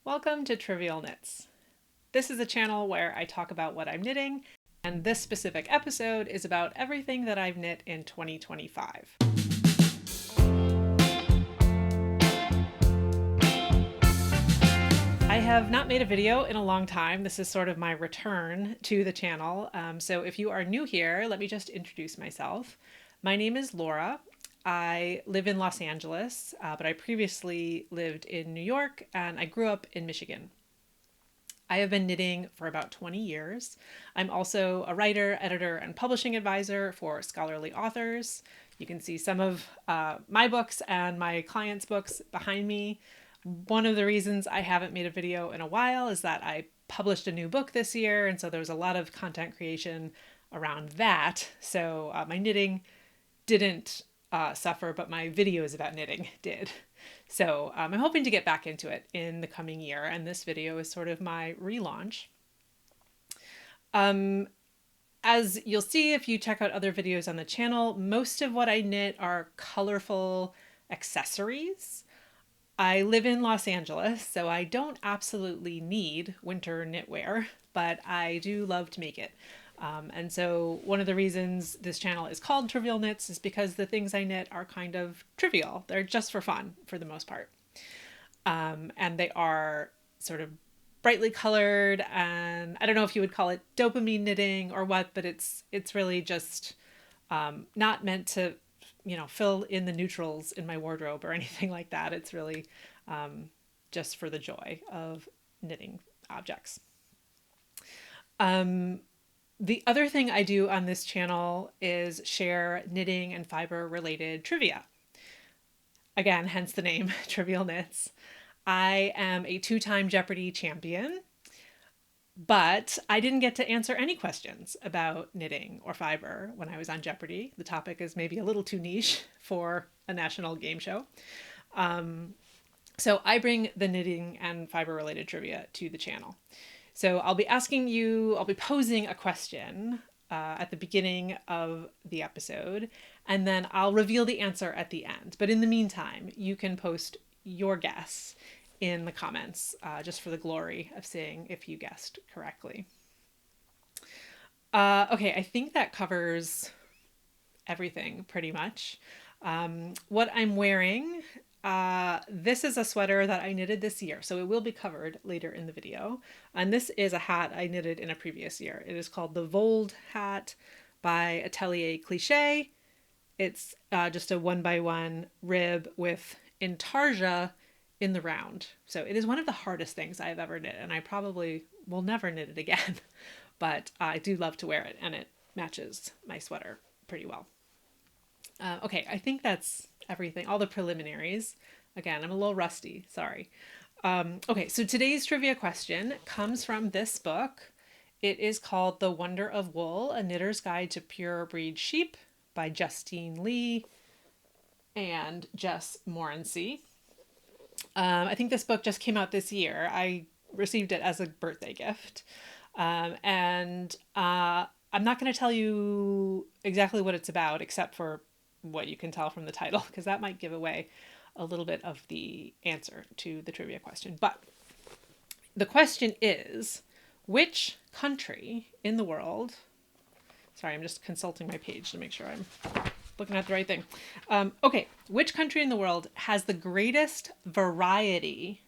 Welcome to Trivial Knits. This is a channel where I talk about what I'm knitting, and this specific episode is about everything that I've knit in 2025. I have not made a video in a long time. This is sort of my return to the channel. So if you are new here, let me just introduce myself. My name is Laura. I live in Los Angeles, but I previously lived in New York and I grew up in Michigan. I have been knitting for about 20 years. I'm also a writer, editor, and publishing advisor for scholarly authors. You can see some of my books and my clients' books behind me. One of the reasons I haven't made a video in a while is that I published a new book this year, and so there was a lot of content creation around that. So my knitting didn't suffer, but my videos about knitting did. So I'm hoping to get back into it in the coming year, and this video is sort of my relaunch. As you'll see if you check out other videos on the channel, most of what I knit are colorful accessories. I live in Los Angeles, so I don't absolutely need winter knitwear, but I do love to make it. And so one of the reasons this channel is called Trivial Knits is because the things I knit are kind of trivial. They're just for fun for the most part. And they are sort of brightly colored, and I don't know if you would call it dopamine knitting or what, but it's really just not meant to, fill in the neutrals in my wardrobe or anything like that. It's really just for the joy of knitting objects. The other thing I do on this channel is share knitting and fiber related trivia. Again, hence the name Trivial Knits. I am a 2-time Jeopardy champion, but I didn't get to answer any questions about knitting or fiber when I was on Jeopardy. The topic is maybe a little too niche for a national game show. So I bring the knitting and fiber related trivia to the channel. So I'll be posing a question at the beginning of the episode, and then I'll reveal the answer at the end. But in the meantime, you can post your guess in the comments just for the glory of seeing if you guessed correctly. Okay, I think that covers everything pretty much. What I'm wearing, this is a sweater that I knitted this year, so it will be covered later in the video. And this is a hat I knitted in a previous year. It is called the Vold Hat by Atelier Cliche. It's just a 1x1 rib with intarsia in the round. So it is one of the hardest things I've ever knit, and I probably will never knit it again, but I do love to wear it, and it matches my sweater pretty well. Okay, I think that's everything, all the preliminaries. Again, I'm a little rusty, sorry. Okay, so today's trivia question comes from this book. It is called The Wonder of Wool, A Knitter's Guide to Pure Breed Sheep by Justine Lee and Jess Morency. I think this book just came out this year. I received it as a birthday gift. And I'm not going to tell you exactly what it's about, except for what you can tell from the title, because that might give away a little bit of the answer to the trivia question. But the question is, which country in the world, sorry, I'm just consulting my page to make sure I'm looking at the right thing. Okay, which country in the world has the greatest variety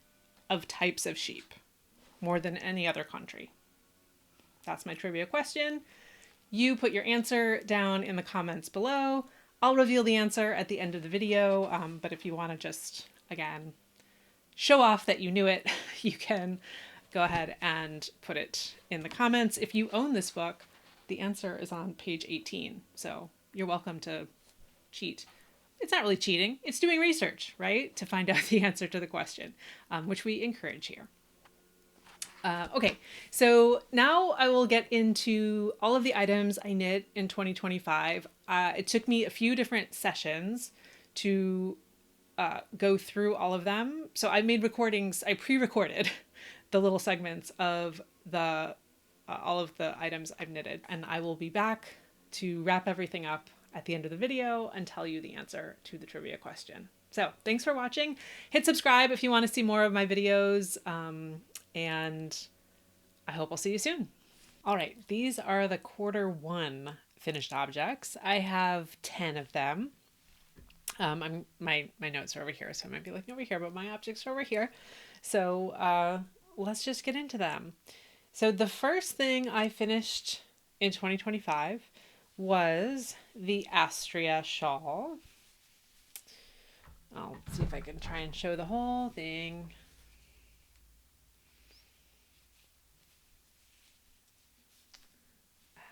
of types of sheep, more than any other country? That's my trivia question. You put your answer down in the comments below. I'll reveal the answer at the end of the video, but if you want to just, again, show off that you knew it, you can go ahead and put it in the comments. If you own this book, the answer is on page 18, so you're welcome to cheat. It's not really cheating, it's doing research, right? To find out the answer to the question, which we encourage here. Okay, so now I will get into all of the items I knit in 2025. It took me a few different sessions to go through all of them. So I made recordings, I pre-recorded the little segments of the all of the items I've knitted, and I will be back to wrap everything up at the end of the video and tell you the answer to the trivia question. So thanks for watching. Hit subscribe if you want to see more of my videos. And I hope I'll see you soon. All right, these are the Q1 finished objects. I have 10 of them. My notes are over here, so I might be looking over here, but my objects are over here. So let's just get into them. So the first thing I finished in 2025 was the Astria Shawl. I'll see if I can try and show the whole thing.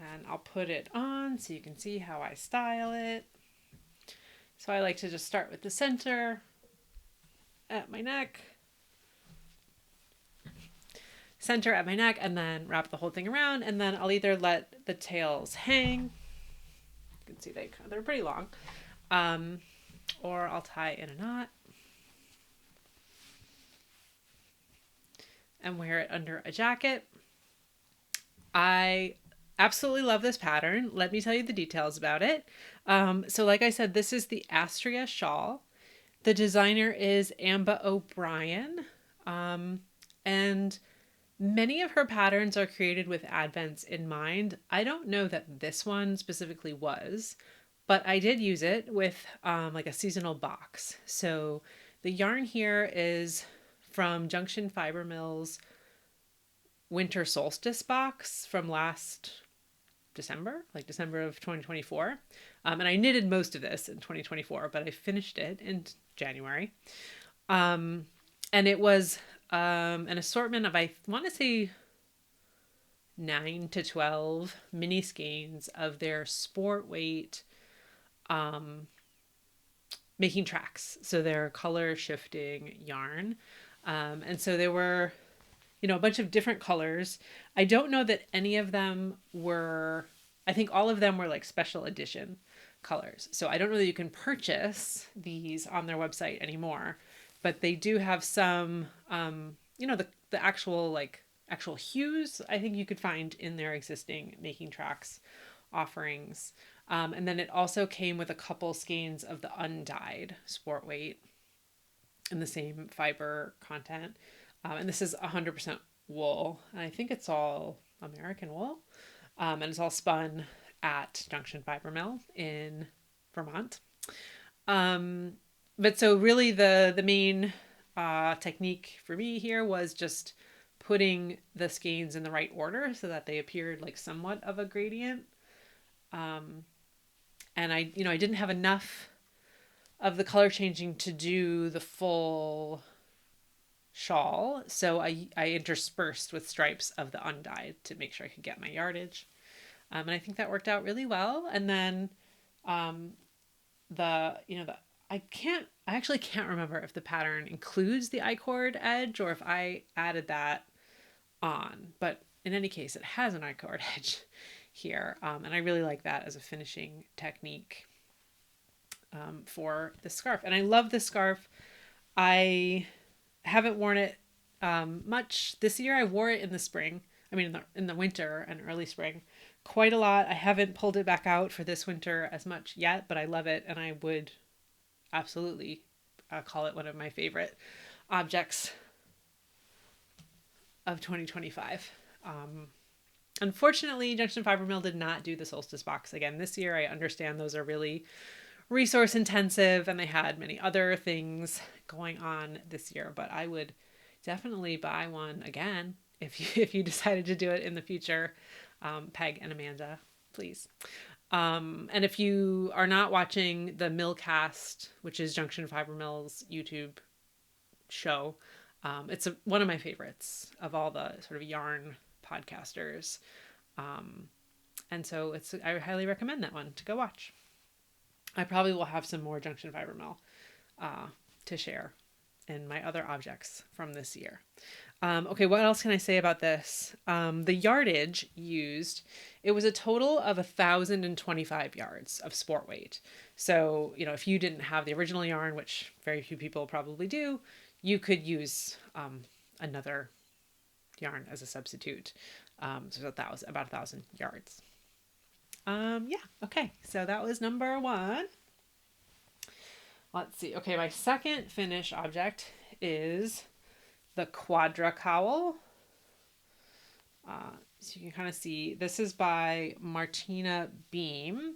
And I'll put it on so you can see how I style it. So I like to just start with the center at my neck. Center at my neck, and then wrap the whole thing around, and then I'll either let the tails hang. You can see they're pretty long. Or I'll tie in a knot and wear it under a jacket. I absolutely love this pattern. Let me tell you the details about it. So like I said, this is the Astria Shawl. The designer is Amba O'Brien. And many of her patterns are created with Advents in mind. I don't know that this one specifically was, but I did use it with like a seasonal box. So the yarn here is from Junction Fiber Mills Winter Solstice box from last December, like December of 2024. And I knitted most of this in 2024, but I finished it in January. And it was an assortment of, I want to say, 9 to 12 mini skeins of their sport weight making tracks. So they're color shifting yarn. And so there were, a bunch of different colors. I don't know that any of them were, I think all of them were like special edition colors. So I don't know that you can purchase these on their website anymore, but they do have some, the actual hues I think you could find in their existing making tracks offerings. And then it also came with a couple skeins of the undyed sport weight in the same fiber content. And this is 100% wool. And I think it's all American wool. And it's all spun at Junction Fiber Mill in Vermont. But so really the main technique for me here was just putting the skeins in the right order so that they appeared like somewhat of a gradient. And I didn't have enough of the color changing to do the full shawl. So I interspersed with stripes of the undyed to make sure I could get my yardage. And I think that worked out really well. And then I actually can't remember if the pattern includes the I-cord edge or if I added that on, but in any case, it has an I-cord edge here. And I really like that as a finishing technique for the scarf. And I love this scarf. I haven't worn it much this year. I wore it in the spring. I mean, in the winter and early spring, quite a lot. I haven't pulled it back out for this winter as much yet, but I love it. And I would absolutely call it one of my favorite objects of 2025. Unfortunately, Junction Fiber Mill did not do the solstice box again this year. I understand those are really resource intensive and they had many other things going on this year, but I would definitely buy one again if you decided to do it in the future. Peg and Amanda, please. And if you are not watching the Millcast, which is Junction Fiber Mill's YouTube show, it's one of my favorites of all the sort of yarn podcasters. And so I highly recommend that one to go watch. I probably will have some more Junction Fiber Mill to share in my other objects from this year. Okay, what else can I say about this? The yardage used, it was a total of 1,025 yards of sport weight. So, if you didn't have the original yarn, which very few people probably do, you could use another yarn as a substitute. So about 1,000 yards. Yeah, okay, so that was number 1. Let's see. Okay, my second finish object is the Quadraowl Cowl. So you can kind of see, this is by Martina Beam,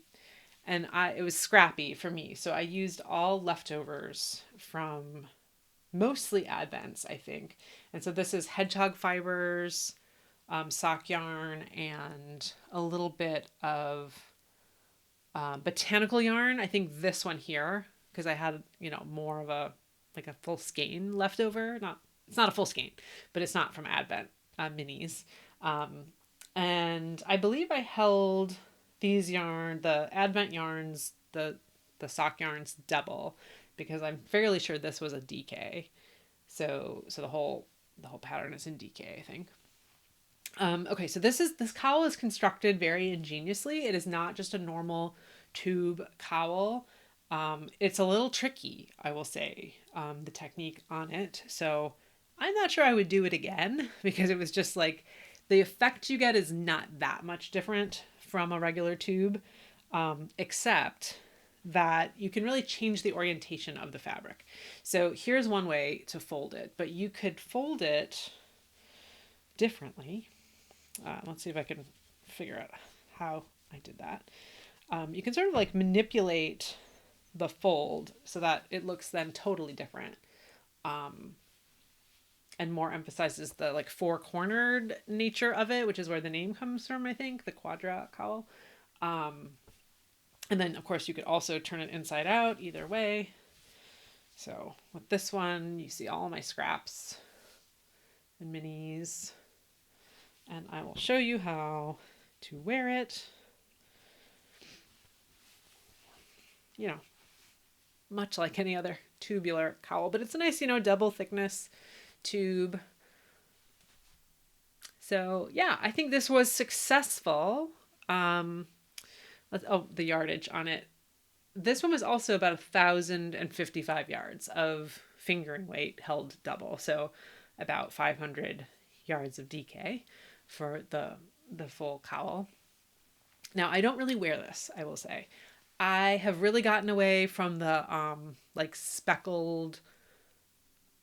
and it was scrappy for me. So I used all leftovers from mostly Advents, I think. And so this is hedgehog fibers, sock yarn, and a little bit of botanical yarn. I think this one here, because I had, more of a full skein left over. It's not a full skein, but it's not from Advent minis. And I believe I held these the Advent yarns, the sock yarns double, because I'm fairly sure this was a DK. So the whole pattern is in DK, I think. Okay, so this cowl is constructed very ingeniously. It is not just a normal tube cowl. It's a little tricky, I will say, the technique on it. So I'm not sure I would do it again, because it was just like, the effect you get is not that much different from a regular tube, except that you can really change the orientation of the fabric. So here's one way to fold it, but you could fold it differently. Let's see if I can figure out how I did that. You can sort of like manipulate the fold so that it looks then totally different. And more emphasizes the like four-cornered nature of it, which is where the name comes from, I think, the Quadraowl Cowl. And then, of course, you could also turn it inside out either way. So with this one, you see all my scraps and minis. And I will show you how to wear it. Much like any other tubular cowl, but it's a nice, double thickness tube. So yeah, I think this was successful. The yardage on it. This one was also about 1,055 yards of fingering weight held double. So about 500 yards of DK for the full cowl. Now I don't really wear this, I will say. I have really gotten away from the like speckled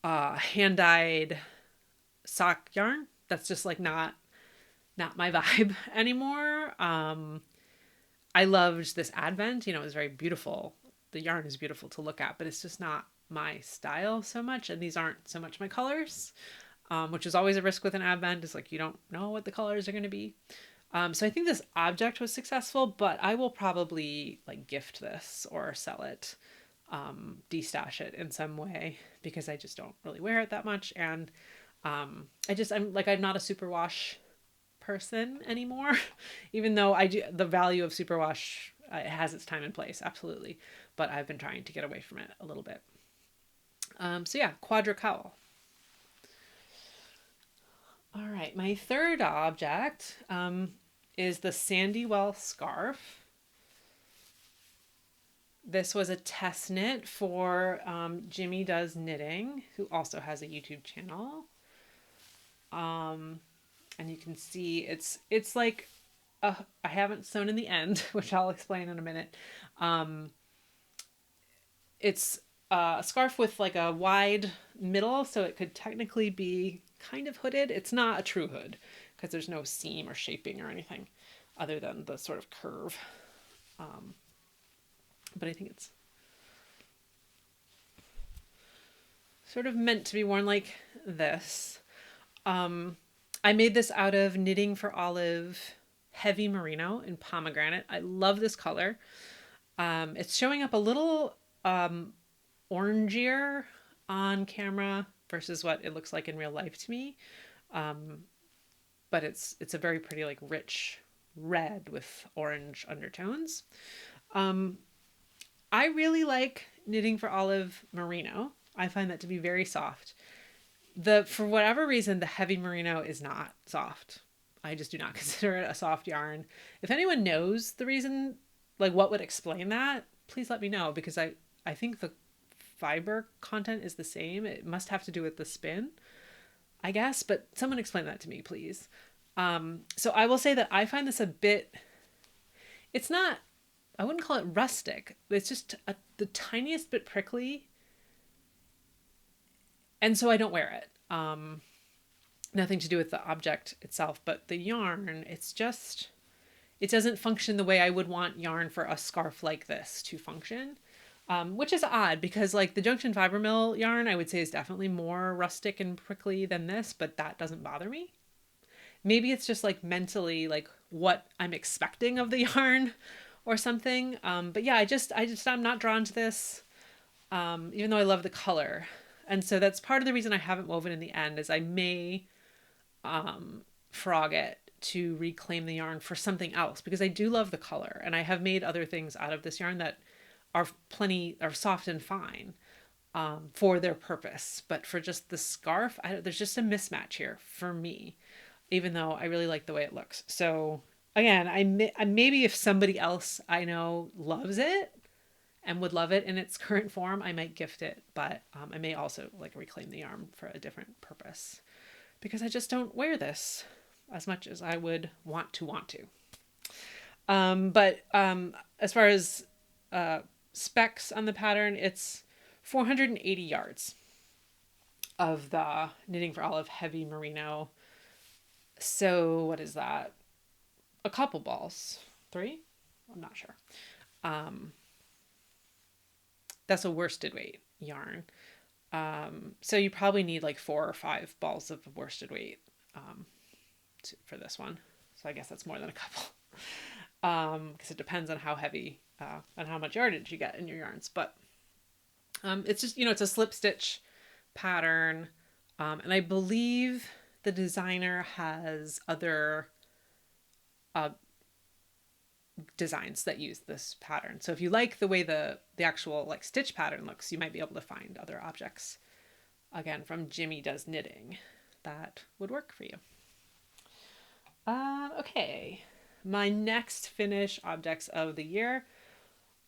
hand-dyed sock yarn. That's just like not my vibe anymore. I loved this Advent, it was very beautiful. The yarn is beautiful to look at, but it's just not my style so much. And these aren't so much my colors, which is always a risk with an Advent, is like, you don't know what the colors are going to be. So I think this object was successful, but I will probably like gift this or sell it, destash it in some way, because I just don't really wear it that much. And I'm not a superwash person anymore, even though I do, the value of superwash, it has its time and place, absolutely. But I've been trying to get away from it a little bit. So yeah, Quadraowl Cowl. All right, my third object is the Sandywell scarf. This was a test knit for Jimmy Does Knitting, who also has a YouTube channel. And you can see it's like, I haven't sewn in the end, which I'll explain in a minute. It's a scarf with like a wide middle, so it could technically be kind of hooded. It's not a true hood because there's no seam or shaping or anything other than the sort of curve. But I think it's sort of meant to be worn like this. I made this out of Knitting for Olive Heavy Merino in Pomegranate. I love this color. It's showing up a little orangier on camera versus what it looks like in real life to me. But it's a very pretty, like, rich red with orange undertones. I really like Knitting for Olive Merino. I find that to be very soft. For whatever reason, the Heavy Merino is not soft. I just do not consider it a soft yarn. If anyone knows the reason, like what would explain that, please let me know, because I think the fiber content is the same. It must have to do with the spin, I guess, but someone explain that to me, please. So I will say that I find this a bit, it's not I wouldn't call it rustic. It's just the tiniest bit prickly. And so I don't wear it. Nothing to do with the object itself, but the yarn, it's just, it doesn't function the way I would want yarn for a scarf like this to function. Which is odd because like the Junction Fiber Mill yarn, I would say is definitely more rustic and prickly than this, but that doesn't bother me. Maybe it's just like mentally like what I'm expecting of the yarn or something. But yeah, I'm not drawn to this, even though I love the color. And so that's part of the reason I haven't woven in the end is I may frog it to reclaim the yarn for something else because I do love the color and I have made other things out of this yarn that are soft and fine for their purpose. But for just the scarf, there's just a mismatch here for me, even though I really like the way it looks. So again, maybe if somebody else I know loves it and would love it in its current form, I might gift it. But I may also like reclaim the yarn for a different purpose because I just don't wear this as much as I would want to. But as far as specs on the pattern, it's 480 yards of the Knitting for Olive heavy merino. So what is that? A couple balls. 3? I'm not sure. That's a worsted weight yarn. So you probably need like 4 or 5 balls of worsted weight for this one. So I guess that's more than a couple. Because it depends on how heavy and how much yardage you get in your yarns. But it's just, it's a slip stitch pattern. And I believe the designer has other designs that use this pattern. So if you like the way the actual like stitch pattern looks, you might be able to find other objects, again, from Jimmy Does Knitting, that would work for you. Okay. My next finish objects of the year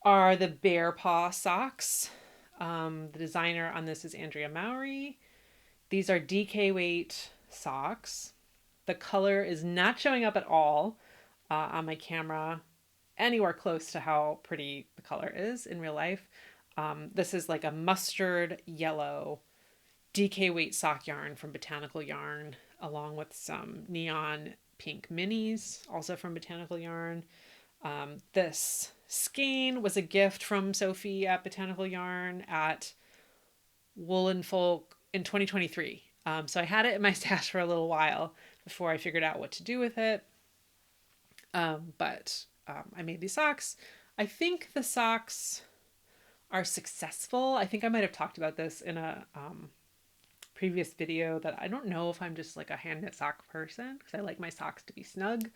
are the Bearpaw Socks. The designer on this is Andrea Mowry. These are DK weight socks. The color is not showing up at all on my camera anywhere close to how pretty the color is in real life. This is like a mustard yellow DK weight sock yarn from Botanical Yarn, along with some neon pink minis, also from Botanical Yarn. This skein was a gift from Sophie at Botanical Yarn at Woolen Folk in 2023. So I had it in my stash for a little while before I figured out what to do with it. But I made these socks. I think the socks are successful. I think I might have talked about this in a previous video that I don't know if I'm just like a hand knit sock person because I like my socks to be snug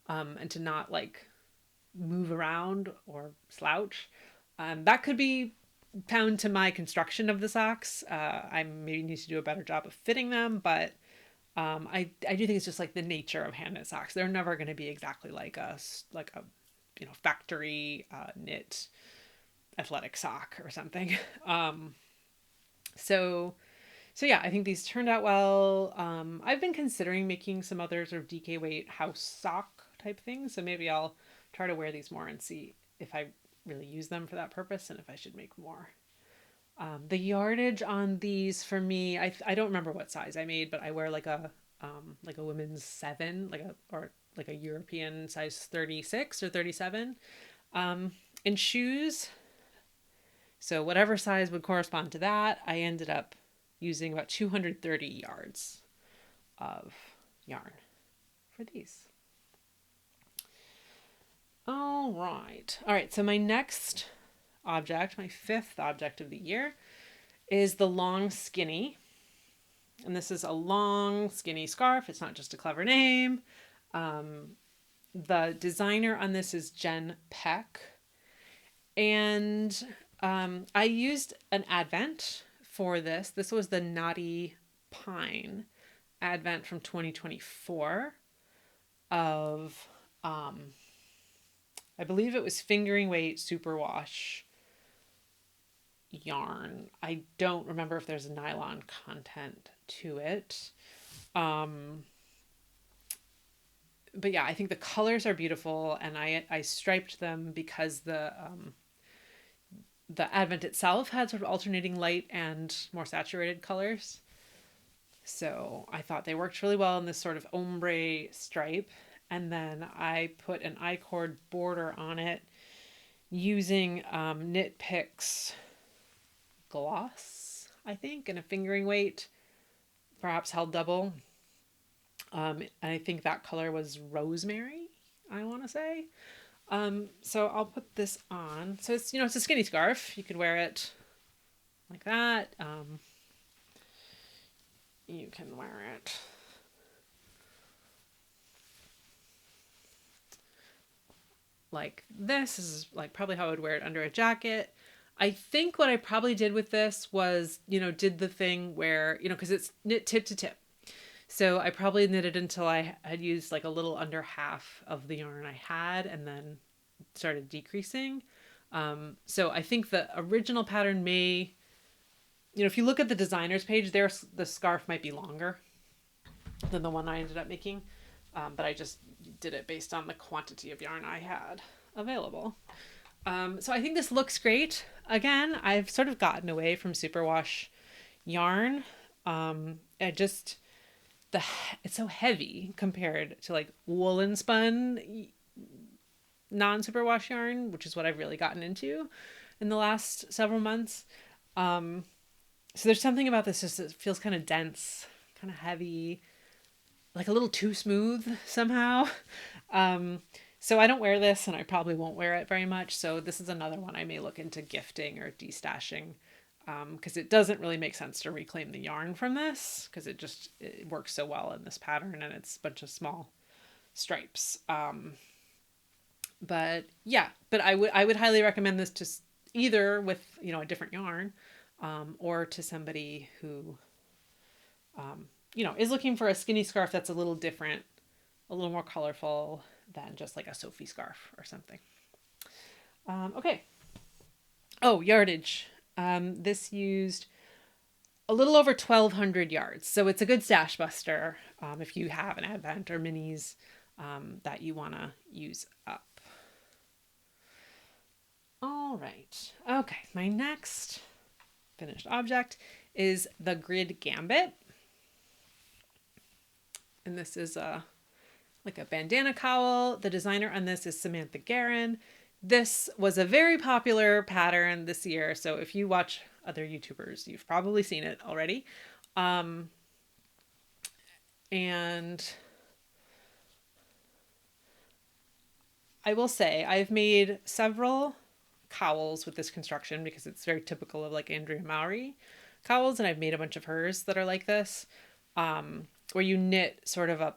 and to not like move around or slouch. That could be down to my construction of the socks. I maybe need to do a better job of fitting them, but I do think it's just like the nature of hand knit socks. They're never going to be exactly like a factory knit athletic sock or something. So yeah, I think these turned out well. I've been considering making some other sort of DK weight house sock type things. So maybe I'll try to wear these more and see if I really use them for that purpose and if I should make more. The yardage on these for me, I don't remember what size I made, but I wear like a women's 7, or a European size 36 or 37 in shoes. So whatever size would correspond to that, I ended up using about 230 yards of yarn for these. All right. So my next object, my 5th object of the year, is the long skinny. And this is a long skinny scarf. It's not just a clever name. The designer on this is Jen Peck. And I used an advent for this. This was the Naughty Pine advent from 2024 of, I believe it was fingering weight superwash yarn. I don't remember if there's a nylon content to it. but yeah, I think the colors are beautiful, and I striped them because the Advent itself had sort of alternating light and more saturated colors. So I thought they worked really well in this sort of ombre stripe. And then I put an I-cord border on it using Knit Picks gloss, I think, and a fingering weight, perhaps held double. And I think that color was rosemary, I want to say. So I'll put this on. So it's, it's a skinny scarf. You could wear it like that. You can wear it like this. This is like probably how I would wear it under a jacket. I think what I probably did with this was, did the thing where, because it's knit tip to tip. So I probably knitted until I had used like a little under half of the yarn I had, and then started decreasing. So I think the original pattern may, if you look at the designer's page, the scarf might be longer than the one I ended up making. But I just did it based on the quantity of yarn I had available. So I think this looks great. Again, I've sort of gotten away from superwash yarn. It's so heavy compared to like woolen spun non-superwash yarn, which is what I've really gotten into in the last several months. So there's something about this just, it feels kind of dense, kind of heavy, like a little too smooth somehow. So I don't wear this, and I probably won't wear it very much. So this is another one I may look into gifting or destashing, because it doesn't really make sense to reclaim the yarn from this, because it works so well in this pattern, and it's a bunch of small stripes. But yeah, but I would highly recommend this to either with, a different yarn, or to somebody who, is looking for a skinny scarf that's a little different, a little more colorful than just like a Sophie scarf or something. Okay. Oh, yardage. This used a little over 1,200 yards. So it's a good stash buster if you have an Advent or minis that you want to use up. All right. Okay. My next finished object is the Grid Gambit. And this is like a bandana cowl. The designer on this is Samantha Guerin. This was a very popular pattern this year. So if you watch other YouTubers, you've probably seen it already. And I will say I've made several cowls with this construction because it's very typical of like Andrea Mowry cowls. And I've made a bunch of hers that are like this, where you knit sort of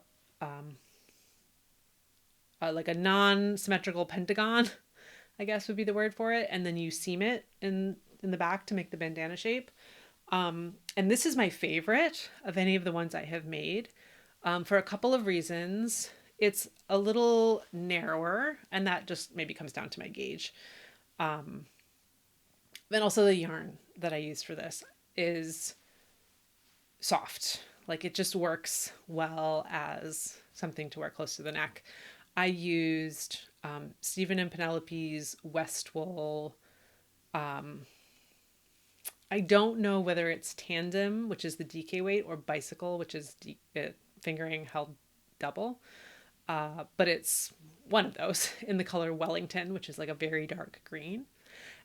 like a non-symmetrical pentagon, I guess would be the word for it. And then you seam it in the back to make the bandana shape. And this is my favorite of any of the ones I have made, for a couple of reasons. It's a little narrower, and that just maybe comes down to my gauge. And also the yarn that I used for this is soft. Like it just works well as something to wear close to the neck. I used Stephen and Penelope's Westwool. I don't know whether it's Tandem, which is the DK weight, or Bicycle, which is fingering held double. But it's one of those in the color Wellington, which is like a very dark green.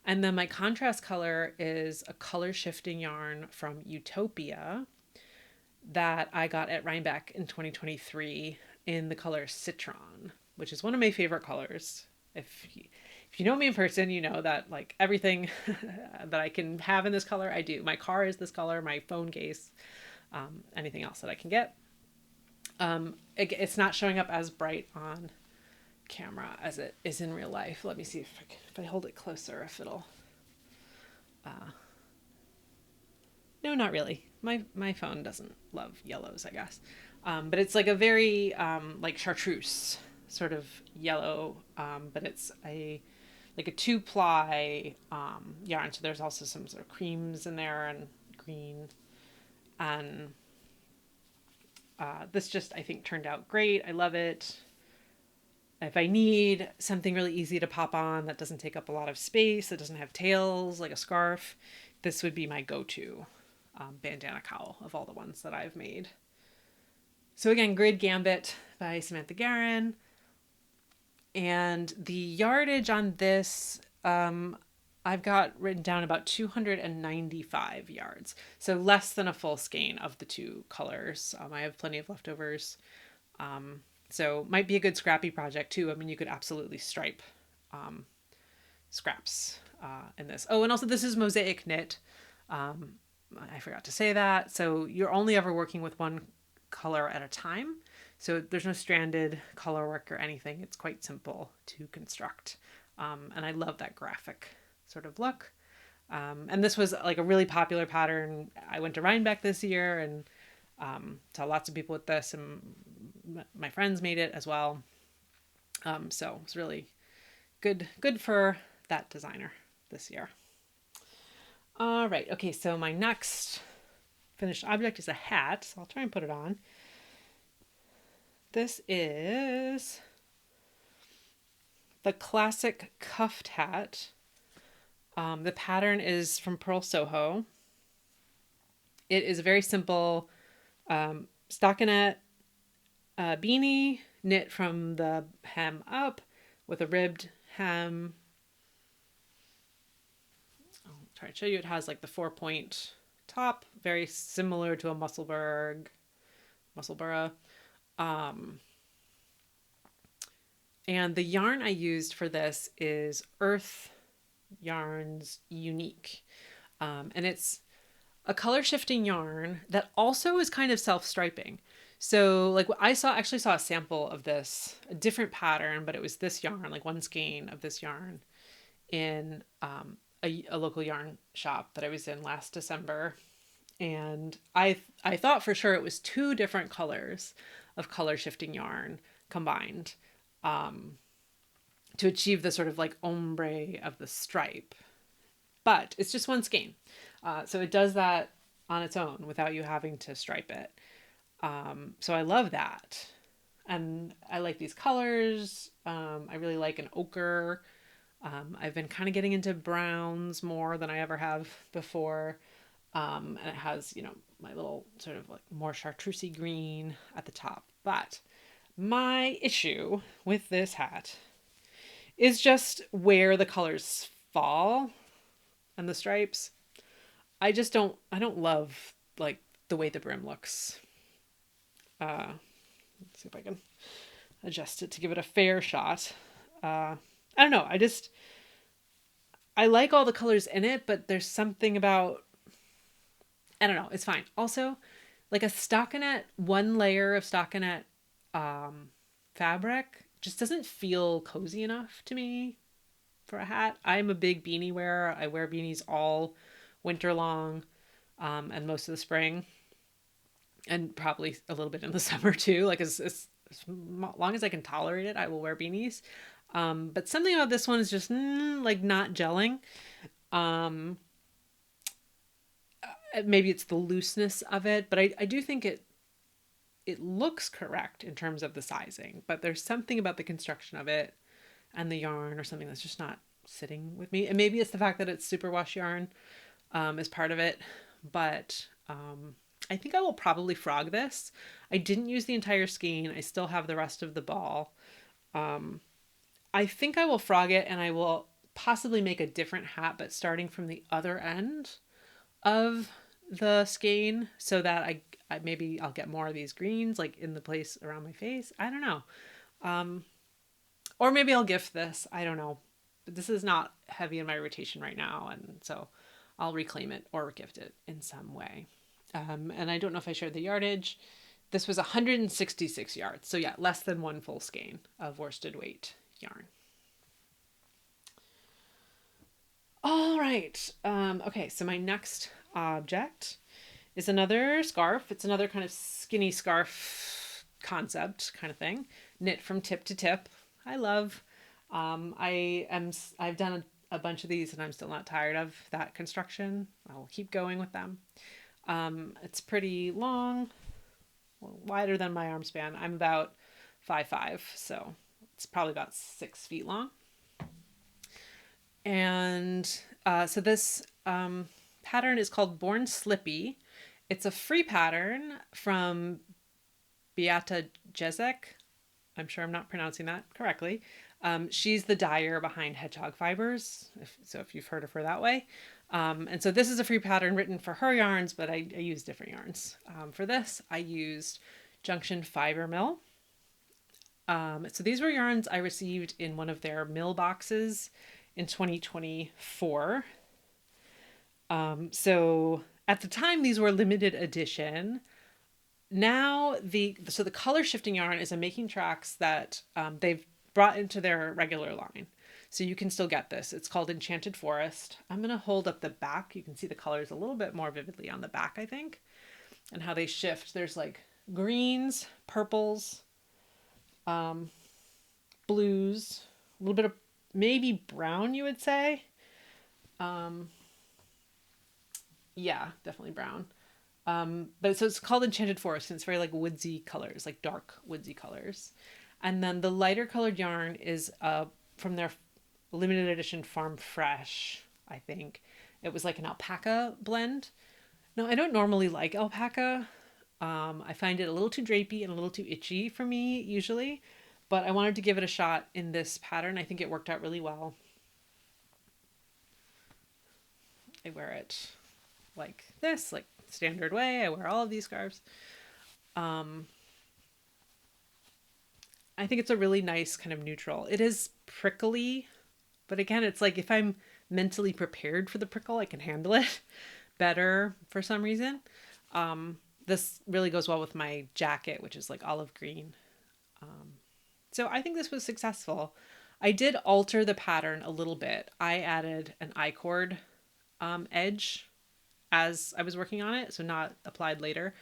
And then my contrast color is a color shifting yarn from Utopia that I got at Rhinebeck in 2023 in the color Citron, which is one of my favorite colors. If you know me in person, you know that like everything that I can have in this color, I do. My car is this color, my phone case, anything else that I can get. It's not showing up as bright on camera as it is in real life. Let me see if I hold it closer, if it'll. No, not really. My phone doesn't love yellows, I guess. But it's like a very like chartreuse sort of yellow, but it's a 2-ply yarn. So there's also some sort of creams in there and green, and this just I think turned out great. I love it. if I need something really easy to pop on that doesn't take up a lot of space, that doesn't have tails like a scarf, this would be my go-to bandana cowl of all the ones that I've made. So again, Grid Gambit by Samantha Guerin. And the yardage on this, I've got written down about 295 yards. So less than a full skein of the two colors. I have plenty of leftovers. So might be a good scrappy project too. I mean, you could absolutely stripe scraps in this. Oh, and also this is mosaic knit. I forgot to say that. So you're only ever working with one color at a time. So there's no stranded color work or anything. It's quite simple to construct. And I love that graphic sort of look. And this was like a really popular pattern. I went to Rhinebeck this year and saw lots of people with this, and my friends made it as well. So it was really good for that designer this year. All right. Okay. So my next finished object is a hat. So I'll try and put it on. This is the classic cuffed hat. The pattern is from Pearl Soho. It is a very simple stockinette beanie knit from the hem up with a ribbed hem. I'll try to show you. It has like the 4-point top, very similar to a Musselburgh. And the yarn I used for this is Earth Yarns Unique. And it's a color shifting yarn that also is kind of self-striping. So like I actually saw a sample of this, a different pattern, but it was this yarn, like one skein of this yarn in a local yarn shop that I was in last December. And I thought for sure it was two different colors of color shifting yarn combined to achieve the sort of like ombre of the stripe. But it's just one skein. So it does that on its own without you having to stripe it. So I love that. And I like these colors. I really like an ochre. I've been kind of getting into browns more than I ever have before. And it has, you know, my little sort of like more chartreusey green at the top. But my issue with this hat is just where the colors fall and the stripes. I don't love like the way the brim looks. Let's see if I can adjust it to give it a fair shot. I don't know. I like all the colors in it, but there's something about, I don't know. It's fine. Also, like a stockinette, one layer of stockinette fabric just doesn't feel cozy enough to me for a hat. I'm a big beanie wearer. I wear beanies all winter long and most of the spring, and probably a little bit in the summer too. Like as long as I can tolerate it, I will wear beanies. But something about this one is just like not gelling. Maybe it's the looseness of it, but I do think it looks correct in terms of the sizing, but there's something about the construction of it and the yarn or something that's just not sitting with me. And maybe it's the fact that it's superwash yarn is part of it, but I think I will probably frog this. I didn't use the entire skein. I still have the rest of the ball. I think I will frog it, and I will possibly make a different hat, but starting from the other end of the skein so that I maybe I'll get more of these greens like in the place around my face. I don't know. Or maybe I'll gift this. I don't know. But this is not heavy in my rotation right now, and so I'll reclaim it or gift it in some way. And I don't know if I shared the yardage. This was 166 yards. So yeah, less than one full skein of worsted weight yarn. All right. Okay, so my next object is another scarf. It's another kind of skinny scarf concept kind of thing, knit from tip to tip. I love. I've done a bunch of these, and I'm still not tired of that construction. I will keep going with them. It's pretty long, wider than my arm span. I'm about 5'5", so It's probably about 6 feet long. And so this pattern is called Born Slippy. It's a free pattern from Beata Jezek. I'm sure I'm not pronouncing that correctly. She's the dyer behind Hedgehog Fibers, if you've heard of her that way. And so this is a free pattern written for her yarns, but I use different yarns. For this, I used Junction Fiber Mill. So these were yarns I received in one of their mill boxes in 2024. So at the time, these were limited edition. Now the color shifting yarn is a Making Tracks that they've brought into their regular line. So you can still get this. It's called Enchanted Forest. I'm going to hold up the back. You can see the colors a little bit more vividly on the back, I think, and how they shift. There's like greens, purples, blues, a little bit of maybe brown, you would say. Yeah, definitely brown. But so it's called Enchanted Forest, and it's very like woodsy colors, like dark woodsy colors. And then the lighter colored yarn is from their limited edition Farm Fresh, I think. It was like an alpaca blend. Now, I don't normally like alpaca. I find it a little too drapey and a little too itchy for me usually, but I wanted to give it a shot in this pattern. I think it worked out really well. I wear it like this, like standard way. I wear all of these scarves. I think it's a really nice kind of neutral. It is prickly, but again, it's like if I'm mentally prepared for the prickle, I can handle it better for some reason. This really goes well with my jacket, which is like olive green. So I think this was successful. I did alter the pattern a little bit. I added an I-cord edge as I was working on it, so not applied later.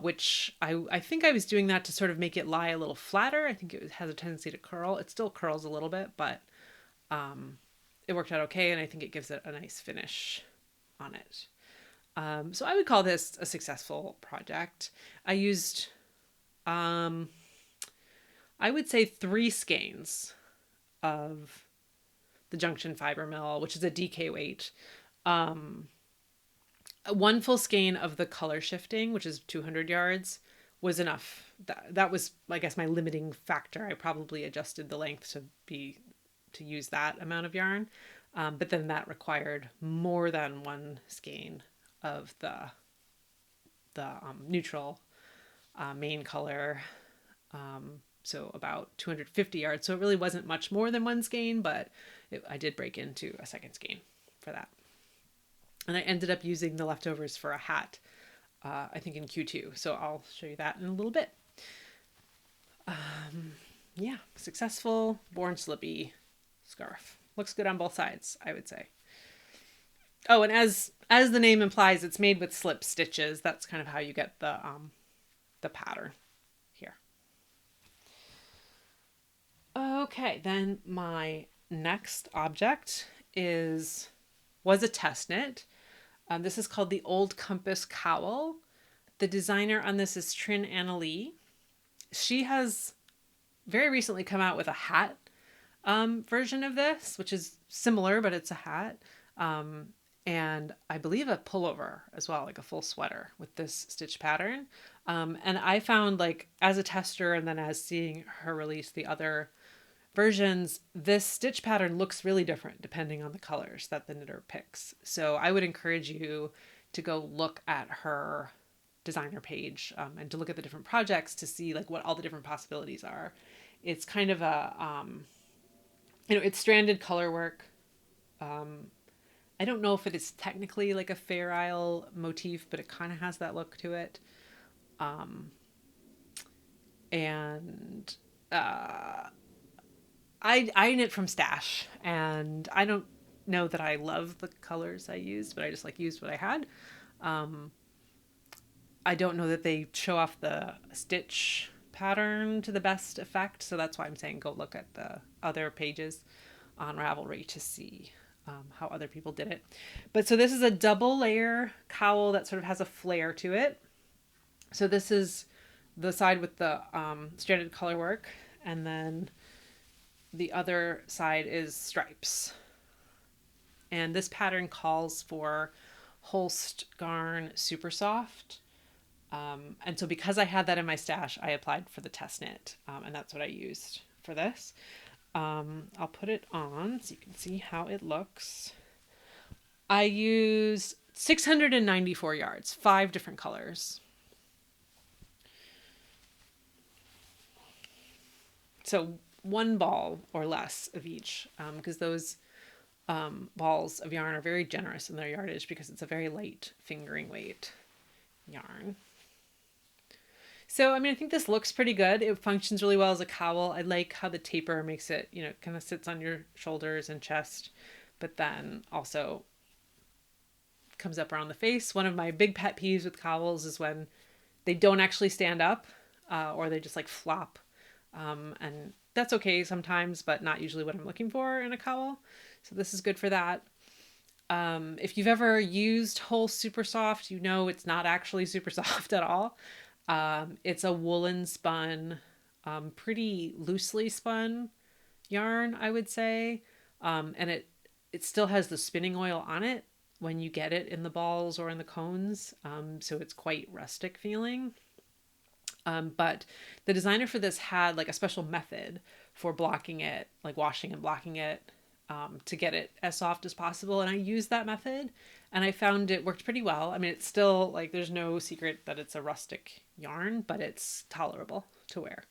Which I think I was doing that to sort of make it lie a little flatter. I think it has a tendency to curl. It still curls a little bit, but it worked out okay, and I think it gives it a nice finish on it. So I would call this a successful project. I used, I would say 3 skeins of the Junction Fiber Mill, which is a DK weight. 1 full skein of the color shifting, which is 200 yards, was enough. That was, I guess, my limiting factor. I probably adjusted the length to use that amount of yarn. But then that required more than 1 skein of the neutral main color. So about 250 yards. So it really wasn't much more than 1 skein, but I did break into a 2nd skein for that. And I ended up using the leftovers for a hat, I think in Q2. So I'll show you that in a little bit. Yeah, successful Born Slippy scarf. Looks good on both sides, I would say. Oh, and as the name implies, it's made with slip stitches. That's kind of how you get the pattern here. Okay, then my next object was a test knit. This is called the Old Compass Cowl. The designer on this is Trin Annalee. She has very recently come out with a hat version of this, which is similar, but it's a hat. And I believe a pullover as well, like a full sweater with this stitch pattern. And I found, like, as a tester and then as seeing her release the other versions, this stitch pattern looks really different depending on the colors that the knitter picks. So I would encourage you to go look at her designer page and to look at the different projects to see like what all the different possibilities are. It's kind of a, it's stranded color work. I don't know if it is technically like a Fair Isle motif, but it kind of has that look to it. I knit from stash, and I don't know that I love the colors I used, but I just like used what I had. I don't know that they show off the stitch pattern to the best effect, so that's why I'm saying go look at the other pages on Ravelry to see how other people did it. But so this is a double layer cowl that sort of has a flare to it. So this is the side with the stranded color work, and then the other side is stripes. And this pattern calls for Holst Garn Super Soft. And so because I had that in my stash, I applied for the test knit, and that's what I used for this. I'll put it on so you can see how it looks. I use 694 yards, 5 different colors. So 1 ball or less of each, because those balls of yarn are very generous in their yardage because it's a very light fingering weight yarn. So, I mean, I think this looks pretty good. It functions really well as a cowl. I like how the taper makes it, you know, it kind of sits on your shoulders and chest, but then also comes up around the face. One of my big pet peeves with cowls is when they don't actually stand up, or they just like flop. And that's okay sometimes, but not usually what I'm looking for in a cowl. So this is good for that. If you've ever used Holst Super Soft, you know it's not actually super soft at all. It's a woolen spun, pretty loosely spun yarn, I would say. And it still has the spinning oil on it when you get it in the balls or in the cones. So it's quite rustic feeling. But the designer for this had like a special method for blocking it, like washing and blocking it, to get it as soft as possible. And I used that method and I found it worked pretty well. I mean, it's still like, there's no secret that it's a rustic yarn, but it's tolerable to wear,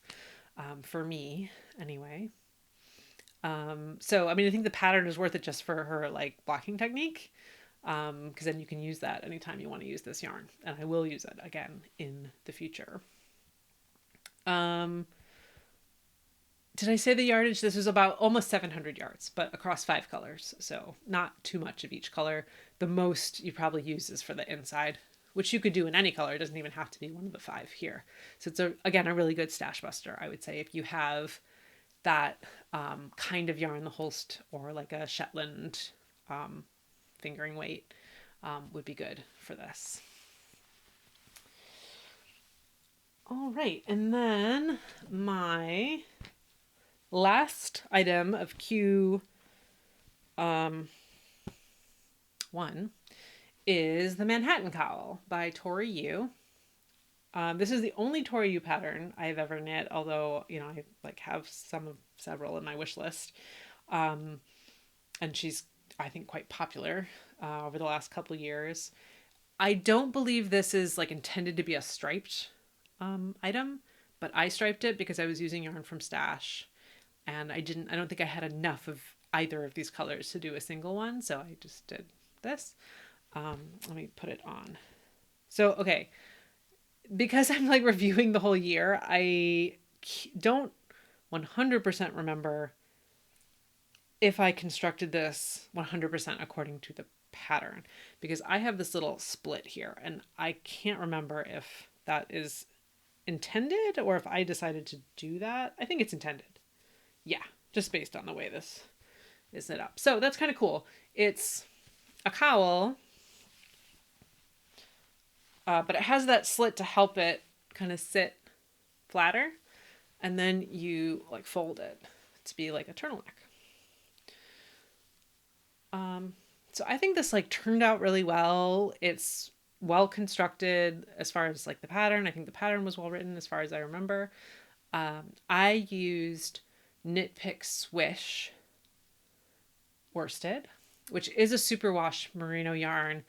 for me anyway. So, I mean, I think the pattern is worth it just for her like blocking technique. Because then you can use that anytime you want to use this yarn, and I will use it again in the future. Did I say the yardage? This was about almost 700 yards, but across 5 colors. So not too much of each color. The most you probably use is for the inside, which you could do in any color. It doesn't even have to be one of the 5 here. So it's again, a really good stash buster, I would say, if you have that kind of yarn, the Holst or like a Shetland fingering weight would be good for this. All right, and then my last item of Q1 is the Manhattan Cowl by Tori Yu. This is the only Tori Yu pattern I've ever knit, although, you know, I like have several in my wish list. And she's, I think, quite popular over the last couple years. I don't believe this is like intended to be a striped item, but I striped it because I was using yarn from stash, and I don't think I had enough of either of these colors to do a single one, so I just did this. Let me put it on. So, okay, because I'm like reviewing the whole year, I don't 100% remember if I constructed this 100% according to the pattern, because I have this little split here and I can't remember if that is intended or if I decided to do that. I think it's intended. Yeah, just based on the way this is set up. So that's kind of cool. It's a cowl, but it has that slit to help it kind of sit flatter, and then you like fold it to be like a turtleneck. So I think this like turned out really well. It's well constructed as far as like the pattern. I think the pattern was well written as far as I remember. I used Knit Pick Swish worsted, which is a superwash merino yarn.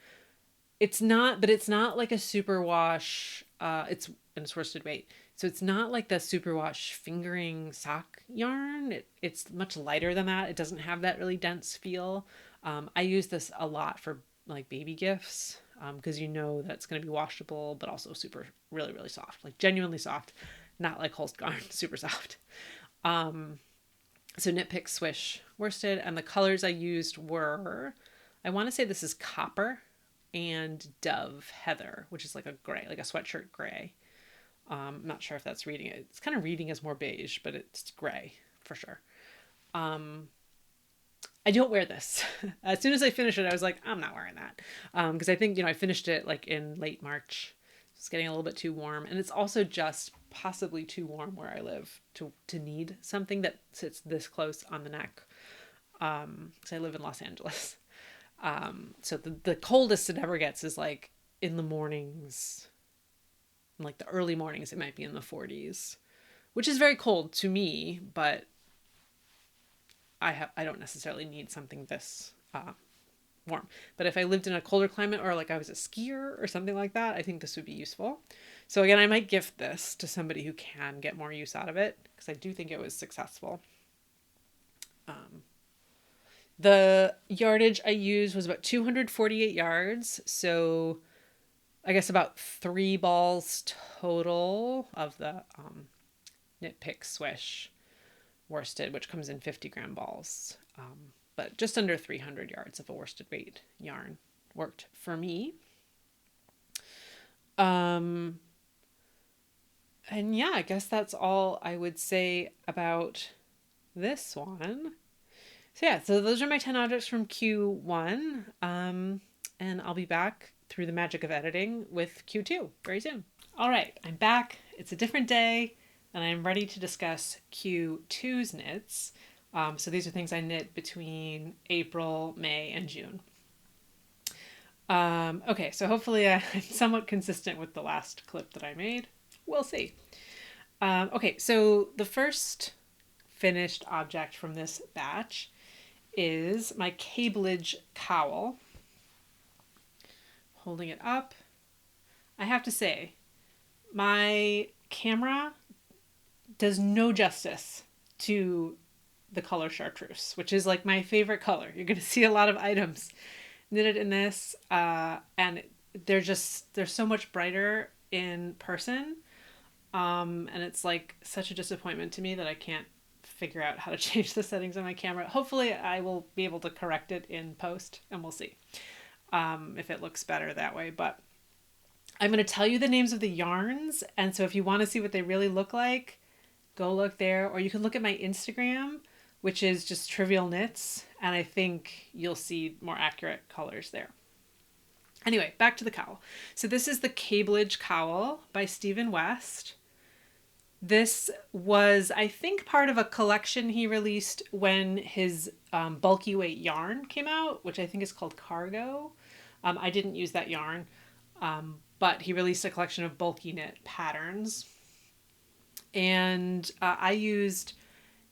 It's not like a superwash. It's worsted weight, so it's not like the superwash fingering sock yarn. It's much lighter than that. It doesn't have that really dense feel. I use this a lot for like baby gifts, because you know that's going to be washable, but also really, really soft, like genuinely soft, not like Holst Garn, super soft. So Knit Pick Swish worsted, and the colors I used were, I want to say this is copper and dove heather, which is like a gray, like a sweatshirt gray. I'm not sure if that's reading it. It's kind of reading as more beige, but it's gray for sure. I don't wear this. As soon as I finished it, I was like, I'm not wearing that. Because I think, you know, I finished it like in late March. It's getting a little bit too warm, and it's also just possibly too warm where I live to need something that sits this close on the neck. Because I live in Los Angeles. So the coldest it ever gets is like in the mornings, like the early mornings, it might be in the 40s, which is very cold to me, but I don't necessarily need something this warm. But if I lived in a colder climate, or like I was a skier or something like that, I think this would be useful. So again, I might gift this to somebody who can get more use out of it, because I do think it was successful. The yardage I used was about 248 yards. So I guess about 3 balls total of the Knit Pick Swish worsted, which comes in 50-gram balls. But just under 300 yards of a worsted weight yarn worked for me. And yeah, I guess that's all I would say about this one. So yeah, so those are my 10 objects from Q1. And I'll be back through the magic of editing with Q2 very soon. All right, I'm back. It's a different day, and I'm ready to discuss Q2's knits. So these are things I knit between April, May, and June. Okay, so hopefully I'm somewhat consistent with the last clip that I made. We'll see. Okay, so the first finished object from this batch is my Cableage Cowl. Holding it up. I have to say, my camera does no justice to the color chartreuse, which is like my favorite color. You're going to see a lot of items knitted in this, and they're so much brighter in person. And it's like such a disappointment to me that I can't figure out how to change the settings on my camera. Hopefully I will be able to correct it in post, and we'll see if it looks better that way. But I'm going to tell you the names of the yarns, and so if you want to see what they really look like, go look there, or you can look at my Instagram, which is just Trivial Knits, and I think you'll see more accurate colors there. Anyway, back to the cowl. So this is the Cableage Cowl by Stephen West. This was, I think, part of a collection he released when his bulky weight yarn came out, which I think is called Cargo. I didn't use that yarn, but he released a collection of bulky knit patterns. And I used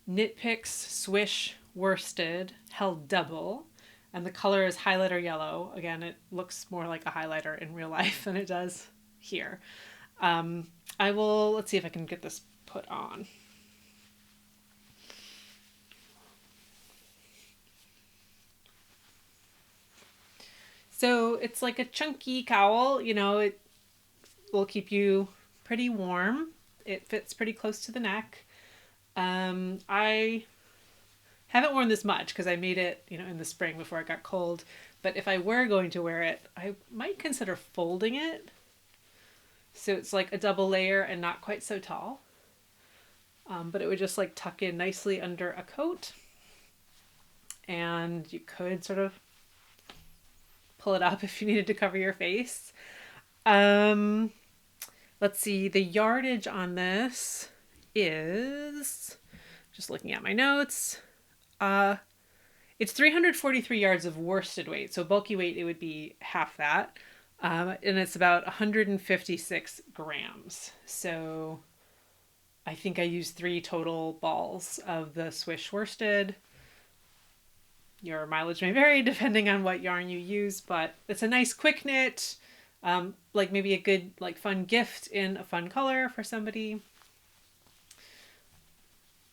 Knit Picks Swish Worsted held double, and the color is highlighter yellow. Again, it looks more like a highlighter in real life than it does here. Let's see if I can get this put on. So it's like a chunky cowl, you know, it will keep you pretty warm. It fits pretty close to the neck. I haven't worn this much because I made it, in the spring before it got cold. But if I were going to wear it, I might consider folding it. So it's like a double layer and not quite so tall. But it would just like tuck in nicely under a coat. And you could sort of pull it up if you needed to cover your face. Let's see, the yardage on this is, just looking at my notes, it's 343 yards of worsted weight. So bulky weight, it would be half that. And it's about 156 grams. So I think I used 3 total balls of the Swish worsted. Your mileage may vary depending on what yarn you use, but it's a nice quick knit, like maybe a good, like fun gift in a fun color for somebody.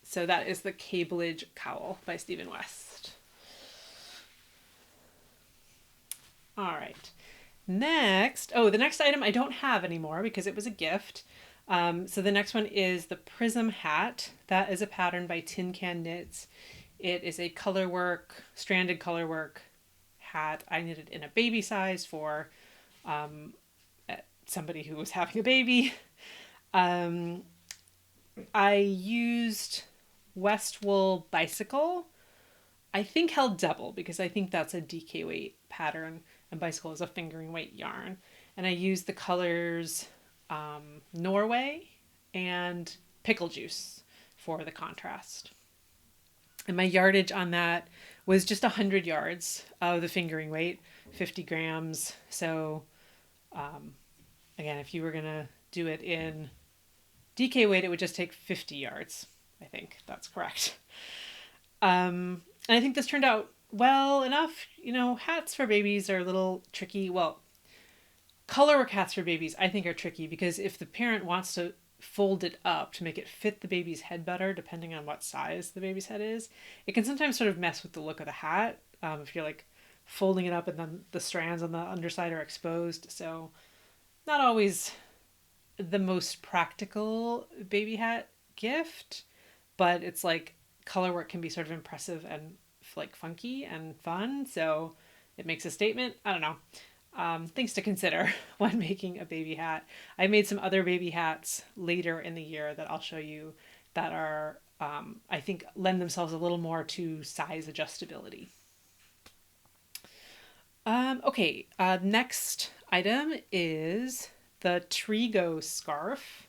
So that is the Cableage Cowl by Stephen West. All right. Next, the next item I don't have anymore because it was a gift. So the next one is the Prism Hat. That is a pattern by Tin Can Knits. It is a colorwork, stranded colorwork hat. I knitted in a baby size for somebody who was having a baby. I used Westwool Bicycle. I think held double because I think that's a DK weight pattern and Bicycle is a fingering weight yarn. And I used the colors Norway and pickle juice for the contrast. And my yardage on that was just 100 yards of the fingering weight, 50 grams. So again, if you were going to do it in DK weight, it would just take 50 yards. I think that's correct. And I think this turned out well enough. You know, hats for babies are a little tricky. Well, colorwork hats for babies I think are tricky because if the parent wants to fold it up to make it fit the baby's head better, depending on what size the baby's head is, it can sometimes sort of mess with the look of the hat if you're like folding it up and then the strands on the underside are exposed. So not always the most practical baby hat gift, but it's like colorwork can be sort of impressive and like funky and fun. So it makes a statement. I don't know. Things to consider when making a baby hat. I made some other baby hats later in the year that I'll show you that are, I think, lend themselves a little more to size adjustability. Okay, next item is the Trigo Scarf.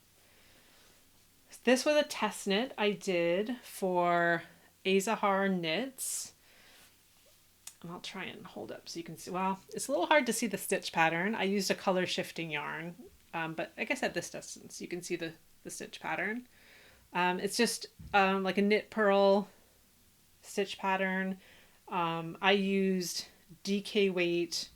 This was a test knit I did for Azahar Knits. And I'll try and hold up so you can see. Well, it's a little hard to see the stitch pattern. I used a color shifting yarn, but I guess at this distance you can see the stitch pattern. It's just like a knit purl stitch pattern. I used DK weight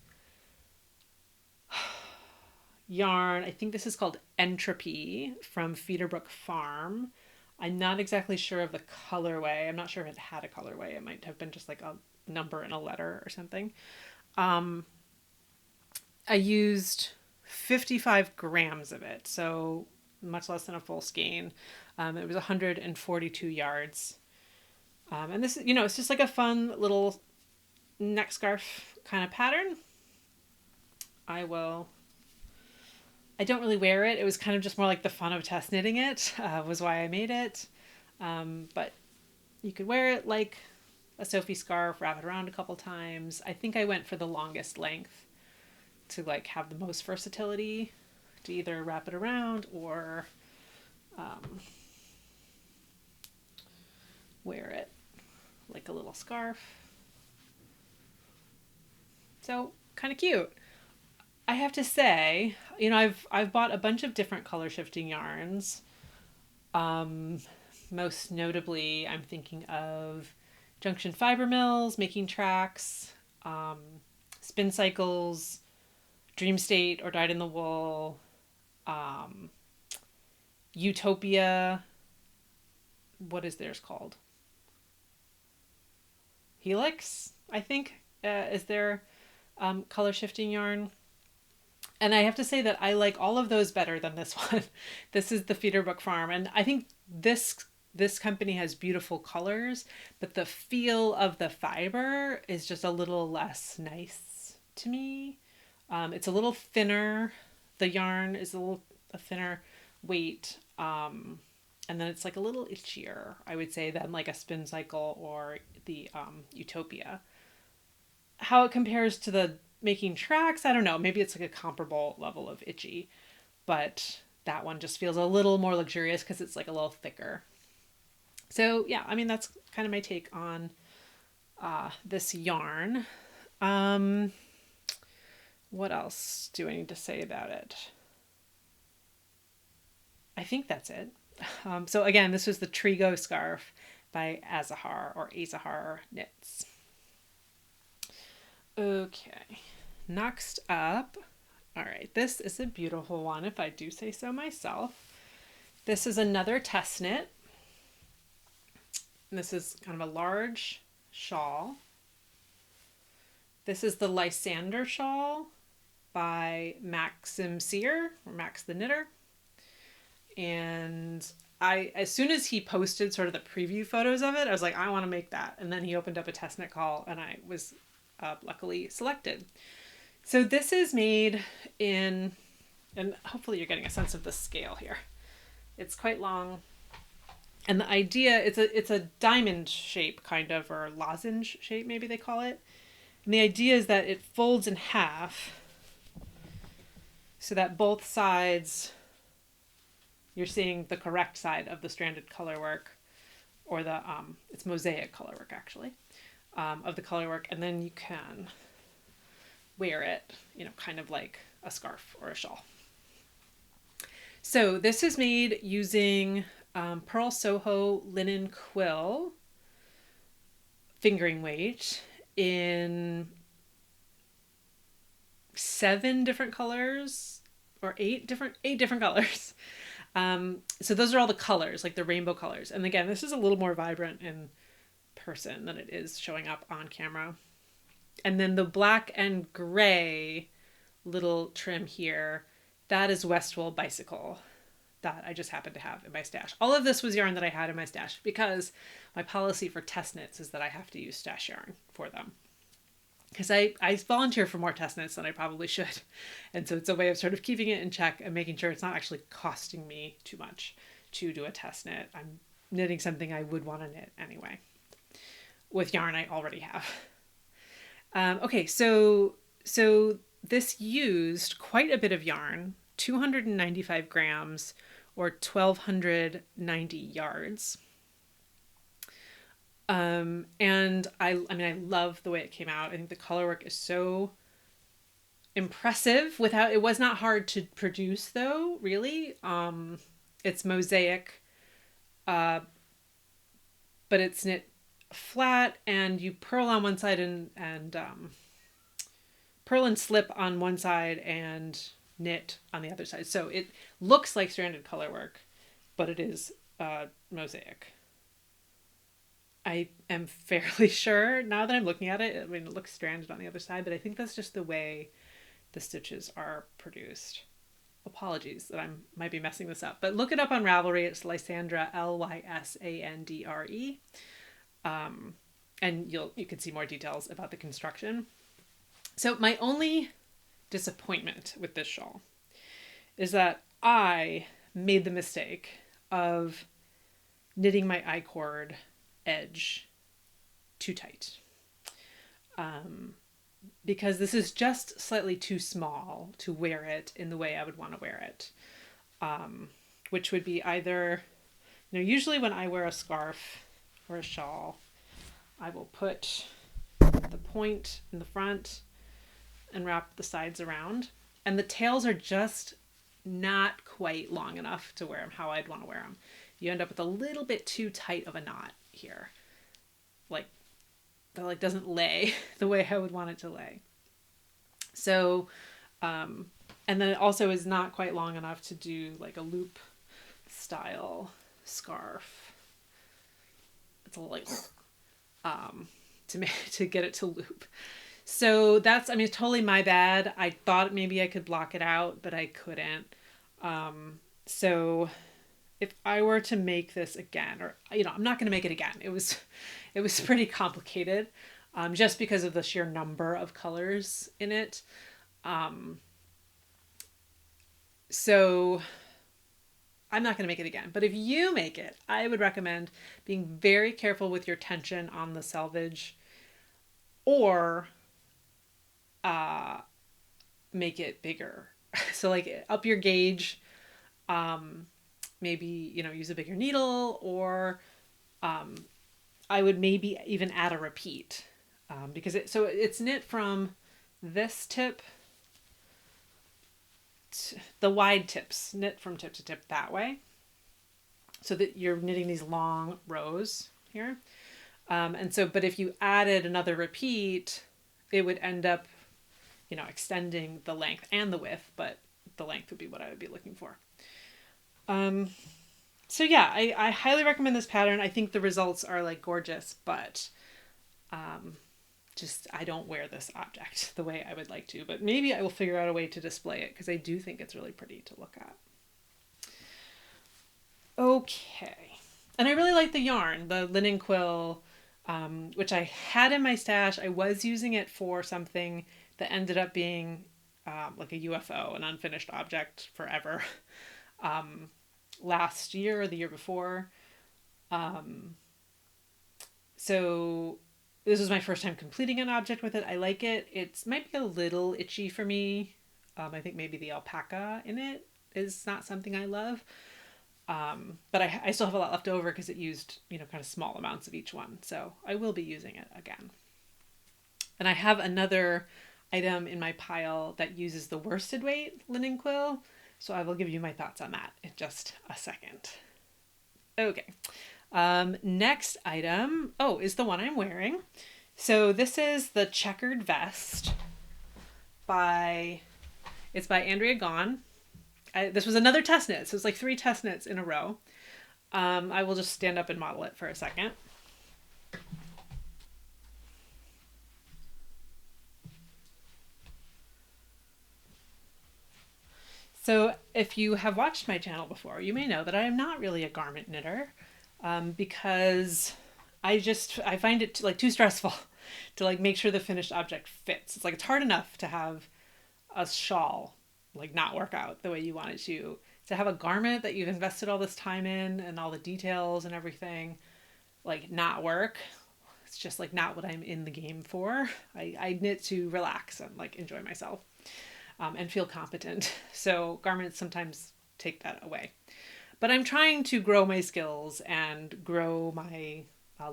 yarn. I think this is called Entropy from Feederbrook Farm. I'm not exactly sure of the colorway. I'm not sure if it had a colorway. It might have been just like a number and a letter or something. I used 55 grams of it, so much less than a full skein. It was 142 yards. And this, you know, it's just like a fun little neck scarf kind of pattern. I don't really wear it. It was kind of just more like the fun of test knitting it, was why I made it. But you could wear it like a Sophie scarf, wrap it around a couple times. I think I went for the longest length to like have the most versatility to either wrap it around or wear it like a little scarf. So kind of cute. I have to say, you know, I've bought a bunch of different color shifting yarns. Most notably, I'm thinking of Junction Fiber Mills, Making Tracks, Spin Cycles, Dream State or Dyed in the Wool, Utopia. What is theirs called? Helix, I think, is their color shifting yarn. And I have to say that I like all of those better than this one. This is the Feederbrook Farm. And I think this company has beautiful colors, but the feel of the fiber is just a little less nice to me. It's a little thinner. The yarn is a thinner weight. And then it's like a little itchier, I would say, than like a Spin Cycle or the Utopia. How it compares to the Making Tracks, I don't know. Maybe it's like a comparable level of itchy, but that one just feels a little more luxurious because it's like a little thicker. So yeah, I mean, that's kind of my take on this yarn. What else do I need to say about it? I think that's it. So again, this was the Trigo Scarf by Azahar Knits. Okay, next up, all right, this is a beautiful one if I do say so myself. This is another test knit. This is kind of a large shawl. This is the Lysander Shawl by Maxim Sear, or Max the Knitter. And as soon as he posted sort of the preview photos of it, I was like, I want to make that. And then he opened up a test knit call and I was luckily selected. So this is made in, and hopefully you're getting a sense of the scale here. It's quite long. And the idea, it's a diamond shape kind of, or lozenge shape maybe they call it. And the idea is that it folds in half so that both sides you're seeing the correct side of the stranded colorwork, or the, it's mosaic colorwork actually, of the colorwork, and then you can wear it, you know, kind of like a scarf or a shawl. So this is made using Pearl Soho linen quill fingering weight in 7 different colors, or 8 different colors. So those are all the colors, like the rainbow colors. And again, this is a little more vibrant in person than it is showing up on camera. And then the black and gray little trim here, that is Westwool Bicycle that I just happened to have in my stash. All of this was yarn that I had in my stash because my policy for test knits is that I have to use stash yarn for them. Because I volunteer for more test knits than I probably should. And so it's a way of sort of keeping it in check and making sure it's not actually costing me too much to do a test knit. I'm knitting something I would want to knit anyway, with yarn I already have. Okay, so this used quite a bit of yarn, 295 grams or 1,290 yards. And I mean, I love the way it came out. I think the colorwork is so impressive it was not hard to produce though, really. It's mosaic, but it's knit flat, and you purl on one side and purl and slip on one side and knit on the other side. So it looks like stranded colorwork, but it is mosaic. I am fairly sure now that I'm looking at it, I mean, it looks stranded on the other side, but I think that's just the way the stitches are produced. Apologies that I might be messing this up, but look it up on Ravelry. It's Lysandre, Lysandre. And you can see more details about the construction. So my only disappointment with this shawl is that I made the mistake of knitting my I-cord edge too tight, because this is just slightly too small to wear it in the way I would want to wear it, which would be either, you know, usually when I wear a scarf or a shawl, I will put the point in the front and wrap the sides around, and the tails are just not quite long enough to wear them how I'd want to wear them. You end up with a little bit too tight of a knot here, like that, like doesn't lay the way I would want it to lay. So and then it also is not quite long enough to do like a loop style scarf. It's a little like to get it to loop. So that's, I mean, it's totally my bad. I thought maybe I could block it out, but I couldn't. So if I were to make this again, or, you know, I'm not going to make it again. It was pretty complicated, just because of the sheer number of colors in it. So I'm not going to make it again, but if you make it, I would recommend being very careful with your tension on the selvage, or make it bigger. So like up your gauge, maybe, you know, use a bigger needle, or I would maybe even add a repeat, because it's knit from this tip, the wide tips, knit from tip to tip that way, so that you're knitting these long rows here. And so, but if you added another repeat, it would end up, you know, extending the length and the width, but the length would be what I would be looking for. So yeah, I highly recommend this pattern. I think the results are like gorgeous, but just, I don't wear this object the way I would like to, but maybe I will figure out a way to display it, because I do think it's really pretty to look at. Okay. And I really like the yarn, the linen quill, which I had in my stash. I was using it for something that ended up being like a UFO, an unfinished object forever, last year or the year before. So this was my first time completing an object with it. I like it. It might be a little itchy for me. I think maybe the alpaca in it is not something I love. But I still have a lot left over because it used, kind of small amounts of each one. So I will be using it again. And I have another item in my pile that uses the worsted weight linen quill. So I will give you my thoughts on that in just a second. Okay. Next item, is the one I'm wearing. So this is the Checkered Vest it's by Andrea Gahn. This was another test knit, so it's like 3 test knits in a row. I will just stand up and model it for a second. So if you have watched my channel before, you may know that I am not really a garment knitter, because I find it too stressful to make sure the finished object fits. It's hard enough to have a shawl not work out the way you want it to have a garment that you've invested all this time in and all the details and everything not work. It's just not what I'm in the game for. I knit to relax and enjoy myself, and feel competent. So garments sometimes take that away. But I'm trying to grow my skills and grow my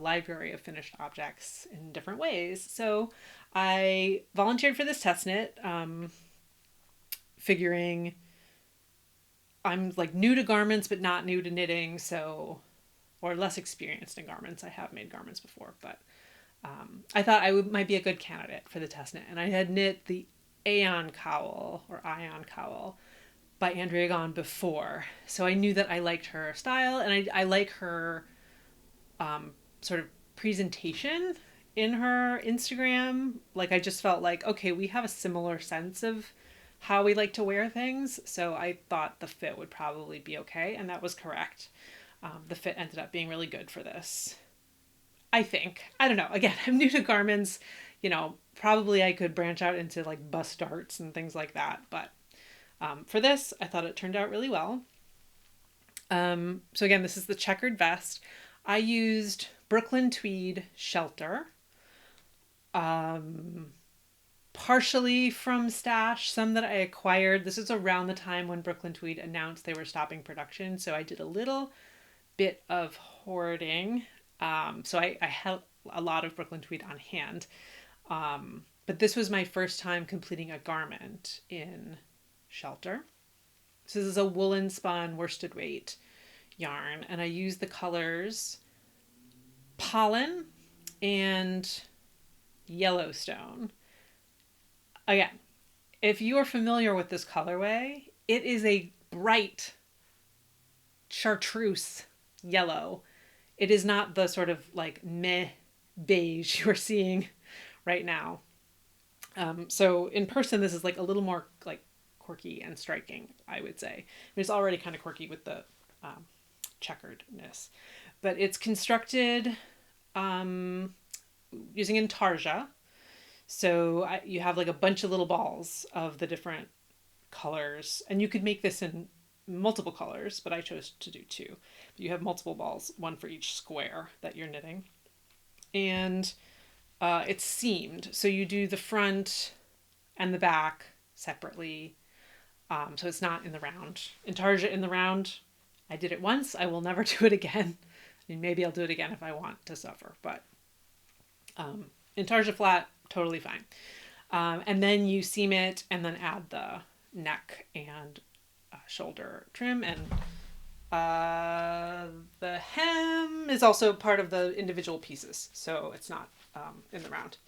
library of finished objects in different ways. So I volunteered for this test knit, figuring I'm new to garments, but not new to knitting. So, or less experienced in garments. I have made garments before, but I thought might be a good candidate for the test knit. And I had knit the Ion Cowl by Andrea Gahn before. So I knew that I liked her style, and I like her sort of presentation in her Instagram. I just felt okay, we have a similar sense of how we like to wear things. So I thought the fit would probably be okay. And that was correct. The fit ended up being really good for this, I think. I don't know. Again, I'm new to garments. Probably I could branch out into bust darts and things like that. But for this, I thought it turned out really well. So again, this is the Checkered Vest. I used Brooklyn Tweed Shelter. Partially from Stash, some that I acquired. This is around the time when Brooklyn Tweed announced they were stopping production. So I did a little bit of hoarding. So I had a lot of Brooklyn Tweed on hand. But this was my first time completing a garment in Shelter. So this is a woolen spun worsted weight yarn, and I used the colors Pollen and Yellowstone. Again, if you are familiar with this colorway, it is a bright chartreuse yellow. It is not the sort of meh beige you are seeing right now. So in person, this is a little more quirky and striking, I would say. It's already kind of quirky with the checkeredness, but it's constructed using intarsia. So you have a bunch of little balls of the different colors, and you could make this in multiple colors, but I chose to do 2. But you have multiple balls, one for each square that you're knitting. And it's seamed. So you do the front and the back separately. So it's not in the round. Intarsia in the round, I did it once. I will never do it again. I mean, maybe I'll do it again if I want to suffer, but intarsia flat, totally fine. And then you seam it and then add the neck and shoulder trim, and the hem is also part of the individual pieces, so it's not in the round.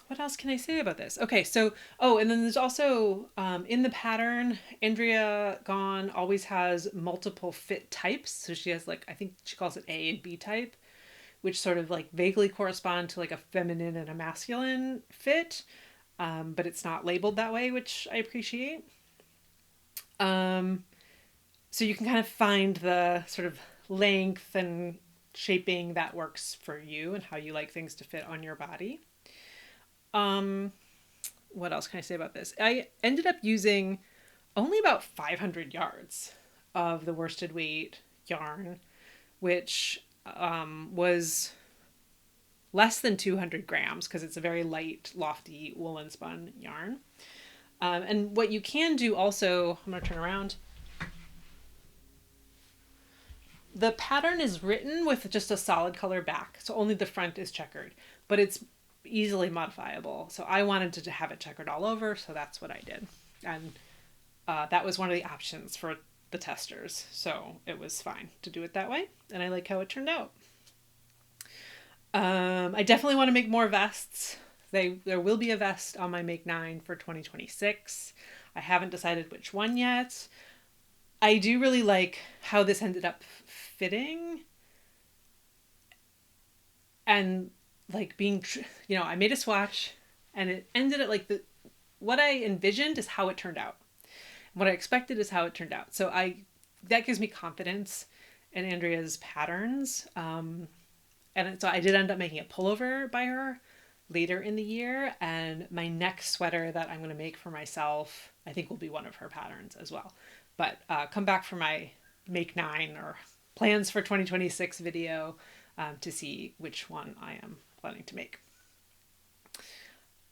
What else can I say about this? Okay, so, and then there's also, in the pattern, Andrea Gahn always has multiple fit types. So she has I think she calls it A and B type, which sort of vaguely correspond to a feminine and a masculine fit. But it's not labeled that way, which I appreciate. So you can kind of find the sort of length and shaping that works for you and how you like things to fit on your body. What else can I say about this? I ended up using only about 500 yards of the worsted weight yarn, which was less than 200 grams because it's a very light, lofty woolen spun yarn. And what you can do also, I'm going to turn around. the pattern is written with just a solid color back, so only the front is checkered, but it's easily modifiable. So I wanted to have it checkered all over, so that's what I did. And that was one of the options for the testers, so it was fine to do it that way, and I like how it turned out. I definitely want to make more vests. There will be a vest on my Make 9 for 2026. I haven't decided which one yet. I do really like how this ended up fitting, and like being, you know, I made a swatch and it ended at like what I envisioned is how it turned out. What I expected is how it turned out. So that gives me confidence in Andrea's patterns. And so I did end up making a pullover by her later in the year. And my next sweater that I'm going to make for myself, I think will be one of her patterns as well. But come back for my Make 9 or plans for 2026 video to see which one I am planning to make.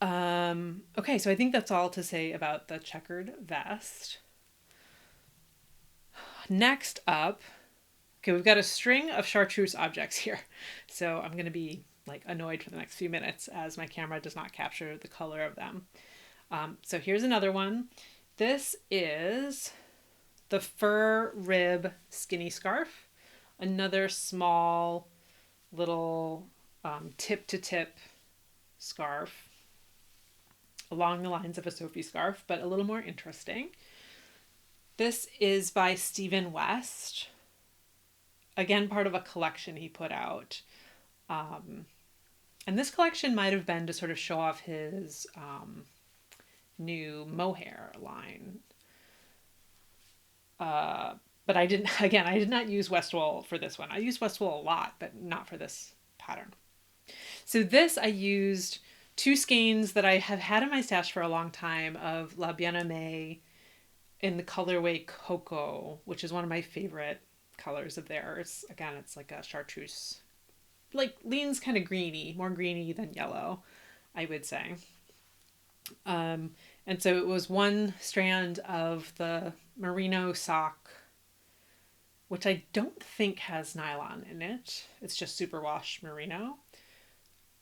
Okay, so I think that's all to say about the checkered vest. Next up, okay, we've got a string of chartreuse objects here. So I'm going to be like annoyed for the next few minutes as my camera does not capture the color of them. So here's another one. This is the fur rib skinny scarf. Another small little tip to tip scarf along the lines of a Sophie scarf, but a little more interesting. This is by Stephen West. Again, part of a collection he put out. And this collection might have been to sort of show off his new mohair line. But I did not use Westwool for this one. I used Westwool a lot, but not for this pattern. So this I used 2 skeins that I have had in my stash for a long time of La Bien-Aimée in the colorway Cocoa, which is one of my favorite colors of theirs. Again, it's like a chartreuse, like leans kind of greeny, more greeny than yellow, I would say. And so it was 1 strand of the merino sock, which I don't think has nylon in it. It's just superwash merino,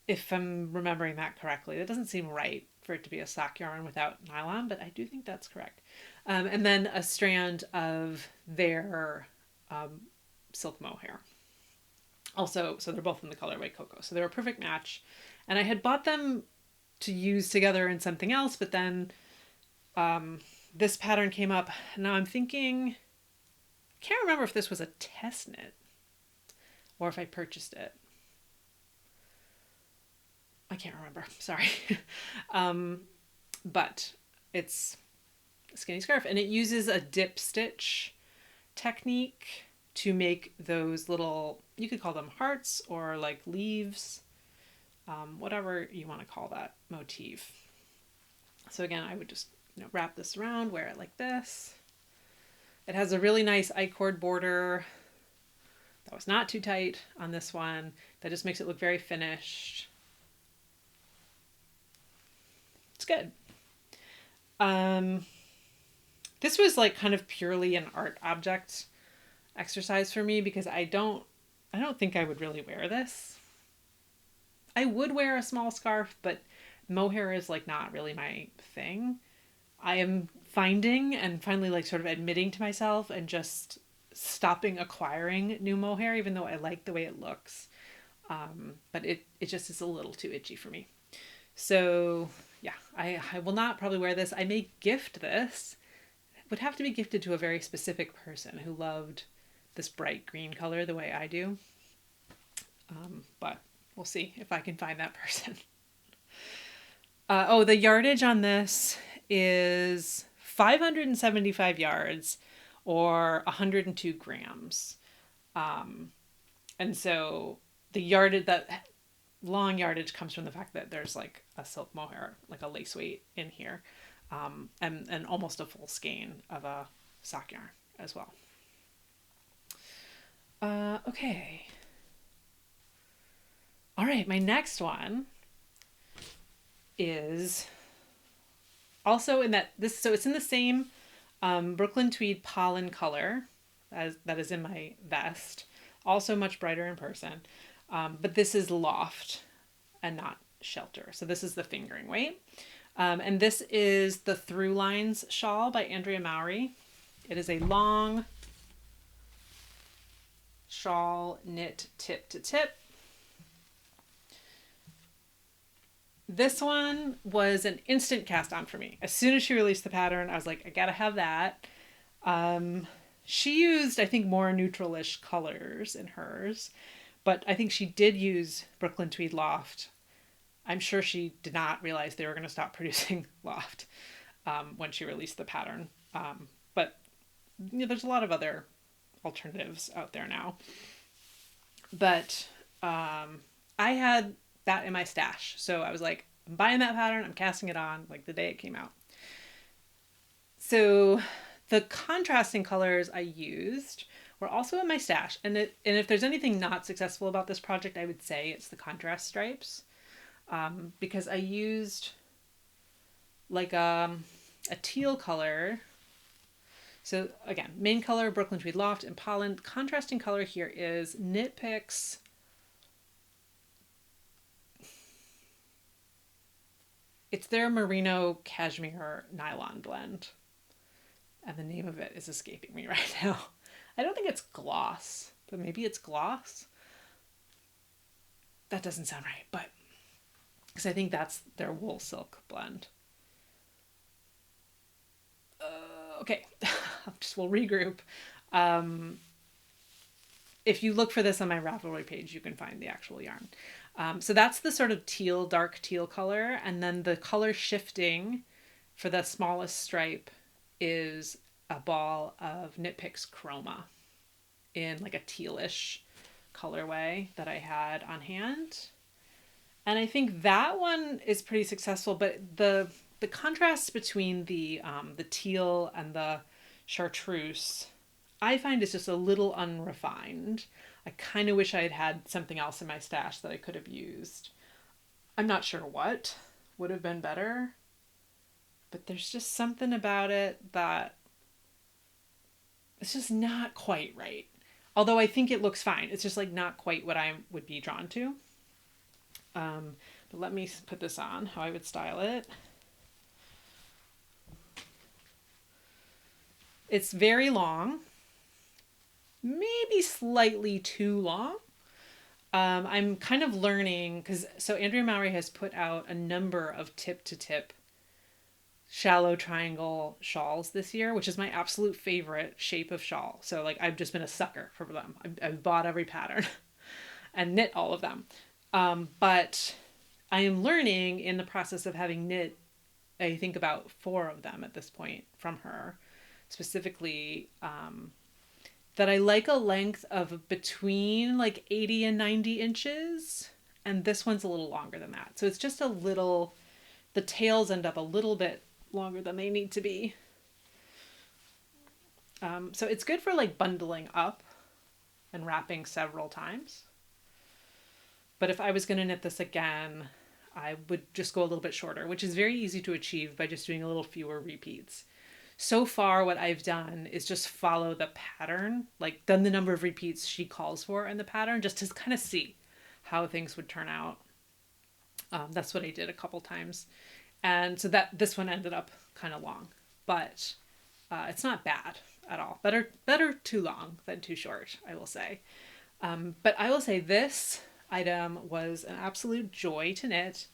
if I'm remembering that correctly. That doesn't seem right for it to be a sock yarn without nylon, but I do think that's correct. And then a strand of their silk mohair. Also, so they're both in the colorway Cocoa. So they're a perfect match. And I had bought them to use together in something else, but then this pattern came up. Now I'm thinking, I can't remember if this was a test knit or if I purchased it. I can't remember, sorry. But it's a skinny scarf and it uses a dip stitch technique to make those little, you could call them hearts or like leaves, whatever you want to call that motif. So again, I would just, you know, wrap this around, wear it like this. It has a really nice I-cord border that was not too tight on this one. That just makes it look very finished. It's good. This was like kind of purely an art object exercise for me because I don't think I would really wear this. I would wear a small scarf, but mohair is like not really my thing. I am finding and finally like sort of admitting to myself and just stopping acquiring new mohair, even though I like the way it looks. But it just is a little too itchy for me. So yeah, I will not probably wear this. I may gift this. It would have to be gifted to a very specific person who loved this bright green color the way I do. But we'll see if I can find that person. Oh, the yardage on this is 575 yards or 102 grams. And so the yardage, that long yardage comes from the fact that there's like a silk mohair, like a lace weight in here, and almost a full skein of a sock yarn as well. Okay. All right, my next one is also in that this, so it's in the same Brooklyn Tweed pollen color as that is in my vest. Also much brighter in person. But this is loft and not shelter. So this is the fingering weight. And this is the Through Lines shawl by Andrea Mowry. It is a long shawl knit tip to tip. This one was an instant cast on for me. As soon as she released the pattern, I was like, I gotta have that. She used, I think, more neutralish colors in hers, but I think she did use Brooklyn Tweed Loft. I'm sure she did not realize they were going to stop producing Loft when she released the pattern. But you know, there's a lot of other alternatives out there now. But I had that in my stash. So I was like, I'm buying that pattern. I'm casting it on like the day it came out. So the contrasting colors I used were also in my stash. And if there's anything not successful about this project, I would say it's the contrast stripes. Because I used like a teal color. So again, main color, Brooklyn Tweed Loft and Pollen. Contrasting color here is Knit Picks. It's their merino cashmere nylon blend. And the name of it is escaping me right now. I don't think it's gloss, but maybe it's gloss. That doesn't sound right, but because I think that's their wool silk blend. Okay, we'll regroup. If you look for this on my Ravelry page, you can find the actual yarn. So that's the sort of teal, dark teal color. And then the color shifting for the smallest stripe is a ball of Knit Picks Chroma in like a tealish colorway that I had on hand. And I think that one is pretty successful, but the contrast between the teal and the chartreuse, I find is just a little unrefined. I kind of wish I had had something else in my stash that I could have used. I'm not sure what would have been better, but there's just something about it that it's just not quite right. Although I think it looks fine. It's just like not quite what I would be drawn to. But let me put this on, how I would style it. It's very long, maybe slightly too long. I'm kind of learning so Andrea Mowry has put out a number of tip to tip shallow triangle shawls this year, which is my absolute favorite shape of shawl. So like I've just been a sucker for them. I've bought every pattern and knit all of them. But I am learning in the process of having knit, I think about 4 of them at this point from her, specifically, that I like a length of between like 80 and 90 inches. And this one's a little longer than that. So it's just a little, the tails end up a little bit longer than they need to be. So it's good for like bundling up and wrapping several times. But if I was going to knit this again, I would just go a little bit shorter, which is very easy to achieve by just doing a little fewer repeats. So far, what I've done is just follow the pattern, like done the number of repeats she calls for in the pattern, just to kind of see how things would turn out. That's what I did a couple times. And so this one ended up kind of long, but it's not bad at all. Better too long than too short, I will say. But I will say this item was an absolute joy to knit.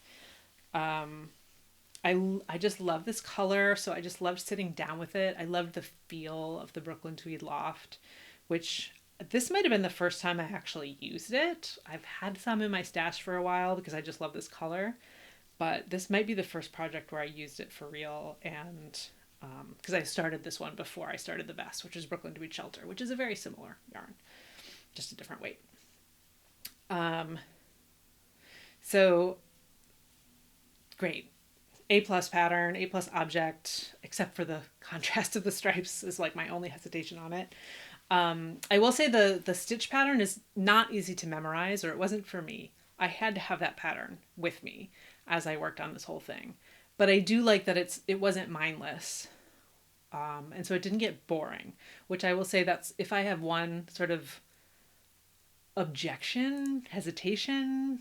I just love this color, so I just loved sitting down with it. I loved the feel of the Brooklyn Tweed Loft, which this might have been the first time I actually used it. I've had some in my stash for a while because I just love this color, but this might be the first project where I used it for real, and because I started this one before I started the vest, which is Brooklyn Tweed Shelter, which is a very similar yarn, just a different weight. So great. A+ pattern, A+ object, except for the contrast of the stripes is like my only hesitation on it. I will say the stitch pattern is not easy to memorize, or it wasn't for me. I had to have that pattern with me as I worked on this whole thing. But I do like that it wasn't mindless. And so it didn't get boring, which I will say that's, if I have one sort of hesitation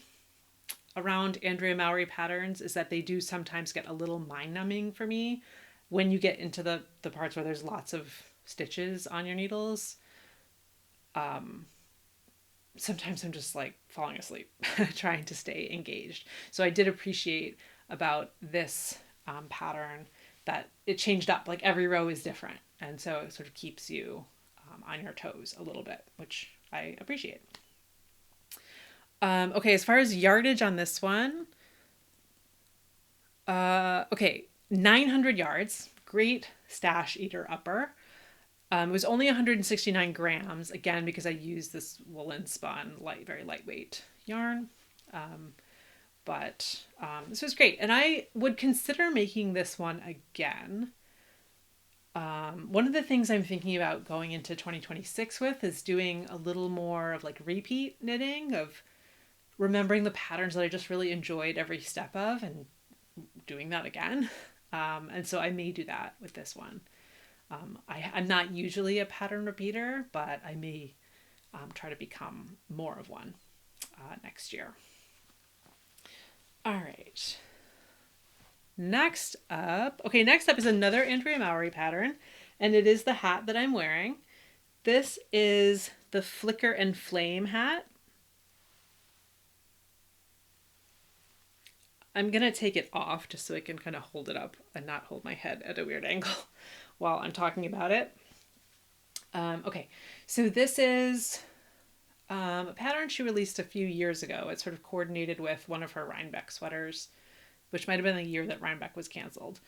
around Andrea Mowry patterns is that they do sometimes get a little mind-numbing for me when you get into the parts where there's lots of stitches on your needles. Sometimes I'm just like falling asleep trying to stay engaged. So I did appreciate about this pattern that it changed up, like every row is different. And so it sort of keeps you on your toes a little bit, which I appreciate. Okay, as far as yardage on this one, okay, 900 yards, great stash eater upper. It was only 169 grams, again, because I used this woolen spun, very lightweight yarn. But this was great. And I would consider making this one again. One of the things I'm thinking about going into 2026 with is doing a little more of like repeat knitting, of remembering the patterns that I just really enjoyed every step of and doing that again. And so I may do that with this one. I'm not usually a pattern repeater, but I may try to become more of one next year. All right. Next up is another Andrea Mowry pattern, and it is the hat that I'm wearing. This is the Flicker and Flame hat. I'm going to take it off just so I can kind of hold it up and not hold my head at a weird angle while I'm talking about it. Okay, so this is a pattern she released a few years ago. It's sort of coordinated with one of her Rhinebeck sweaters, which might have been the year that Rhinebeck was canceled.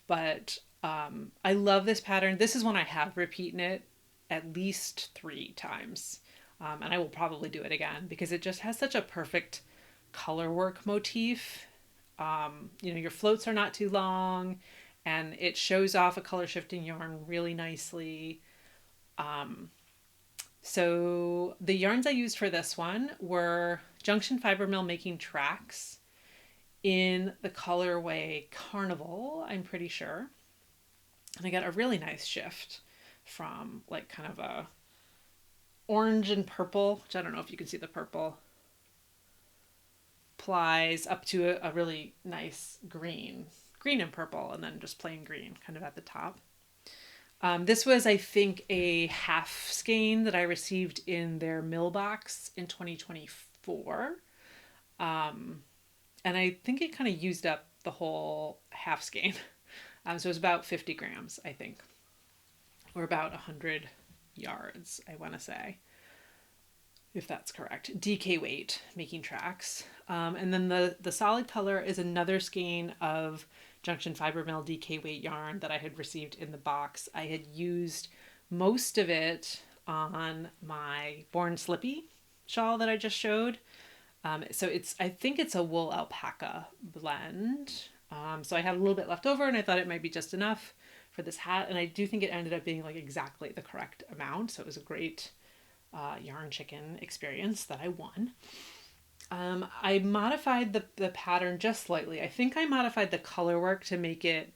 But I love this pattern. This is one I have repeat knit at least 3 times. And I will probably do it again because it just has such a perfect color work motif. You know, your floats are not too long and it shows off a color shifting yarn really nicely. So the yarns I used for this one were Junction Fiber Mill Making Tracks in the colorway Carnival, I'm pretty sure. And I got a really nice shift from like kind of a orange and purple, which I don't know if you can see the purple, plies up to a really nice green and purple, and then just plain green kind of at the top. This was, I think, a half skein that I received in their mill box in 2024. And I think it kind of used up the whole half skein. So it was about 50 grams, I think, or about 100 yards, I want to say, if that's correct. DK weight, Making Tracks. And then the solid color is another skein of Junction Fiber Mill DK weight yarn that I had received in the box. I had used most of it on my Born Slippy shawl that I just showed. So I think it's a wool alpaca blend. So I had a little bit left over and I thought it might be just enough for this hat. And I do think it ended up being like exactly the correct amount. So it was a great yarn chicken experience that I won. I modified the pattern just slightly. I think I modified the color work to make it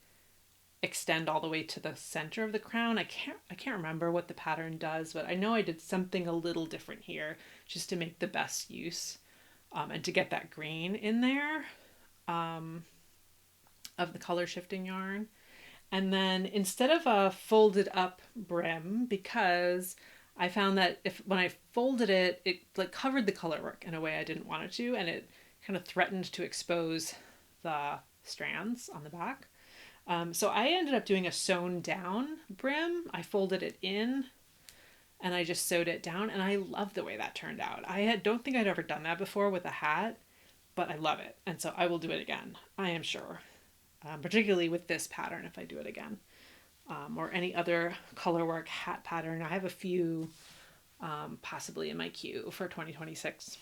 extend all the way to the center of the crown. I can't remember what the pattern does, but I know I did something a little different here just to make the best use and to get that green in there of the color shifting yarn. And then instead of a folded up brim, because I found that when I folded it, it like covered the color work in a way I didn't want it to, and it kind of threatened to expose the strands on the back. So I ended up doing a sewn down brim. I folded it in and I just sewed it down, and I love the way that turned out. Don't think I'd ever done that before with a hat, but I love it. And so I will do it again, I am sure. Particularly with this pattern if I do it again. Or any other color work hat pattern. I have a few possibly in my queue for 2026.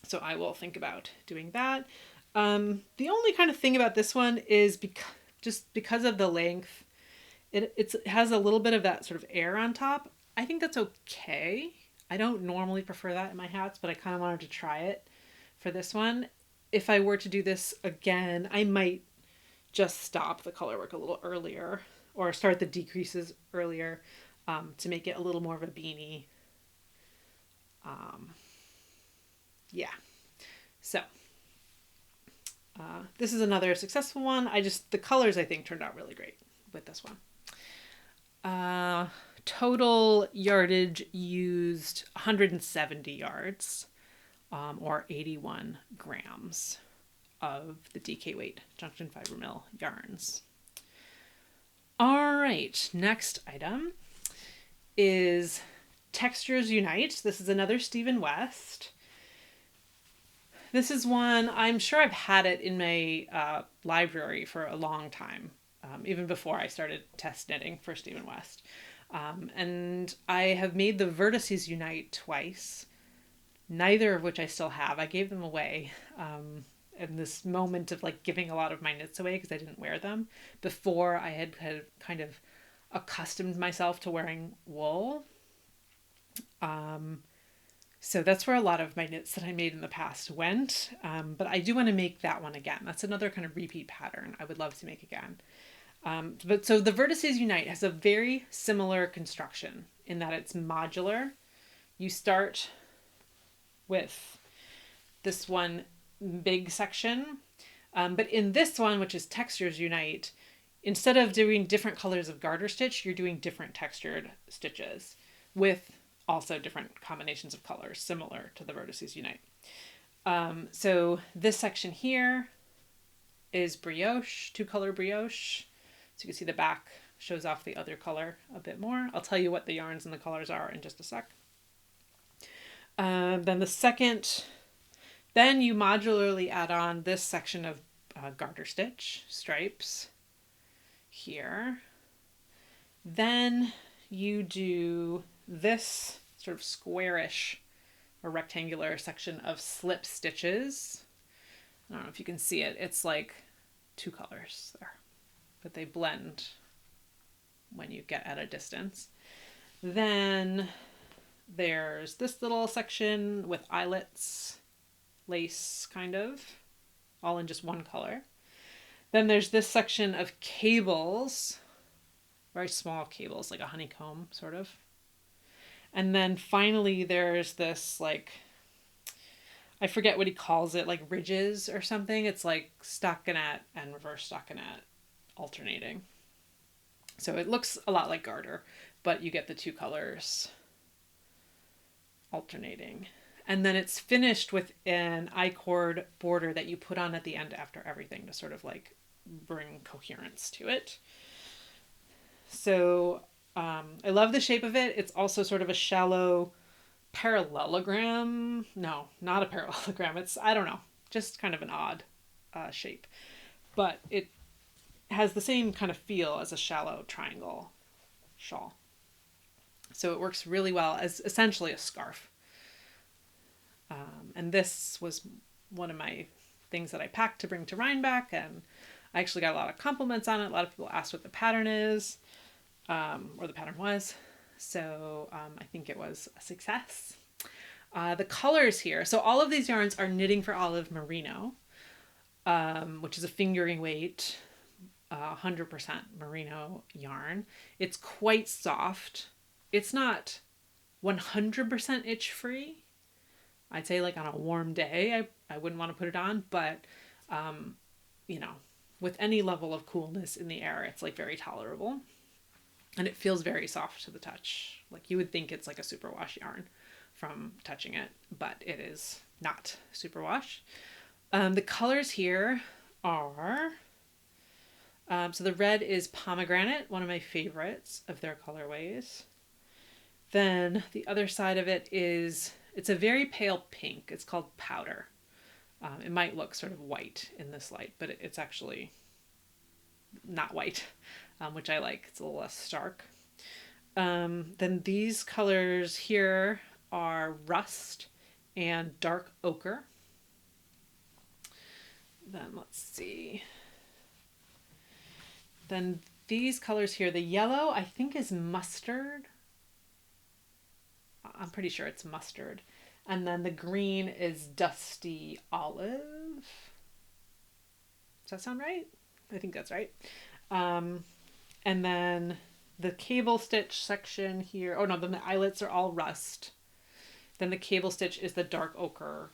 So I will think about doing that. The only kind of thing about this one is because of the length, it has a little bit of that sort of air on top. I think that's okay. I don't normally prefer that in my hats, but I kind of wanted to try it for this one. If I were to do this again, I might just stop the color work a little earlier or start the decreases earlier to make it a little more of a beanie. yeah. So this is another successful one. The colors I think turned out really great with this one. Total yardage used 170 yards, or 81 grams of the DK weight junction fiber mill yarns. All right, next item is Textures Unite. This is another Stephen West. This is one, I'm sure I've had it in my library for a long time, even before I started test knitting for Stephen West. And I have made the Vertices Unite twice, neither of which I still have. I gave them away in this moment of like giving a lot of my knits away because I didn't wear them before I had kind of accustomed myself to wearing wool. So that's where a lot of my knits that I made in the past went. But I do want to make that one again. That's another kind of repeat pattern I would love to make again. So the Vertices Unite has a very similar construction in that it's modular. You start with this one big section. But in this one, which is Textures Unite, instead of doing different colors of garter stitch, you're doing different textured stitches with also different combinations of colors, similar to the Vertices Unite. So this section here is brioche, 2-color brioche. So you can see the back shows off the other color a bit more. I'll tell you what the yarns and the colors are in just a sec. Then you modularly add on this section of garter stitch stripes here. Then you do this sort of squarish or rectangular section of slip stitches. I don't know if you can see it. It's like 2 colors there, but they blend when you get at a distance. Then there's this little section with eyelets, lace kind of, all in just one color. Then there's this section of cables, very small cables, like a honeycomb sort of. And then finally there's this, like, I forget what he calls it, like ridges or something. It's like stockinette and reverse stockinette alternating. So it looks a lot like garter, but you get the 2 colors alternating. And then it's finished with an I-cord border that you put on at the end after everything to sort of like bring coherence to it. So I love the shape of it. It's also sort of a shallow parallelogram. No, not a parallelogram. It's, I don't know, just kind of an odd shape. But it has the same kind of feel as a shallow triangle shawl. So it works really well as essentially a scarf. And this was one of my things that I packed to bring to Rhinebeck, and I actually got a lot of compliments on it. A lot of people asked what the pattern is, or the pattern was. So I think it was a success. The colors here. So all of these yarns are Knitting for Olive Merino, which is a fingering weight, 100% merino yarn. It's quite soft. It's not 100% itch free. I'd say like on a warm day, I wouldn't want to put it on, but you know, with any level of coolness in the air, it's like very tolerable. And it feels very soft to the touch. Like you would think it's like a superwash yarn from touching it, but it is not superwash. The colors here are, so the red is pomegranate, one of my favorites of their colorways. Then the other side of it is, it's a very pale pink. It's called powder. It might look sort of white in this light, but it's actually not white, which I like. It's a little less stark. Then these colors here are rust and dark ochre. Then let's see. Then these colors here, the yellow I think is mustard. I'm pretty sure it's mustard. And then the green is dusty olive. Does that sound right? I think that's right. And then the cable stitch section here. Oh no, then the eyelets are all rust. Then the cable stitch is the dark ochre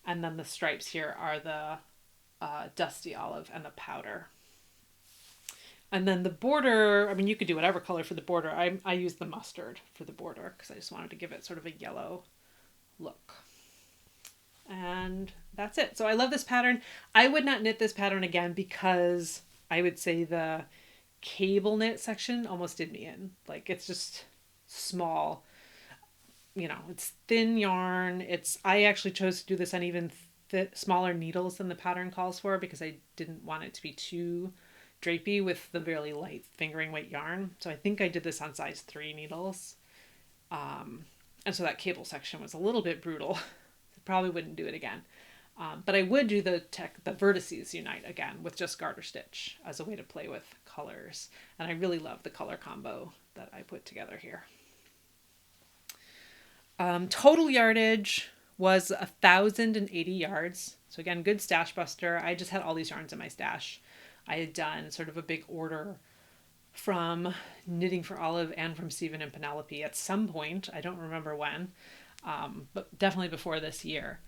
And then the stripes here are the dusty olive and the powder. And then the border, I mean, you could do whatever color for the border. I used the mustard for the border because I just wanted to give it sort of a yellow look. And that's it. So I love this pattern. I would not knit this pattern again because I would say the cable knit section almost did me in. Like, it's just small. You know, it's thin yarn. I actually chose to do this on even smaller needles than the pattern calls for because I didn't want it to be too drapey with the really light fingering weight yarn. So I think I did this on size 3 needles. And so that cable section was a little bit brutal. I probably wouldn't do it again. But I would do the vertices unite again with just garter stitch as a way to play with colors. And I really love the color combo that I put together here. Total yardage was 1,080 yards. So again, good stash buster. I just had all these yarns in my stash. I had done sort of a big order from Knitting for Olive and from Stephen and Penelope at some point. I don't remember when, but definitely before this year.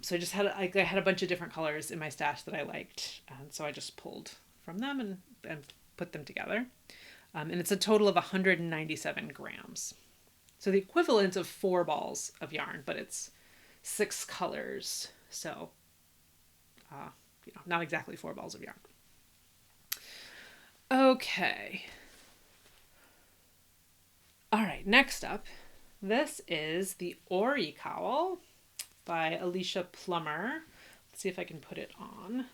So I had a bunch of different colors in my stash that I liked. And so I just pulled from them and put them together. And it's a total of 197 grams. So the equivalent of 4 balls of yarn, but it's 6 colors. So, not exactly 4 balls of yarn. Okay. All right, next up, this is the Ory Cowl by Alicia Plummer. Let's see if I can put it on.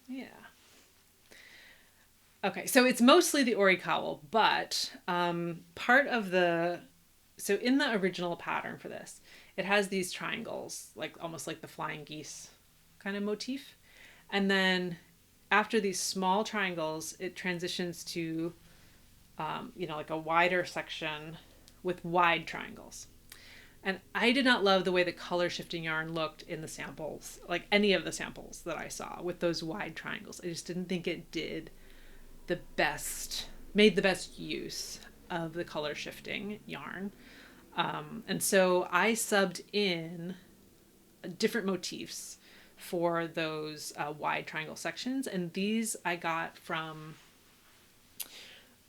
Yeah. Okay, so it's mostly the Ory Cowl, but so in the original pattern for this, it has these triangles, like almost like the flying geese kind of motif. And then after these small triangles, it transitions to, like a wider section with wide triangles. And I did not love the way the color shifting yarn looked in the samples, like any of the samples that I saw with those wide triangles. I just didn't think it made the best use of the color shifting yarn. And so I subbed in different motifs for those wide triangle sections. And these I got from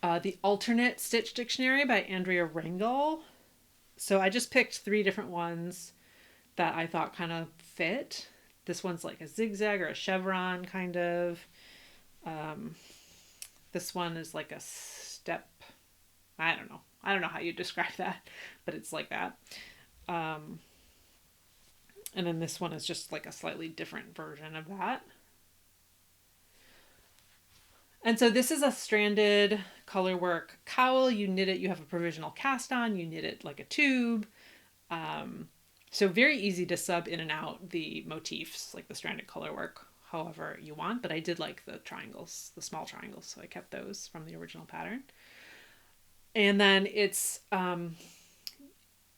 the Alternate Stitch Dictionary by Andrea Rangel. So I just picked 3 different ones that I thought kind of fit. This one's like a zigzag or a chevron kind of. This one is like a step. I don't know. I don't know how you describe that, but it's like that. And then this one is just like a slightly different version of that. And so this is a stranded colorwork cowl. You knit it, you have a provisional cast on, you knit it like a tube. So very easy to sub in and out the motifs, like the stranded colorwork, however you want. But I did like the triangles, the small triangles, so I kept those from the original pattern. And then it's,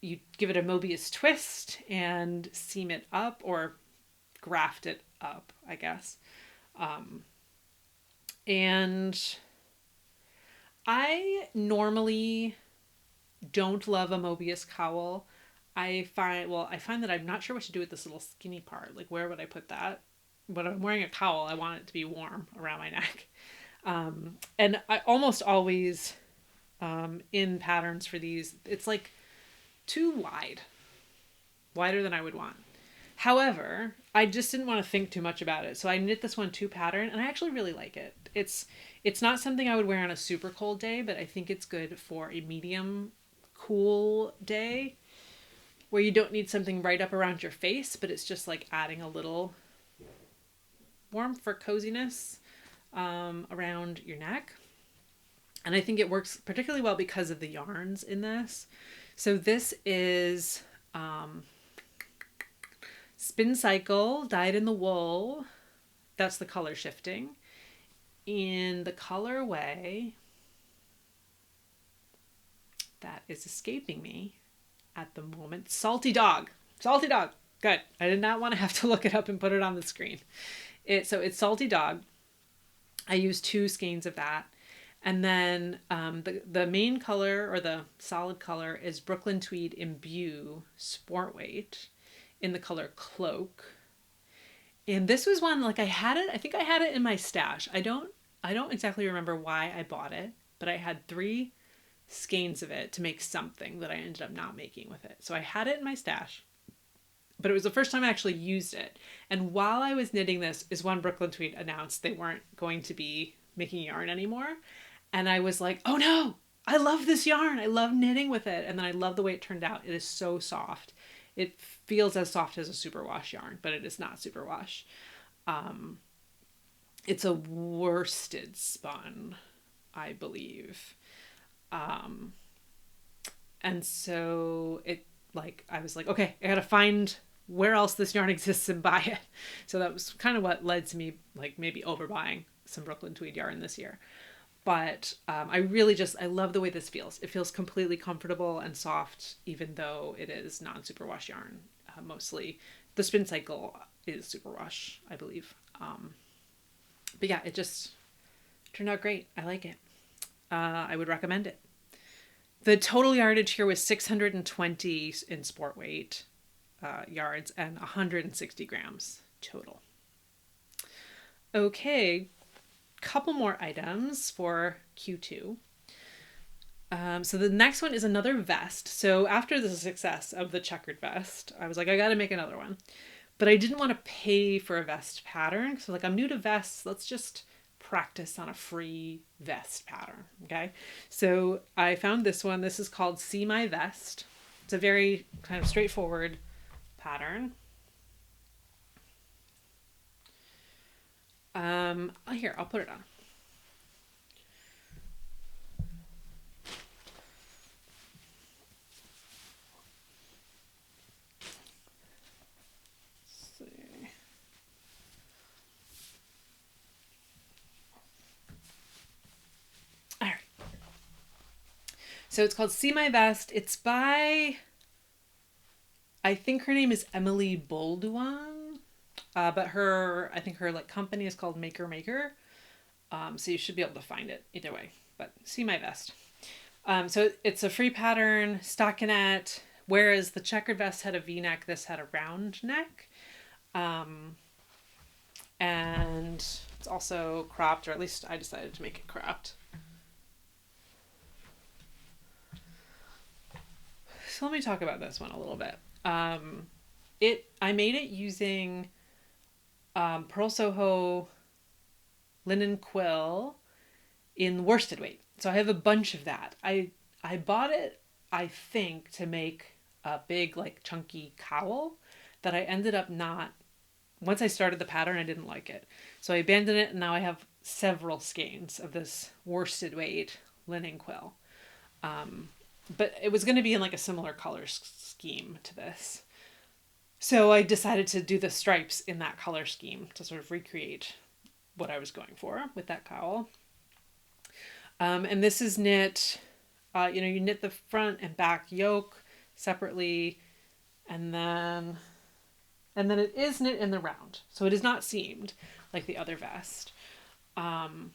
you give it a Mobius twist and seam it up or graft it up, I guess. And I normally don't love a Mobius cowl. I find that I'm not sure what to do with this little skinny part. Like, where would I put that? When I'm wearing a cowl, I want it to be warm around my neck. And I almost always, in patterns for these, it's like too wider than I would want. However, I just didn't want to think too much about it. So I knit this one 2 pattern and I actually really like it. It's not something I would wear on a super cold day, but I think it's good for a medium cool day where you don't need something right up around your face, but it's just like adding a little warmth for coziness around your neck. And I think it works particularly well because of the yarns in this. So this is Spin Cycle, dyed in the wool. That's the color shifting. In the colorway that is escaping me at the moment, Salty Dog. Salty Dog. Good. I did not want to have to look it up and put it on the screen. So it's Salty Dog. I used 2 skeins of that. And then the main color, or the solid color, is Brooklyn Tweed Imbue Sport Weight in the color Cloak. And this was one, like, I think I had it in my stash. I don't exactly remember why I bought it, but I had 3 skeins of it to make something that I ended up not making with it. So I had it in my stash, but it was the first time I actually used it. And while I was knitting this is when Brooklyn Tweed announced they weren't going to be making yarn anymore. And I was like, oh no, I love this yarn. I love knitting with it. And then I love the way it turned out. It is so soft. It feels as soft as a superwash yarn, but it is not superwash. It's a worsted spun, I believe. And so it, like, I was like, okay, I gotta find where else this yarn exists and buy it. So that was kind of what led to me, like, maybe overbuying some Brooklyn Tweed yarn this year. But I love the way this feels. It feels completely comfortable and soft, even though it is non-superwash yarn. Mostly the spin cycle is superwash, I believe. But yeah, it just turned out great. I like it. I would recommend it. The total yardage here was 620 in sport weight yards and 160 grams total. Okay, couple more items for Q2. So the next one is another vest. So after the success of the checkered vest, I was like, I got to make another one. But I didn't want to pay for a vest pattern. So like, I'm new to vests. Let's just practice on a free vest pattern. Okay. So I found this one. This is called See My Vest. It's a very kind of straightforward pattern. Here, I'll put it on. So it's called See My Vest. It's by, I think her name is Emily Bolduan, but I think her like company is called Maker. So you should be able to find it either way, but See My Vest. So it's a free pattern, stockinette, whereas the checkered vest had a V-neck, this had a round neck. And it's also cropped, or at least I decided to make it cropped. So let me talk about this one a little bit. I made it using Pearl Soho linen quill in worsted weight. So I have a bunch of that. I bought it, I think, to make a big, like, chunky cowl that I ended up not. Once I started the pattern, I didn't like it. So I abandoned it, and now I have several skeins of this worsted weight linen quill. But it was going to be in like a similar color scheme to this. So I decided to do the stripes in that color scheme to sort of recreate what I was going for with that cowl. And this is knit, you knit the front and back yoke separately, and then it is knit in the round. So it is not seamed like the other vest. And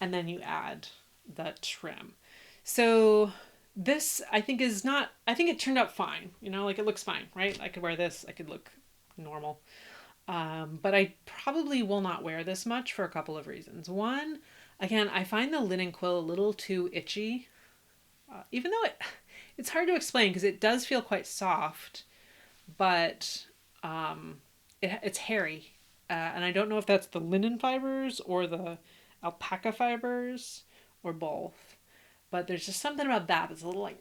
then you add the trim. So this, I think, I think it turned out fine. Like, it looks fine, right? I could wear this. I could look normal. But I probably will not wear this much for a couple of reasons. One, again, I find the linen quill a little too itchy. Even though it's hard to explain because it does feel quite soft, but it's hairy. And I don't know if that's the linen fibers or the alpaca fibers or both. But there's just something about that that's a little like,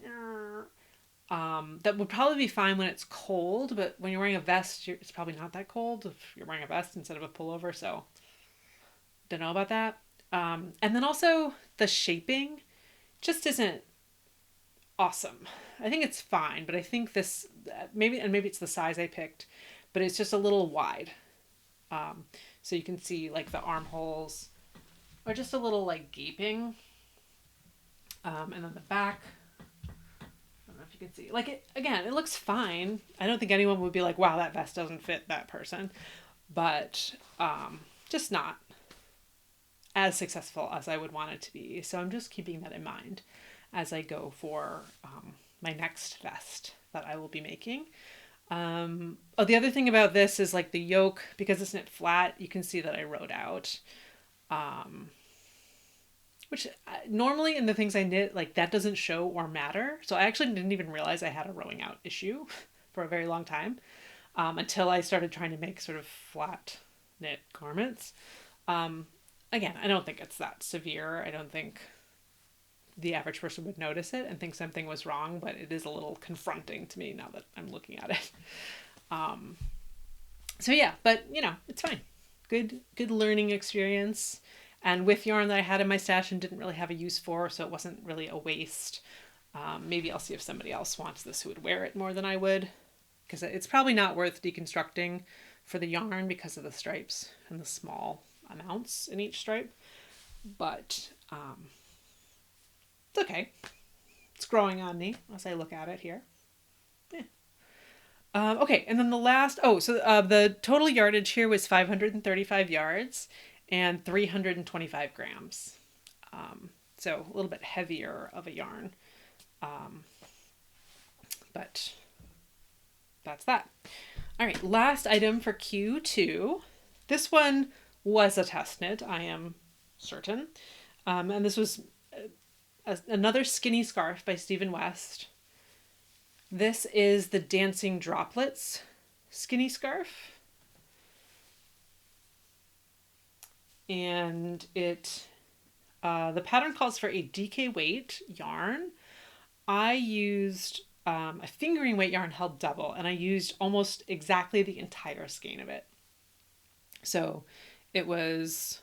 that would probably be fine when it's cold, but when you're wearing a vest, it's probably not that cold if you're wearing a vest instead of a pullover, so don't know about that. And then also the shaping just isn't awesome. I think it's fine, but I think this, maybe it's the size I picked, but it's just a little wide. So you can see like the armholes are just a little like gaping. And then the back, I don't know if you can see, like, it looks fine. I don't think anyone would be like, wow, that vest doesn't fit that person, but just not. as successful as I would want it to be. So I'm just keeping that in mind as I go for my next vest that I will be making. Oh, the other thing about this is like the yoke, because it's knit flat, you can see that I wrote out, which normally in the things I knit, like that doesn't show or matter. So I actually didn't even realize I had a rowing out issue for a very long time, until I started trying to make sort of flat knit garments. Again, I don't think it's that severe. I don't think the average person would notice it and think something was wrong, but it is a little confronting to me now that I'm looking at it. So yeah, but you know, it's fine. Good learning experience. And with yarn that I had in my stash and didn't really have a use for, so it wasn't really a waste. Maybe I'll see if somebody else wants this who would wear it more than I would, because it's probably not worth deconstructing for the yarn because of the stripes and the small amounts in each stripe. But it's okay. It's growing on me as I look at it here. Yeah. Okay, and then the last, the total yardage here was 535 yards and 325 grams. So a little bit heavier of a yarn. But that's that. All right, last item for Q2. This one was a test knit, I am certain. And this was another skinny scarf by Stephen West. This is the Dancing Droplets skinny scarf. And it, the pattern calls for a DK weight yarn. I used a fingering weight yarn held double, and I used almost exactly the entire skein of it. So it was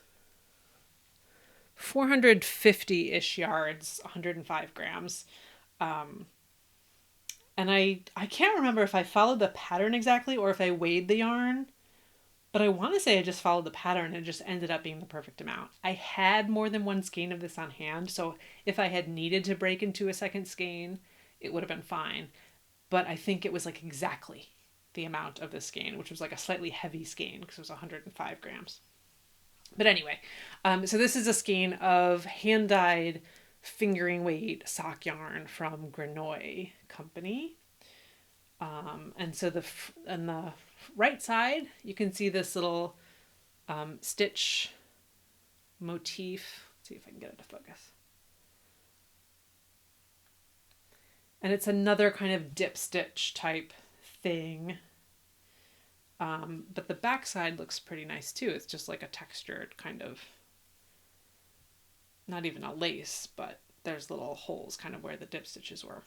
450-ish yards, 105 grams. And I can't remember if I followed the pattern exactly or if I weighed the yarn, but I want to say I just followed the pattern and it just ended up being the perfect amount. I had more than one skein of this on hand, so if I had needed to break into a second skein, it would have been fine. But I think it was like exactly the amount of the skein, which was like a slightly heavy skein because it was 105 grams. But anyway, so this is a skein of hand-dyed fingering weight sock yarn from Grenoy Company. And so on the right side, you can see this little stitch motif. Let's see if I can get it to focus. And it's another kind of dip stitch type thing. But the back side looks pretty nice too. It's just like a textured kind of, not even a lace, but there's little holes kind of where the dip stitches were.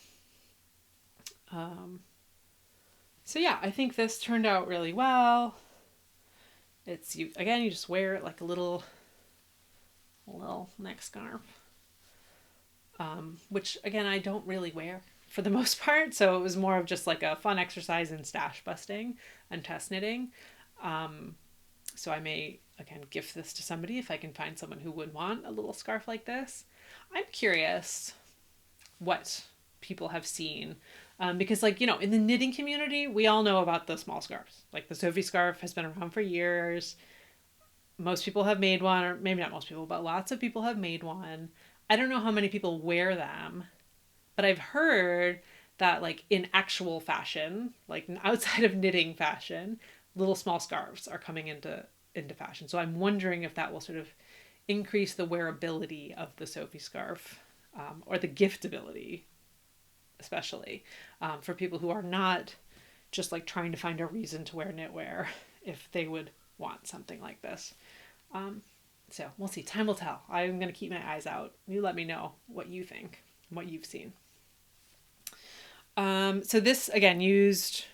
So yeah, I think this turned out really well. It's, you just wear it like a little neck scarf. Which again, I don't really wear for the most part. So it was more of just like a fun exercise in stash busting and test knitting. So I may, again, gift this to somebody if I can find someone who would want a little scarf like this. I'm curious what people have seen. Because like, you know, in the knitting community, we all know about the small scarves. Like the Sophie scarf has been around for years. Most people have made one, or maybe not most people, but lots of people have made one. I don't know how many people wear them, but I've heard that like in actual fashion, like outside of knitting fashion, little small scarves are coming into fashion. So I'm wondering if that will sort of increase the wearability of the Sophie scarf, or the giftability, especially for people who are not just like trying to find a reason to wear knitwear, if they would want something like this. So we'll see. Time will tell. I'm going to keep my eyes out. You let me know what you think, what you've seen. So this, again, used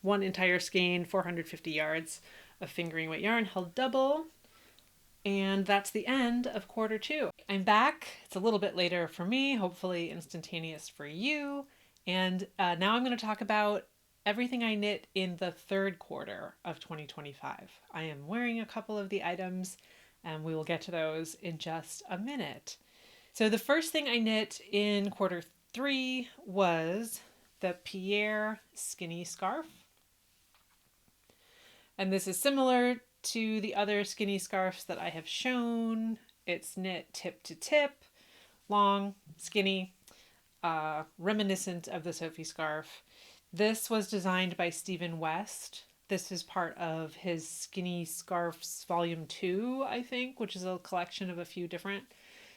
one entire skein, 450 yards of fingering weight yarn held double. And that's the end of quarter two. I'm back. It's a little bit later for me, hopefully instantaneous for you. And now I'm going to talk about everything I knit in the third quarter of 2025. I am wearing a couple of the items, and we will get to those in just a minute. So the first thing I knit in quarter three was the Pierre skinny scarf. And this is similar to the other skinny scarves that I have shown It's knit tip to tip, long, skinny, reminiscent of the Sophie scarf. This was designed by Stephen West. This is part of his Skinny Scarfs Volume 2, I think, which is a collection of a few different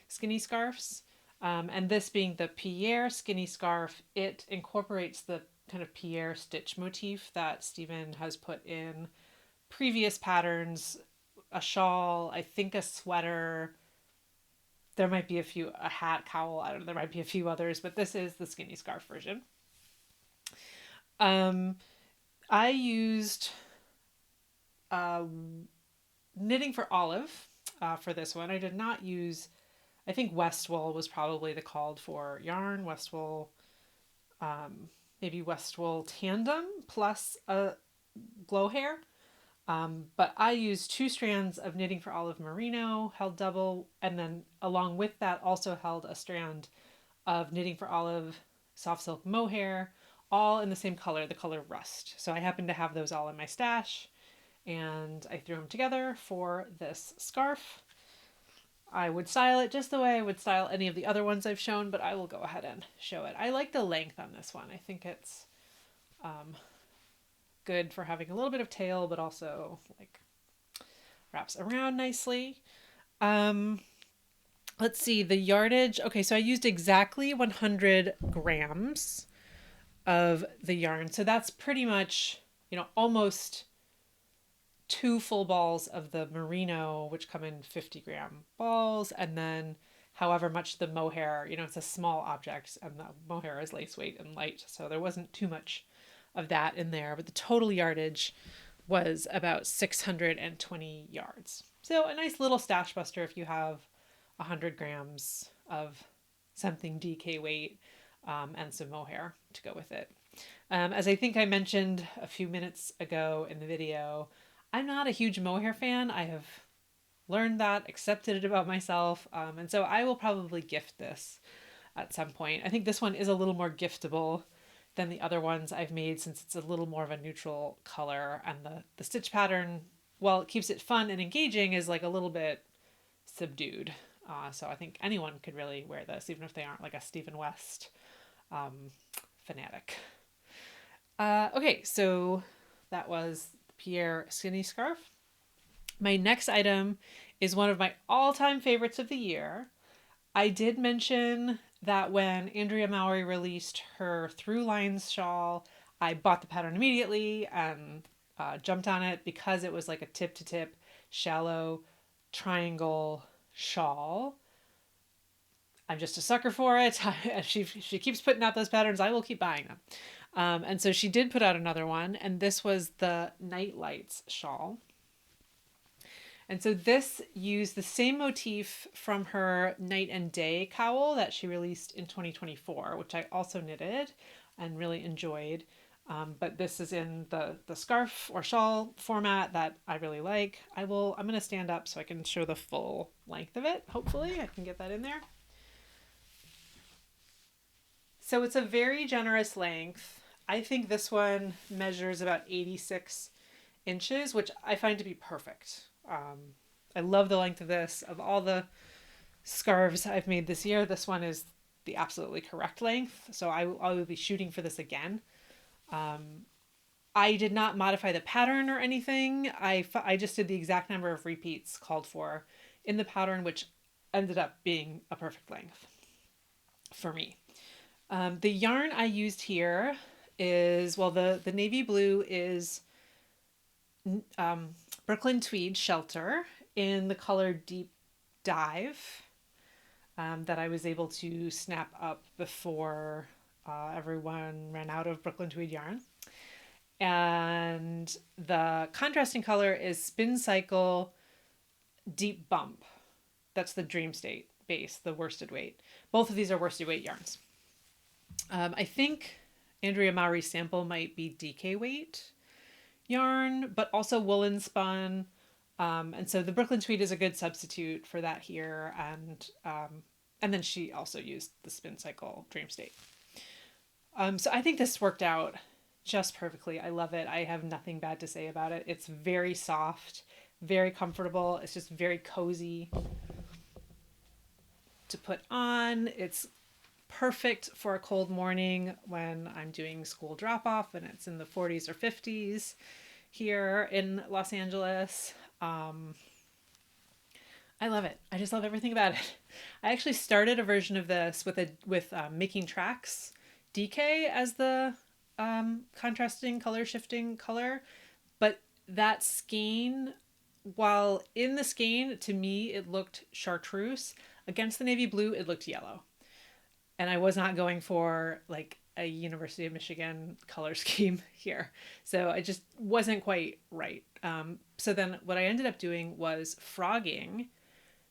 skinny scarves. And this being the Pierre skinny scarf, it incorporates the kind of Pierre stitch motif that Stephen has put in previous patterns, a shawl, I think a sweater. There might be a hat, cowl, I don't know, there might be a few others, but this is the skinny scarf version. I used knitting for Olive for this one. I did not use, I think Westwool was probably the called for yarn. Westwool, maybe Westwool Tandem plus a glow hair. But I used 2 strands of knitting for Olive merino, held double, and then along with that also held a strand of knitting for Olive soft silk mohair, all in the same color, the color rust. So I happened to have those all in my stash, and I threw them together for this scarf. I would style it just the way I would style any of the other ones I've shown, but I will go ahead and show it. I like the length on this one. I think it's good for having a little bit of tail, but also like wraps around nicely. Let's see, the yardage. Okay, so I used exactly 100 grams of the yarn. So that's pretty much, almost 2 full balls of the merino, which come in 50-gram balls, and then however much the mohair, it's a small object, and the mohair is lace weight and light, so there wasn't too much of that in there, but the total yardage was about 620 yards. So a nice little stash buster if you have 100 grams of something DK weight and some mohair to go with it. As I think I mentioned a few minutes ago in the video, I'm not a huge mohair fan. I have learned that, accepted it about myself, and so I will probably gift this at some point. I think this one is a little more giftable than the other ones I've made since it's a little more of a neutral color, and the stitch pattern, while it keeps it fun and engaging, is like a little bit subdued. So I think anyone could really wear this, even if they aren't like a Stephen West fanatic. Okay, so that was Pierre skinny scarf. My next item is one of my all-time favorites of the year. I did mention that when Andrea Mowry released her Through Lines shawl, I bought the pattern immediately and jumped on it because it was like a tip-to-tip shallow triangle shawl. I'm just a sucker for it. She keeps putting out those patterns. I will keep buying them. And so she did put out another one, and this was the Nightlights Shawl. And so this used the same motif from her Night and Day cowl that she released in 2024, which I also knitted and really enjoyed. But this is in the scarf or shawl format that I really like. I'm going to stand up so I can show the full length of it. Hopefully I can get that in there. So it's a very generous length. I think this one measures about 86 inches, which I find to be perfect. I love the length of this. Of all the scarves I've made this year, this one is the absolutely correct length. So I will be shooting for this again. I did not modify the pattern or anything. I just did the exact number of repeats called for in the pattern, which ended up being a perfect length for me. The yarn I used here is, well, the navy blue is Brooklyn Tweed Shelter in the color Deep Dive that I was able to snap up before everyone ran out of Brooklyn Tweed yarn. And the contrasting color is Spin Cycle Deep Bump. That's the Dream State base, the worsted weight. Both of these are worsted weight yarns. I think Andrea Mowry's sample might be DK weight yarn, but also woolen spun. And so the Brooklyn Tweed is a good substitute for that here. And then she also used the Spin Cycle Dream State. So I think this worked out just perfectly. I love it. I have nothing bad to say about it. It's very soft, very comfortable. It's just very cozy. to put on. It's perfect for a cold morning when I'm doing school drop off and it's in the 40s or 50s here in Los Angeles. I love it. I just love everything about it. I actually started a version of this with Making Tracks DK as the contrasting color shifting color, but that skein, while in the skein, to me it looked chartreuse. Against the navy blue, it looked yellow, and I was not going for like a University of Michigan color scheme here, so it just wasn't quite right. So then what I ended up doing was frogging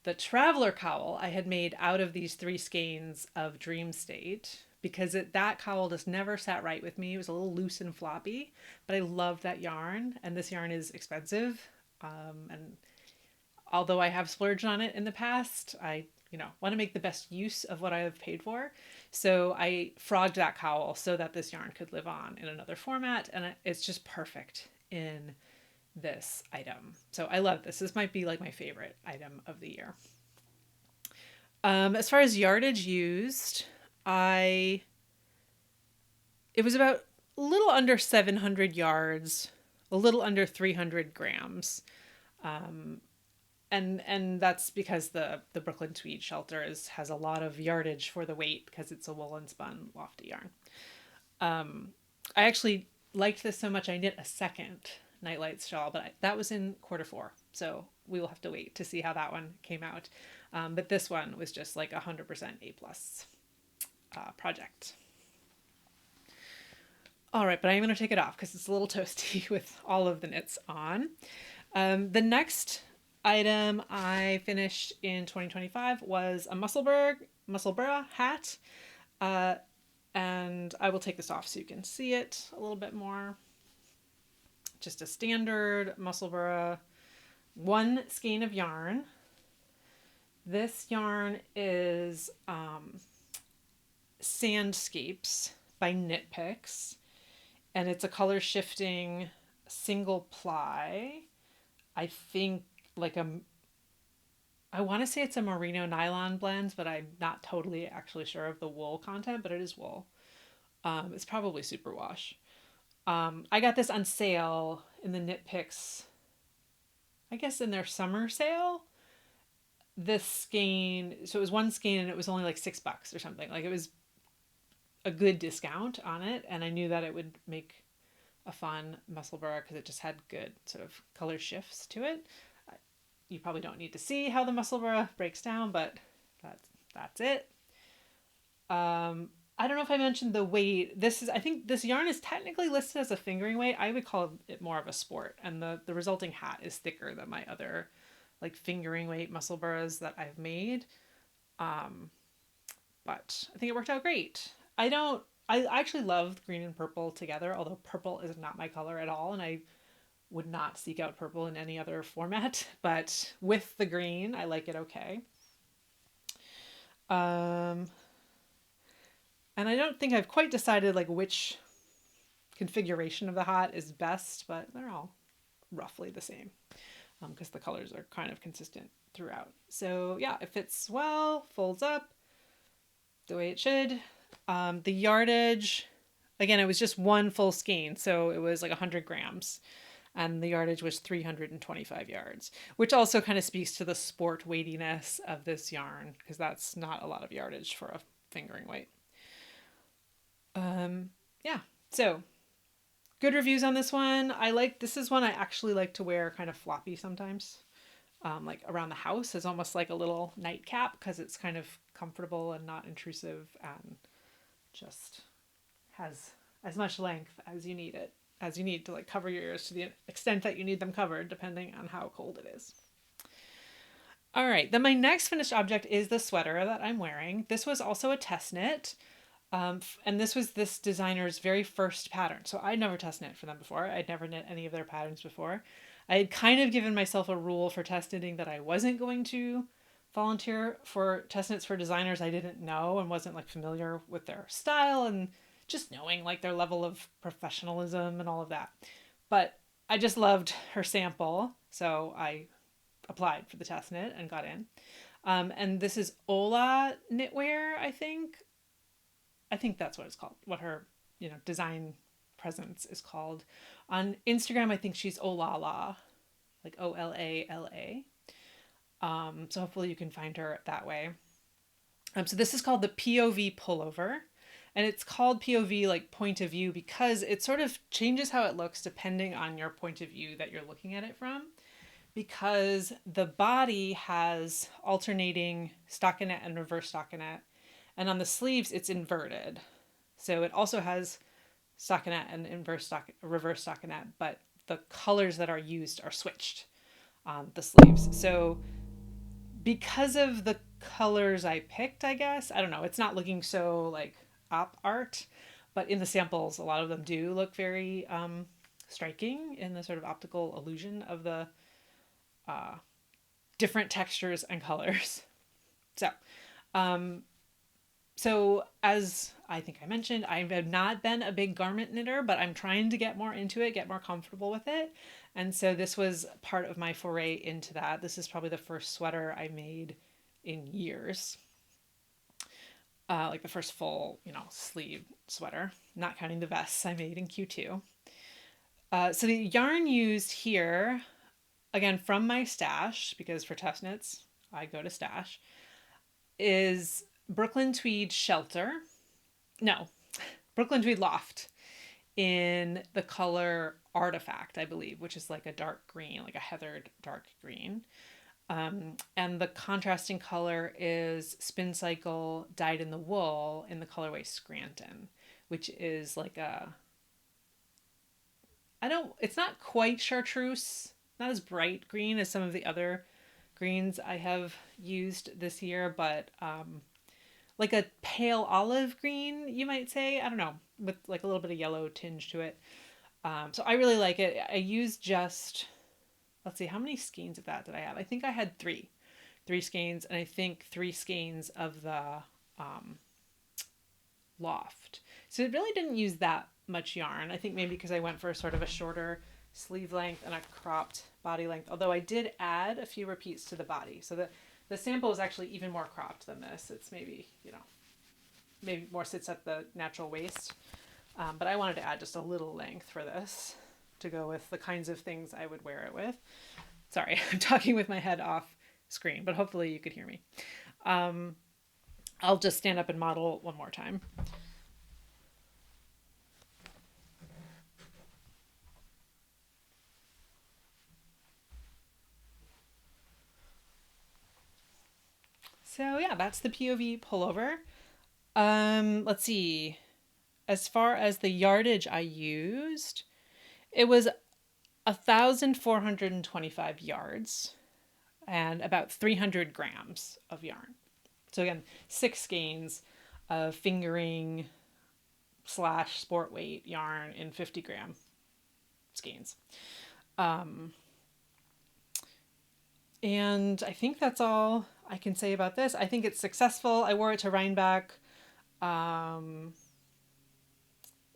the Traveler Cowl I had made out of these 3 skeins of Dream State, because that cowl just never sat right with me. It was a little loose and floppy, but I loved that yarn, and this yarn is expensive. And although I have splurged on it in the past, I want to make the best use of what I have paid for. So I frogged that cowl so that this yarn could live on in another format, and it's just perfect in this item. So I love this. This might be like my favorite item of the year. As far as yardage used, it was about a little under 700 yards, a little under 300 grams. And that's because the Brooklyn Tweed Shelter has a lot of yardage for the weight because it's a woolen spun lofty yarn. I actually liked this so much I knit a second Nightlights Shawl, but that was in Q4, so we will have to wait to see how that one came out. But this one was just like 100% A+ project. All right, but I'm going to take it off because it's a little toasty with all of the knits on. The next item I finished in 2025 was a Musselburgh hat. And I will take this off so you can see it a little bit more. Just a standard Musselburgh, 1 skein of yarn. This yarn is Sandscapes by Knit Picks, and it's a color shifting single ply. I think I want to say it's a merino nylon blend, but I'm not totally actually sure of the wool content, but it is wool. It's probably superwash. I got this on sale in the Knit Picks, I guess in their summer sale. This skein, so it was 1 skein and it was only like $6 or something. Like, it was a good discount on it, and I knew that it would make a fun Musselburgh because it just had good sort of color shifts to it. You probably don't need to see how the Musselburgh breaks down, but that's it. I don't know if I mentioned the weight. I think this yarn is technically listed as a fingering weight. I would call it more of a sport, and the resulting hat is thicker than my other like fingering weight Musselburghs that I've made. But I think it worked out great. I actually love green and purple together, although purple is not my color at all, and I would not seek out purple in any other format, but with the green, I like it okay. And I don't think I've quite decided like which configuration of the hat is best, but they're all roughly the same because the colors are kind of consistent throughout. So yeah, it fits well, folds up the way it should. The yardage, again, it was just 1 full skein, so it was like 100 grams. And the yardage was 325 yards, which also kind of speaks to the sport weightiness of this yarn, because that's not a lot of yardage for a fingering weight. Yeah, so good reviews on this one. This is one I actually like to wear kind of floppy sometimes, like around the house as almost like a little nightcap, because it's kind of comfortable and not intrusive and just has as much length as you need to like cover your ears to the extent that you need them covered, depending on how cold it is. All right, then my next finished object is the sweater that I'm wearing. This was also a test knit. And this was this designer's very first pattern. So I'd never test knit for them before. I'd never knit any of their patterns before. I had kind of given myself a rule for test knitting that I wasn't going to volunteer for test knits for designers I didn't know and wasn't like familiar with their style and just knowing like their level of professionalism and all of that. But I just loved her sample, so I applied for the test knit and got in. And this is Ola knitwear, I think. I think that's what it's called, what her, design presence is called. On Instagram, I think she's Olala, like Olala. So hopefully you can find her that way. So this is called the POV Pullover. And it's called POV, like point of view, because it sort of changes how it looks depending on your point of view that you're looking at it from. Because the body has alternating stockinette and reverse stockinette. And on the sleeves, it's inverted. So it also has stockinette and reverse stockinette, but the colors that are used are switched on the sleeves. So because of the colors I picked, I guess, I don't know, it's not looking so like op art, but in the samples, a lot of them do look very striking in the sort of optical illusion of the different textures and colors. So, so as I think I mentioned, I have not been a big garment knitter, but I'm trying to get more into it, get more comfortable with it. And so this was part of my foray into that. This is probably the first sweater I made in years. Like the first full, sleeve sweater, not counting the vests I made in Q2. So the yarn used here, again, from my stash, because for test knits, I go to stash, is Brooklyn Tweed Shelter. No, Brooklyn Tweed Loft in the color Artifact, I believe, which is like a dark green, like a heathered dark green. And the contrasting color is Spin Cycle Dyed in the Wool in the colorway Scranton, which is like it's not quite chartreuse, not as bright green as some of the other greens I have used this year, but like a pale olive green, you might say. I don't know, with like a little bit of yellow tinge to it. So I really like it. I used just, let's see, how many skeins of that did I have? I think I had three skeins, and I think 3 skeins of the Loft. So it really didn't use that much yarn. I think maybe because I went for sort of a shorter sleeve length and a cropped body length, although I did add a few repeats to the body. So the sample is actually even more cropped than this. It's maybe, maybe more sits at the natural waist. But I wanted to add just a little length for this to go with the kinds of things I would wear it with. Sorry, I'm talking with my head off screen, but hopefully you could hear me. I'll just stand up and model one more time. So yeah, that's the POV pullover. Let's see. As far as the yardage I used, it was 1,425 yards and about 300 grams of yarn. So again, 6 skeins of fingering / sport weight yarn in 50 gram skeins. And I think that's all I can say about this. I think it's successful. I wore it to Rhinebeck. And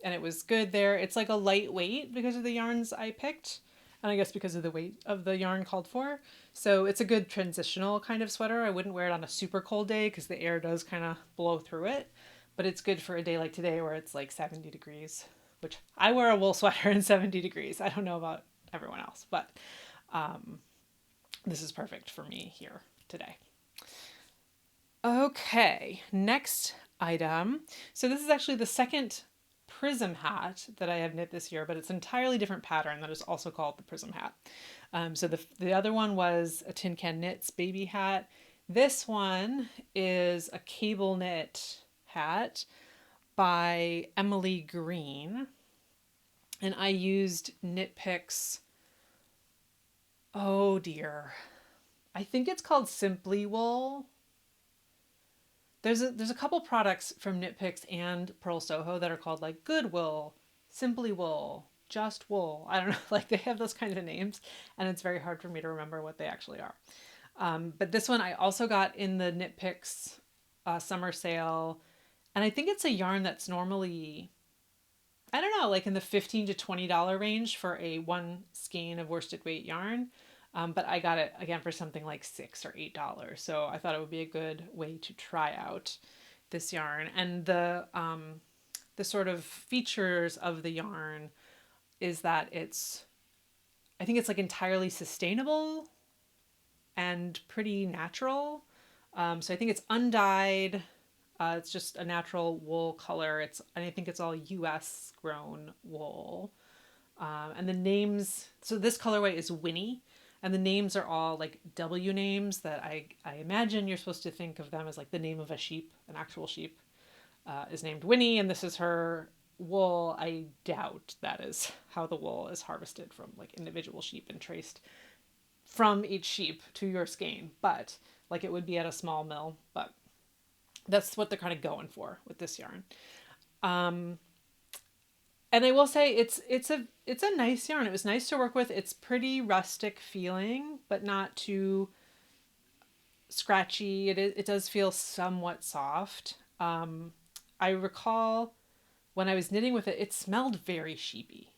it was good there. It's like a lightweight because of the yarns I picked. And I guess because of the weight of the yarn called for. So it's a good transitional kind of sweater. I wouldn't wear it on a super cold day because the air does kind of blow through it. But it's good for a day like today where it's like 70 degrees, which I wear a wool sweater in 70 degrees. I don't know about everyone else, but this is perfect for me here today. Okay, next item. So this is actually the second Prism hat that I have knit this year, but it's an entirely different pattern that is also called the Prism hat. So the other one was a Tin Can Knits baby hat. This one is a cable knit hat by Emily Green. And I used knit picks. Oh dear. I think it's called Simply Wool. There's a couple products from Knit Picks and Pearl Soho that are called like Good Wool, Simply Wool, Just Wool. I don't know, like they have those kinds of names, and it's very hard for me to remember what they actually are. But this one I also got in the Knit Picks summer sale, and I think it's a yarn that's normally, I don't know, like in the $15 to $20 range for a 1 skein of worsted weight yarn. But I got it again for something like $6 or $8. So I thought it would be a good way to try out this yarn. And the sort of features of the yarn is that I think it's like entirely sustainable and pretty natural. So I think it's undyed. It's just a natural wool color. And I think it's all US grown wool. And the names, so this colorway is Winnie, and the names are all like W names that I imagine you're supposed to think of them as like the name of a sheep, an actual sheep is named Winnie, and this is her wool. I doubt that is how the wool is harvested from like individual sheep and traced from each sheep to your skein, but like it would be at a small mill, but that's what they're kind of going for with this yarn. And I will say it's a nice yarn. It was nice to work with. It's pretty rustic feeling, but not too scratchy. It does feel somewhat soft. I recall when I was knitting with it, it smelled very sheepy.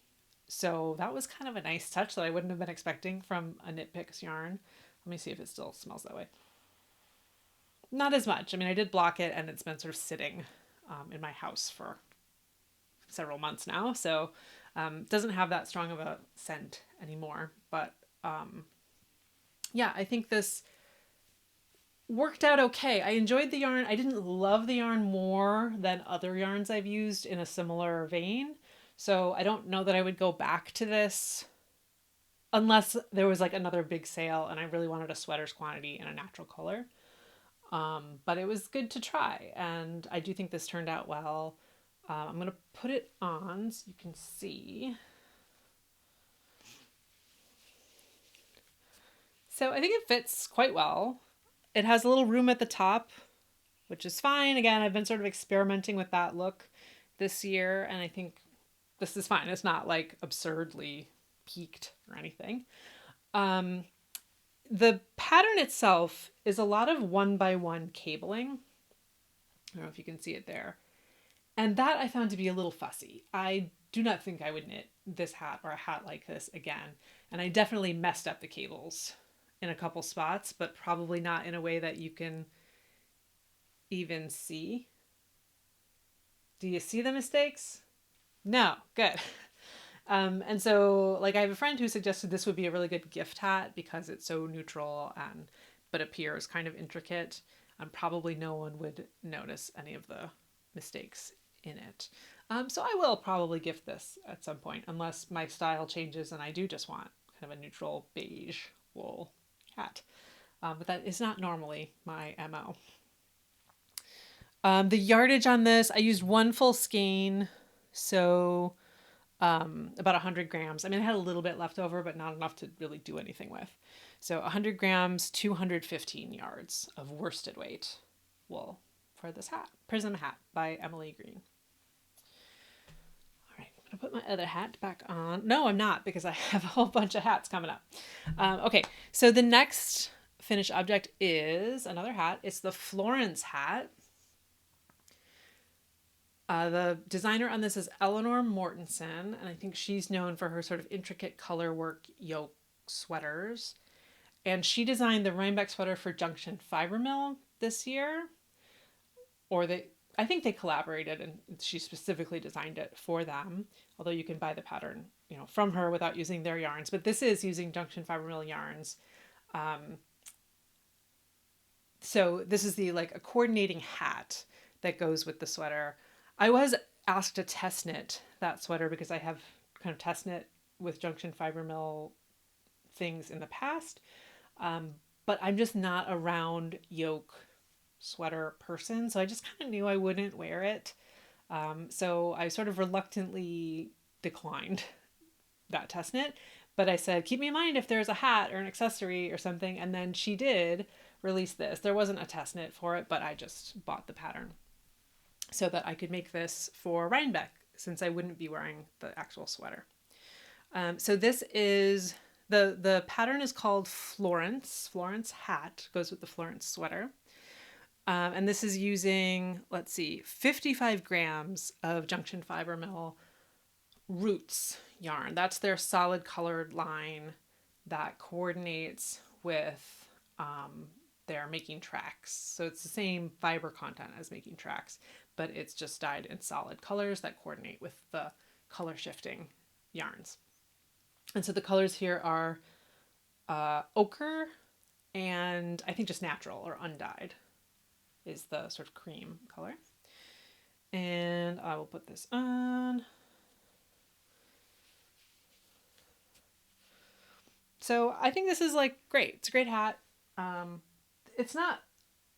So that was kind of a nice touch that I wouldn't have been expecting from a Knit Picks yarn. Let me see if it still smells that way. Not as much. I mean, I did block it and it's been sort of sitting in my house for several months now. So doesn't have that strong of a scent anymore. But yeah, I think this worked out okay. I enjoyed the yarn. I didn't love the yarn more than other yarns I've used in a similar vein. So I don't know that I would go back to this unless there was like another big sale and I really wanted a sweater's quantity in a natural color. But it was good to try, and I do think this turned out well. I'm going to put it on so you can see. So I think it fits quite well. It has a little room at the top, which is fine. Again, I've been sort of experimenting with that look this year, and I think this is fine. It's not like absurdly peaked or anything. The pattern itself is a lot of 1x1 cabling. I don't know if you can see it there. And that I found to be a little fussy. I do not think I would knit this hat or a hat like this again. And I definitely messed up the cables in a couple spots, but probably not in a way that you can even see. Do you see the mistakes? No, good. And so like I have a friend who suggested this would be a really good gift hat because it's so neutral but appears kind of intricate, and probably no one would notice any of the mistakes in it. So I will probably gift this at some point unless my style changes and I do just want kind of a neutral beige wool hat. But that is not normally my MO. The yardage on this, I used one full skein, so about 100 grams. I mean, I had a little bit left over, but not enough to really do anything with. So 100 grams, 215 yards of worsted weight wool for this hat. Prism Hat by Emily Green. All right, I'm going to put my other hat back on. No, I'm not, because I have a whole bunch of hats coming up. Okay, so the next finished object is another hat. It's the Florence Hat. The designer on this is Eleanor Mortensen, and I think she's known for her sort of intricate color work yoke sweaters. And she designed the Rhinebeck sweater for Junction Fiber Mill this year. I think they collaborated and she specifically designed it for them. Although you can buy the pattern, from her without using their yarns. But this is using Junction Fiber Mill yarns. So this is a coordinating hat that goes with the sweater. I was asked to test knit that sweater because I have kind of test knit with Junction Fiber Mill things in the past. But I'm just not a round yoke sweater person. So I just kind of knew I wouldn't wear it. So I sort of reluctantly declined that test knit. But I said, keep me in mind if there's a hat or an accessory or something. And then she did release this. There wasn't a test knit for it, but I just bought the pattern so that I could make this for Rhinebeck since I wouldn't be wearing the actual sweater. So this is, the pattern is called Florence Hat, goes with the Florence sweater. And this is using, 55 grams of Junction Fiber Mill Roots yarn. That's their solid colored line that coordinates with their making tracks. So it's the same fiber content as making tracks, but it's just dyed in solid colors that coordinate with the color shifting yarns. And so the colors here are ochre and I think just natural or undyed is the sort of cream color. And I will put this on. So I think this is like great. It's a great hat. It's not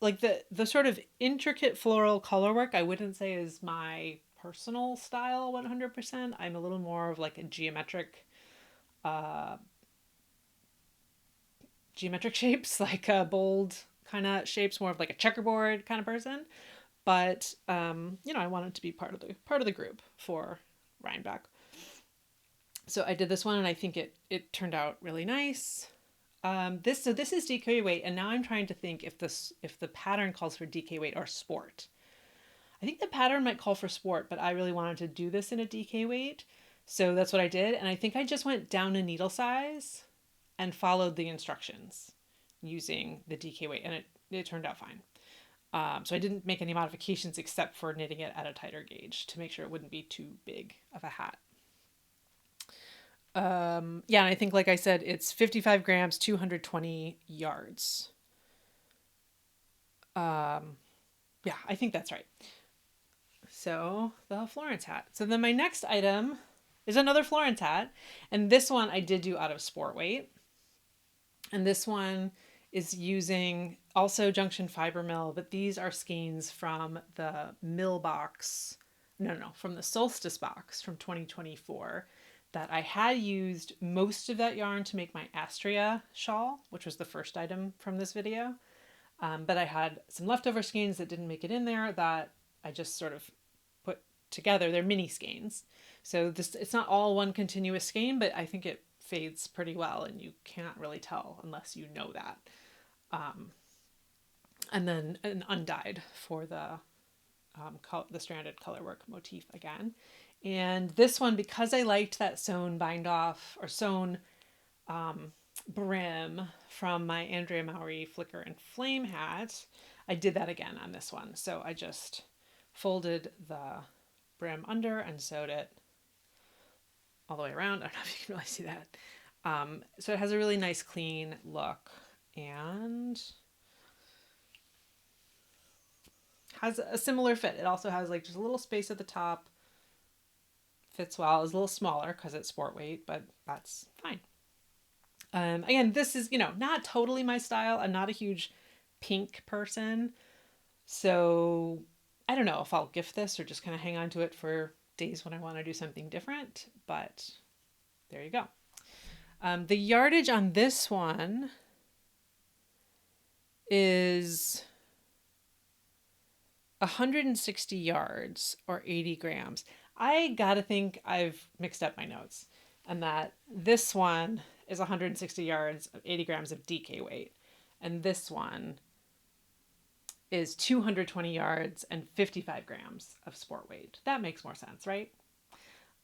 like the sort of intricate floral color work I wouldn't say is my personal style 100%. I'm a little more of like a geometric shapes, like a bold kind of shapes, more of like a checkerboard kind of person. But you know, I wanted to be part of the group for Rhinebeck. So I did this one and I think it turned out really nice. This is DK weight, and now I'm trying to think if the pattern calls for DK weight or sport. I think the pattern might call for sport, but I really wanted to do this in a DK weight. So that's what I did, and I think I just went down a needle size and followed the instructions using the DK weight, and it turned out fine. So I didn't make any modifications except for knitting it at a tighter gauge to make sure it wouldn't be too big of a hat. Yeah, and I think, like I said, it's 55 grams, 220 yards. Yeah, I think that's right. So the Florence hat. So then my next item is another Florence hat. And this one I did do out of sport weight. And this one is using also Junction Fiber Mill, but these are skeins from the mill box. No, from the Solstice box from 2024 that I had used most of that yarn to make my Astria shawl, which was the first item from this video. But I had some leftover skeins that didn't make it in there that I just sort of put together. They're mini skeins. So it's not all one continuous skein, but I think it fades pretty well and you can't really tell unless you know that. And then an undyed for the stranded colorwork motif again. And this one, because I liked that sewn bind off or sewn brim from my Andrea Mowry Flicker and Flame hat, I did that again on this one. So I just folded the brim under and sewed it all the way around. I don't know if you can really see that. So it has a really nice clean look and has a similar fit. It also has like just a little space at the top. Fits well. It's a little smaller because it's sport weight, but that's fine. Again, this is, not totally my style. I'm not a huge pink person. So I don't know if I'll gift this or just kind of hang on to it for days when I want to do something different, but there you go. The yardage on this one is 160 yards or 80 grams. I gotta think I've mixed up my notes and that this one is 160 yards of 80 grams of DK weight. And this one is 220 yards and 55 grams of sport weight. That makes more sense, right?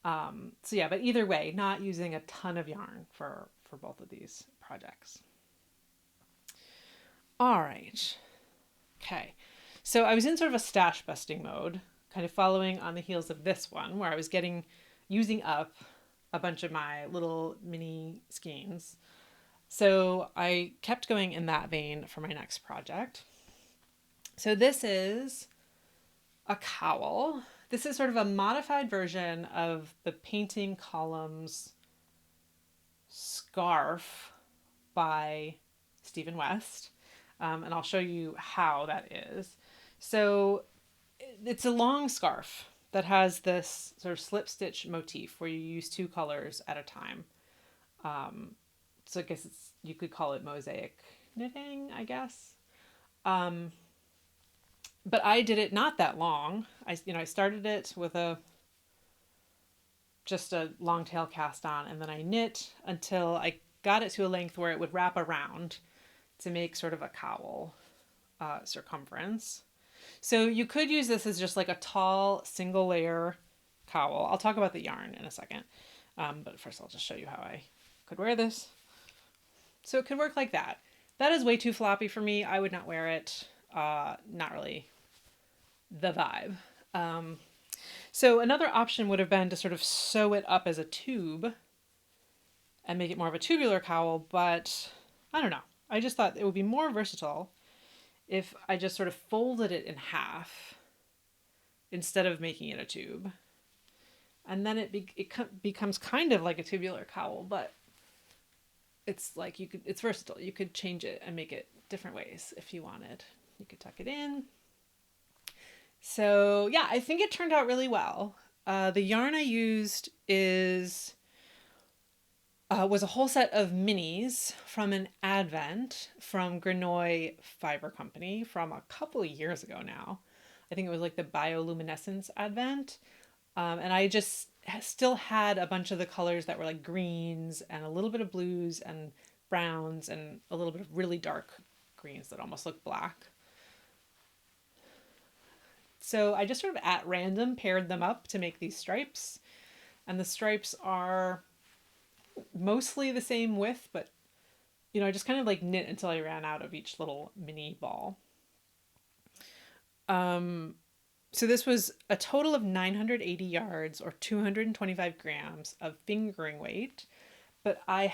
So yeah, but either way, not using a ton of yarn for both of these projects. All right. Okay. So I was in sort of a stash busting mode, kind of following on the heels of this one, where I was using up a bunch of my little mini skeins. So I kept going in that vein for my next project. So this is a cowl. This is sort of a modified version of the Painting Columns scarf by Stephen West. And I'll show you how that is. So it's a long scarf that has this sort of slip stitch motif where you use two colors at a time. So I guess you could call it mosaic knitting, I guess. But I did it not that long. I started it with just a long tail cast on, and then I knit until I got it to a length where it would wrap around to make sort of a cowl circumference. So you could use this as just like a tall single layer cowl. I'll talk about the yarn in a second. But first I'll just show you how I could wear this. So it could work like that. That is way too floppy for me. I would not wear it. Not really the vibe. So another option would have been to sort of sew it up as a tube and make it more of a tubular cowl, but I don't know. I just thought it would be more versatile if I just sort of folded it in half instead of making it a tube. And then it becomes kind of like a tubular cowl, but it's like it's versatile. You could change it and make it different ways if you wanted. You could tuck it in. So yeah, I think it turned out really well. The yarn I used was a whole set of minis from an advent from Grenoy Fiber Company from a couple of years ago now. I think it was like the bioluminescence advent. And I just still had a bunch of the colors that were like greens and a little bit of blues and browns and a little bit of really dark greens that almost look black. So I just sort of at random paired them up to make these stripes. And the stripes are mostly the same width, but I just kind of like knit until I ran out of each little mini ball. So this was a total of 980 yards or 225 grams of fingering weight, but I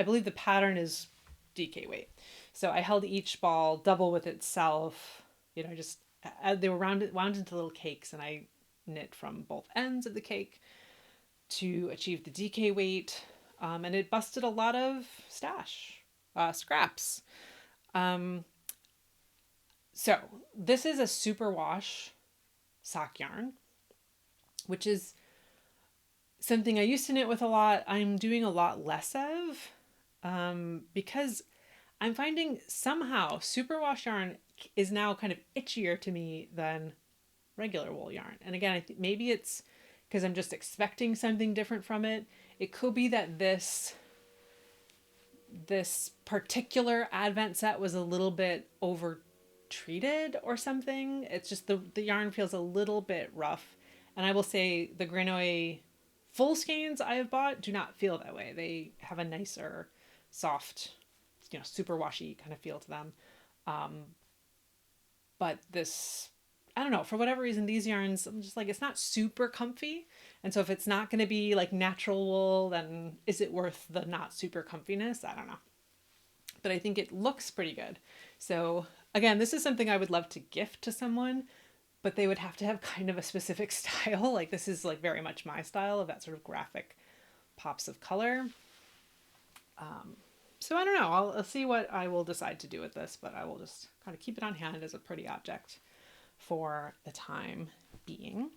believe the pattern is DK weight. So I held each ball double with itself, just they were wound into little cakes, and I knit from both ends of the cake to achieve the DK weight. And it busted a lot of scraps. So this is a superwash sock yarn, which is something I used to knit with a lot. I'm doing a lot less of because I'm finding somehow superwash yarn is now kind of itchier to me than regular wool yarn. And again, I think maybe it's because I'm just expecting something different from it. It could be that this particular advent set was a little bit over treated or something. It's just the yarn feels a little bit rough, and I will say the Grenoy full skeins I have bought do not feel that way. They have a nicer, soft, super washy kind of feel to them. But this, I don't know, for whatever reason, these yarns, I'm just like, it's not super comfy. And so if it's not going to be like natural wool, then is it worth the not super comfiness? I don't know. But I think it looks pretty good. So again, this is something I would love to gift to someone, but they would have to have kind of a specific style. Like this is like very much my style of that sort of graphic pops of color. So I don't know. I'll see what I will decide to do with this, but I will just kind of keep it on hand as a pretty object for the time being.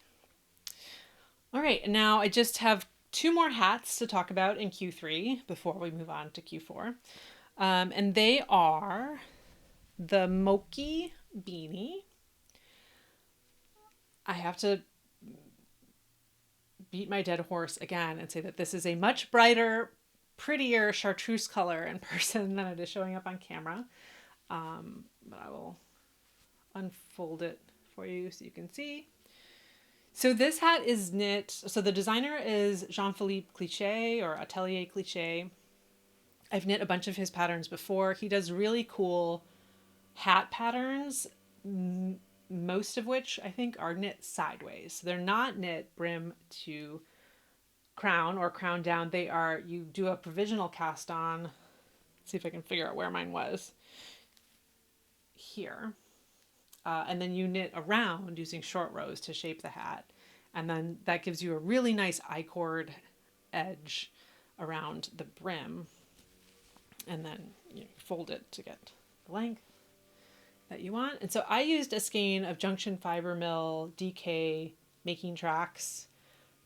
All right, and now I just have two more hats to talk about in Q3 before we move on to Q4. And they are the Mochi Beanie. I have to beat my dead horse again and say that this is a much brighter, prettier chartreuse color in person than it is showing up on camera. But I will unfold it for you so you can see. So this hat is knit. So the designer is Jean-Philippe Cliche or Atelier Cliche. I've knit a bunch of his patterns before. He does really cool hat patterns, most of which I think are knit sideways. So they're not knit brim to crown or crown down. They are, you do a provisional cast on. Let's see if I can figure out where mine was. Here. And then you knit around using short rows to shape the hat. And then that gives you a really nice I-cord edge around the brim. And then you fold it to get the length that you want. And so I used a skein of Junction Fiber Mill DK making tracks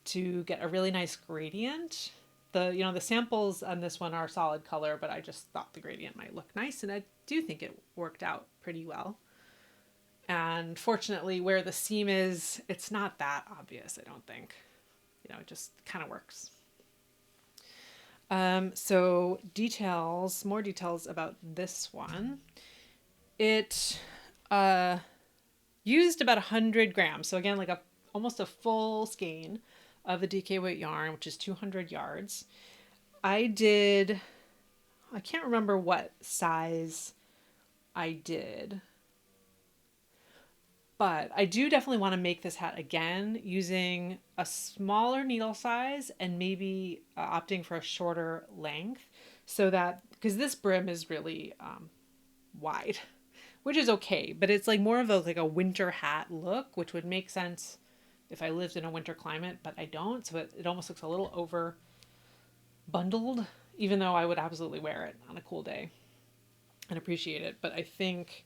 to get a really nice gradient. The samples on this one are solid color, but I just thought the gradient might look nice, and I do think it worked out pretty well. And fortunately, where the seam is, it's not that obvious, I don't think. It just kind of works. So more details about this one. It used about 100 grams. So again, like almost a full skein of the DK weight yarn, which is 200 yards. I did, I can't remember what size I did, but I do definitely want to make this hat again using a smaller needle size and maybe opting for a shorter length, so that, because this brim is really wide, which is okay, but it's like more of a like a winter hat look, which would make sense if I lived in a winter climate, but I don't. So it almost looks a little over bundled, even though I would absolutely wear it on a cool day and appreciate it. But I think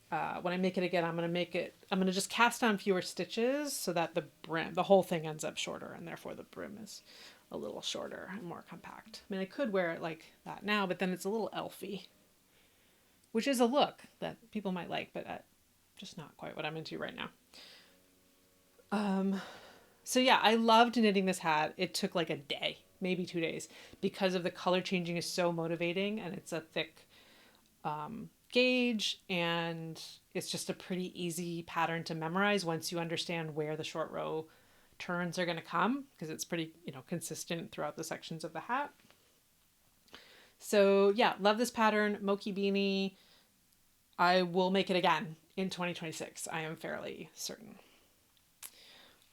when I make it again, I'm going to just cast on fewer stitches so that the brim, the whole thing ends up shorter, and therefore the brim is a little shorter and more compact. I mean, I could wear it like that now, but then it's a little elfy, which is a look that people might like, but just not quite what I'm into right now. So yeah, I loved knitting this hat. It took like a day, maybe 2 days, because of the color changing is so motivating, and it's a thick gauge, and it's just a pretty easy pattern to memorize once you understand where the short row turns are going to come, because it's pretty, consistent throughout the sections of the hat. So yeah, love this pattern. Mochi Beanie. I will make it again in 2026. I am fairly certain.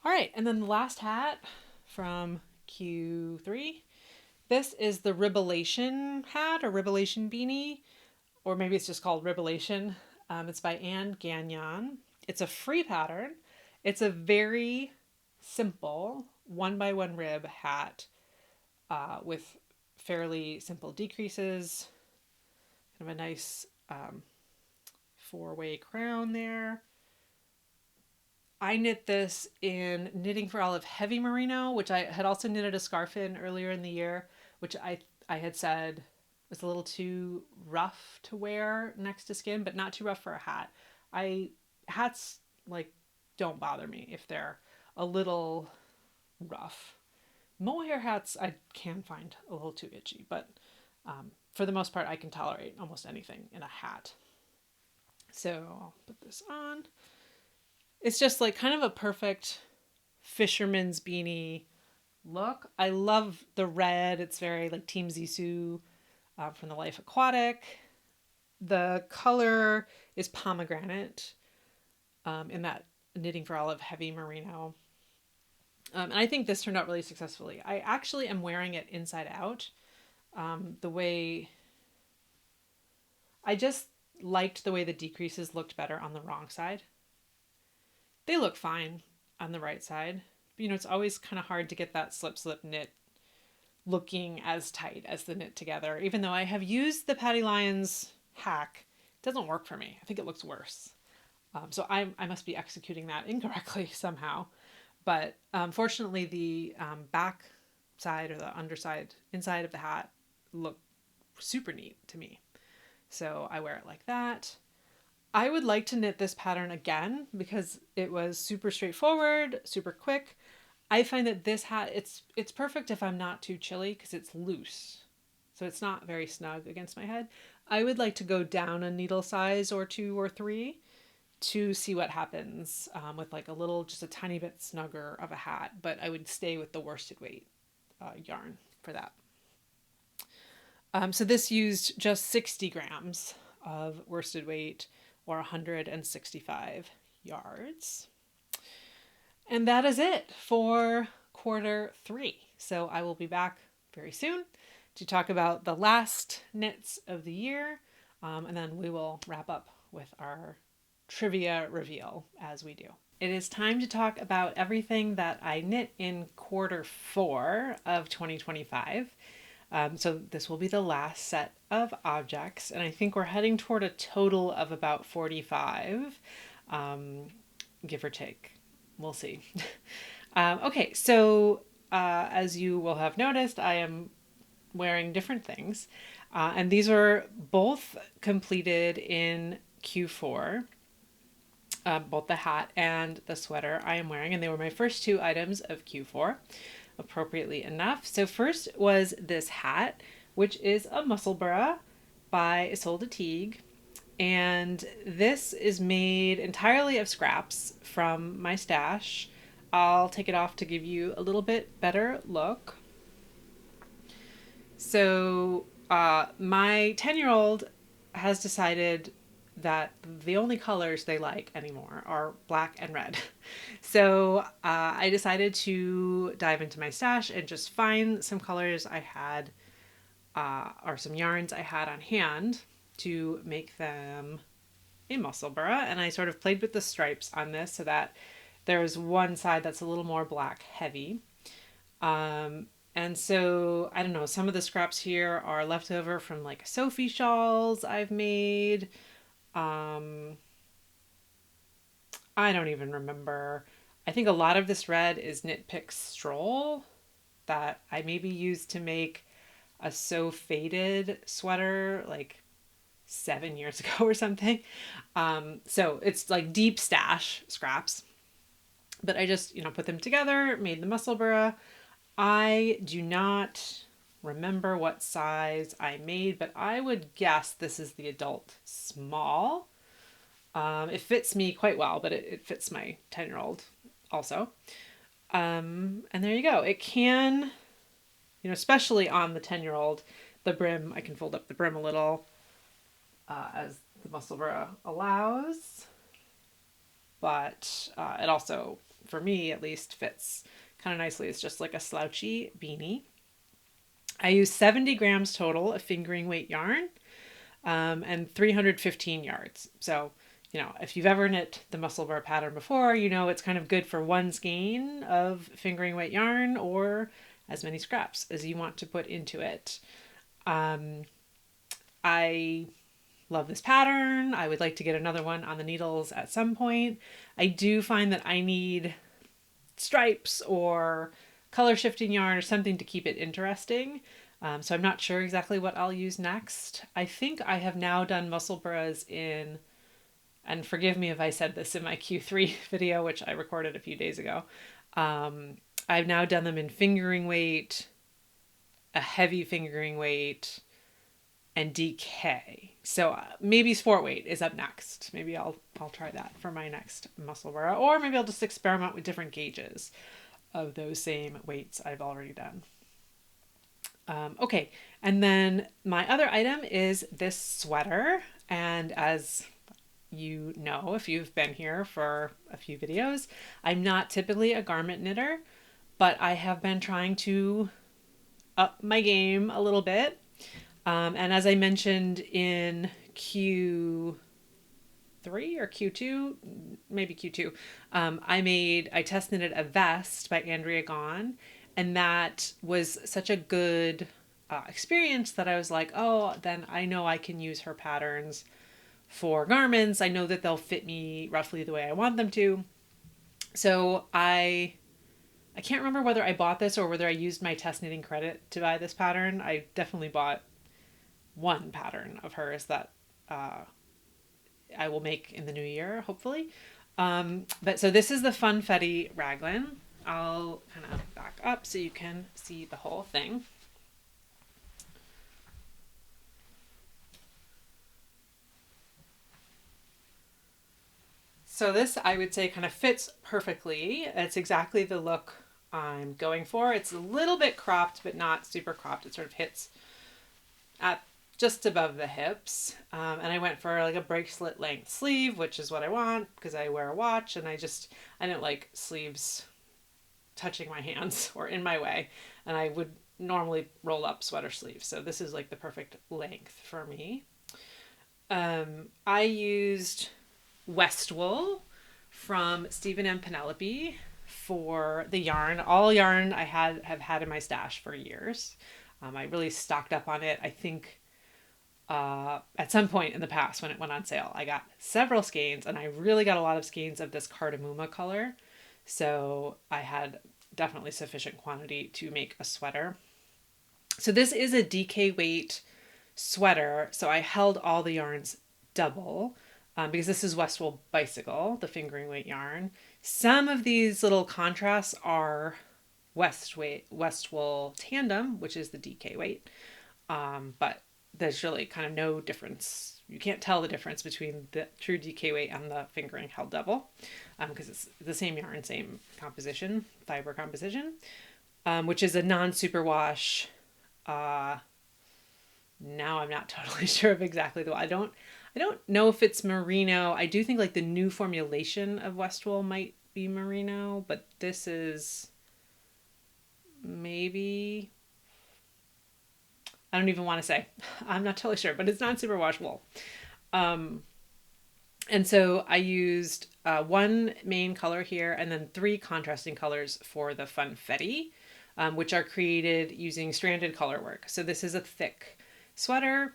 All right, and then the last hat from Q3. This is the Ribellation hat, or Ribellation Beanie, or maybe it's just called Ribellation. It's by Anne Gagnon. It's a free pattern. It's a very simple 1x1 rib hat with fairly simple decreases, kind of a nice 4-way crown there. I knit this in Knitting for Olive Heavy Merino, which I had also knitted a scarf in earlier in the year, which I had said was a little too rough to wear next to skin, but not too rough for a hat. Hats like don't bother me if they're a little rough. Mohair hats I can find a little too itchy, but for the most part I can tolerate almost anything in a hat. So I'll put this on. It's just like kind of a perfect fisherman's beanie look. I love the red. It's very like Team Zissou from the Life Aquatic. The color is pomegranate in that Knitting for Olive Heavy Merino. And I think this turned out really successfully. I actually am wearing it inside out. The way I just liked the way the decreases looked better on the wrong side. They look fine on the right side. But, it's always kind of hard to get that slip knit looking as tight as the knit together. Even though I have used the Patty Lyons hack, it doesn't work for me. I think it looks worse. So I must be executing that incorrectly somehow. But fortunately, the back side or the underside, inside of the hat look super neat to me. So I wear it like that. I would like to knit this pattern again because it was super straightforward, super quick. I find that this hat, it's perfect if I'm not too chilly because it's loose. So it's not very snug against my head. I would like to go down a needle size or 2 or 3 to see what happens with like just a tiny bit snugger of a hat, but I would stay with the worsted weight yarn for that. So this used just 60 grams of worsted weight, or 165 yards. And that is it for Q3. So I will be back very soon to talk about the last knits of the year. And then we will wrap up with our trivia reveal as we do. It is time to talk about everything that I knit in Q4 of 2025. So this will be the last set of objects, and I think we're heading toward a total of about 45, give or take. We'll see. Okay, so as you will have noticed, I am wearing different things, and these are both completed in Q4, both the hat and the sweater I am wearing, and they were my first 2 items of Q4. Appropriately enough. So first was this hat, which is a Musselburgh by Isolde Teague. And this is made entirely of scraps from my stash. I'll take it off to give you a little bit better look. So My 10-year-old has decided that the only colors they like anymore are black and red. So I decided to dive into my stash and just find some colors I had, or some yarns I had on hand to make them a Musselburgh. And I sort of played with the stripes on this so that there's one side that's a little more black heavy. And so, I don't know, some of the scraps here are left over from like Sophie shawls I've made. I don't even remember. I think a lot of this red is Knit Pick Stroll that I maybe used to make a So Faded sweater like 7 years ago or something. So it's like deep stash scraps. But I just, put them together, made the Musselburgh. I do not remember what size I made, but I would guess this is the adult small. It fits me quite well, but it fits my 10-year-old also. And there you go. It can, especially on the 10-year-old, the brim, I can fold up the brim a little as the Musselburgh allows. But it also, for me at least, fits kind of nicely. It's just like a slouchy beanie. I use 70 grams total of fingering weight yarn and 315 yards. So, if you've ever knit the Musselburgh pattern before, it's kind of good for one skein of fingering weight yarn or as many scraps as you want to put into it. I love this pattern. I would like to get another one on the needles at some point. I do find that I need stripes or color shifting yarn or something to keep it interesting. So I'm not sure exactly what I'll use next. I think I have now done Musselburghs in, and forgive me if I said this in my Q3 video, which I recorded a few days ago. I've now done them in fingering weight, a heavy fingering weight, and DK. So maybe sport weight is up next. Maybe I'll try that for my next Musselburgh, or maybe I'll just experiment with different gauges of those same weights I've already done. Okay, and then my other item is this sweater, and as you know, if you've been here for a few videos, I'm not typically a garment knitter, but I have been trying to up my game a little bit. And as I mentioned in Q3 or Q2, maybe Q2, I test knitted a vest by Andrea Gaughan, and that was such a good experience that I was like, oh, then I know I can use her patterns for garments. I know that they'll fit me roughly the way I want them to. So I can't remember whether I bought this or whether I used my test knitting credit to buy this pattern. I definitely bought one pattern of hers that I will make in the new year, hopefully. But so this is the Funfetti Raglan. I'll kind of back up so you can see the whole thing. So this, I would say, kind of fits perfectly. It's exactly the look I'm going for. It's a little bit cropped, but not super cropped. It sort of hits at just above the hips. And I went for like a bracelet length sleeve, which is what I want because I wear a watch and I didn't like sleeves touching my hands or in my way. And I would normally roll up sweater sleeves. So this is like the perfect length for me. I used Westwool from Stephen and Penelope for the yarn. All yarn I have had in my stash for years. I really stocked up on it. I think at some point in the past when it went on sale, I got several skeins and I really got a lot of skeins of this cardamom color. So I had definitely sufficient quantity to make a sweater. So this is a DK weight sweater. So I held all the yarns double because this is Westwool Bicycle, the fingering weight yarn. Some of these little contrasts are Westwool Tandem, which is the DK weight. But there's really kind of no difference. You can't tell the difference between the true DK weight and the fingering held double because it's the same yarn, same composition, fiber composition, which is a non-superwash Now I'm not totally sure of exactly the wool. I don't know if it's merino. I do think like the new formulation of Westwool might be merino, but this is maybe, I don't even want to say. I'm not totally sure, but it's not superwash wool. And so I used one main color here and then 3 contrasting colors for the Funfetti, which are created using stranded color work. So this is a thick sweater.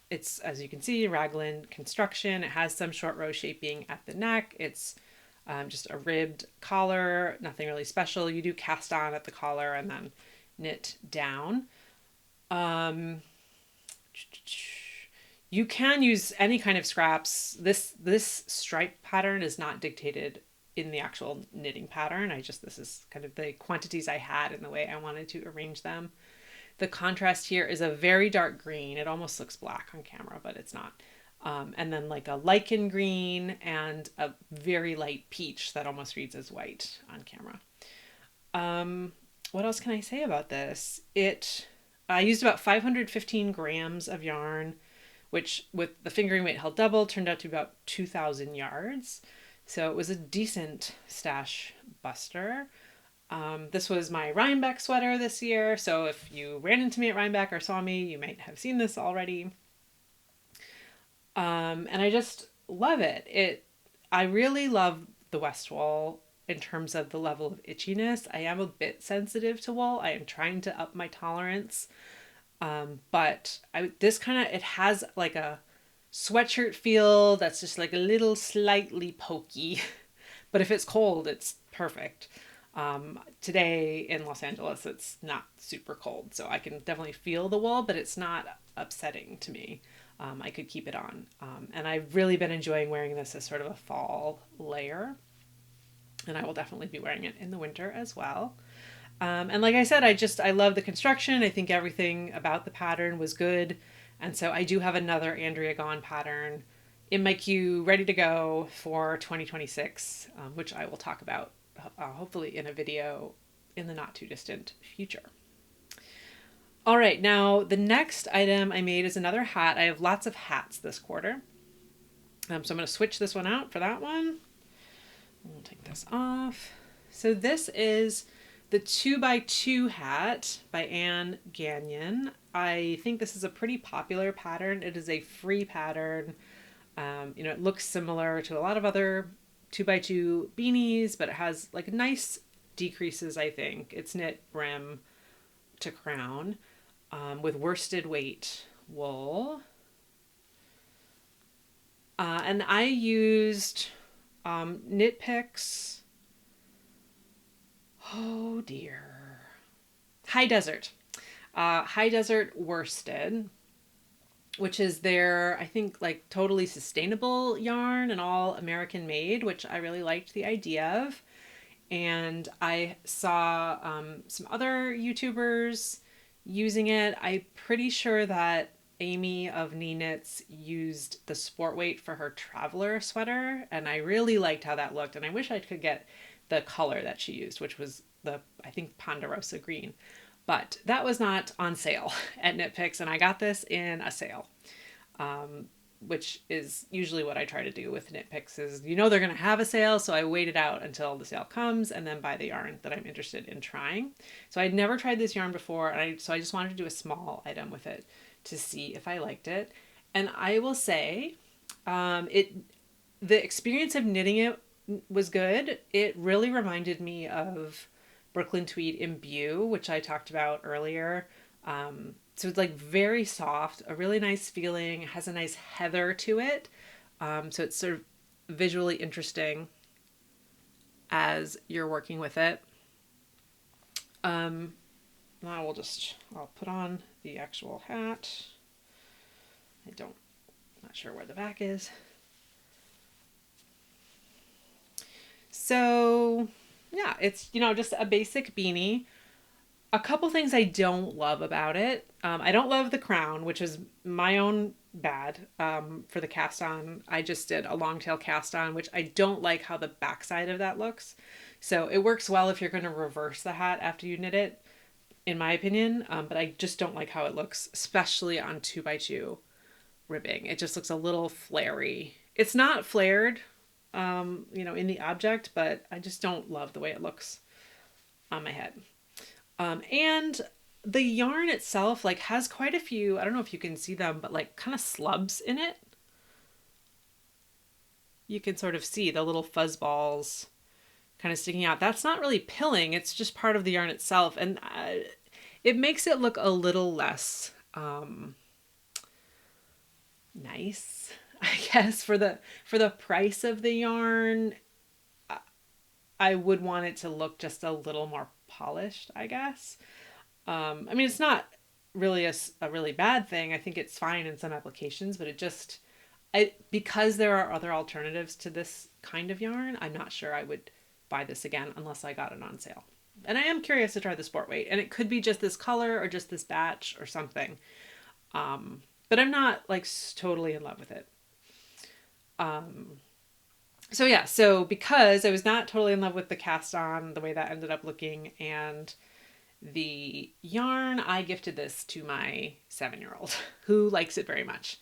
It's, as you can see, raglan construction. It has some short row shaping at the neck. It's just a ribbed collar, nothing really special. You do cast on at the collar and then knit down. You can use any kind of scraps. This stripe pattern is not dictated in the actual knitting pattern. This is kind of the quantities I had and the way I wanted to arrange them. The contrast here is a very dark green. It almost looks black on camera, but it's not. And then like a lichen green and a very light peach that almost reads as white on camera. What else can I say about this? I used about 515 grams of yarn, which with the fingering weight held double turned out to be about 2,000 yards. So it was a decent stash buster. This was my Rhinebeck sweater this year. So if you ran into me at Rhinebeck or saw me, you might have seen this already. And I just love it. I really love the Westwool in terms of the level of itchiness. I am a bit sensitive to wool. I am trying to up my tolerance. But it has like a sweatshirt feel that's just like a little slightly pokey, but if it's cold, it's perfect. Today in Los Angeles, it's not super cold, so I can definitely feel the wool, but it's not upsetting to me. I could keep it on. And I've really been enjoying wearing this as sort of a fall layer, and I will definitely be wearing it in the winter as well. And like I said, I love the construction. I think everything about the pattern was good. And so I do have another Andrea Gaughan pattern in my queue ready to go for 2026, which I will talk about hopefully in a video in the not too distant future. All right, now the next item I made is another hat. I have lots of hats this quarter. So I'm going to switch this one out for that one. We'll take this off. So this is the 2x2 hat by Anne Gagnon. I think this is a pretty popular pattern. It is a free pattern. It looks similar to a lot of other 2x2 beanies, but it has like nice decreases, I think. It's knit brim to crown with worsted weight wool. And I used knit picks. Oh dear. High Desert worsted, which is their, I think, like totally sustainable yarn and all American made, which I really liked the idea of. And I saw some other YouTubers using it. I'm pretty sure that Amy of Knee Knits used the sport weight for her traveler sweater, and I really liked how that looked, and I wish I could get the color that she used, which was I think Ponderosa green. But that was not on sale at Knit Picks, and I got this in a sale, which is usually what I try to do with Knit Picks is, they're going to have a sale, so I wait it out until the sale comes and then buy the yarn that I'm interested in trying. So I'd never tried this yarn before, and so I just wanted to do a small item with it to see if I liked it. And I will say, the experience of knitting it was good. It really reminded me of Brooklyn Tweed Imbue, which I talked about earlier. So it's like very soft, a really nice feeling. It has a nice heather to it. So it's sort of visually interesting as you're working with it. Now I'll put on the actual hat. Not sure where the back is. So yeah, it's, just a basic beanie. A couple things I don't love about it. I don't love the crown, which is my own bad for the cast on. I just did a long tail cast on, which I don't like how the backside of that looks. So it works well if you're going to reverse the hat after you knit it. in my opinion, but I just don't like how it looks, especially on 2x2 ribbing. It just looks a little flary. It's not flared, you know, in the object, but I just don't love the way it looks on my head. And the yarn itself like has quite a few, I don't know if you can see them, but like kind of slubs in it. You can sort of see the little fuzz balls kind of sticking out. That's not really pilling, it's just part of the yarn itself. And it makes it look a little less nice, I guess, for the price of the yarn. I would want it to look just a little more polished, I guess. I mean, it's not really a really bad thing. I think it's fine in some applications, but it just, because there are other alternatives to this kind of yarn, I'm not sure I would buy this again unless I got it on sale. And I am curious to try the sport weight, and it could be just this color or just this batch or something. But I'm not like totally in love with it. So yeah, so because I was not totally in love with the cast on, the way that ended up looking, and the yarn, I gifted this to my 7-year-old who likes it very much.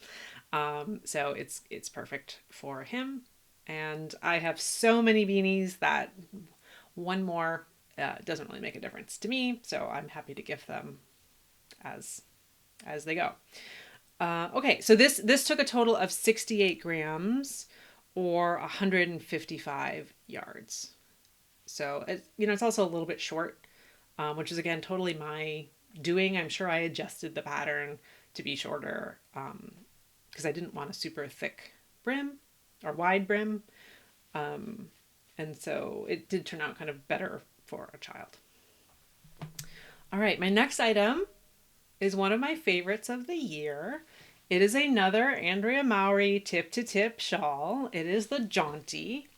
So it's perfect for him. And I have so many beanies that one more doesn't really make a difference to me. So I'm happy to gift them as they go. Okay, so this took a total of 68 grams or 155 yards. So, you know, it's also a little bit short, which is, again, totally my doing. I'm sure I adjusted the pattern to be shorter because I didn't want a super thick brim or wide brim. And so it did turn out kind of better for a child. All right, my next item is one of my favorites of the year. It is another Andrea Mowry tip to tip shawl. It is the Jaunty,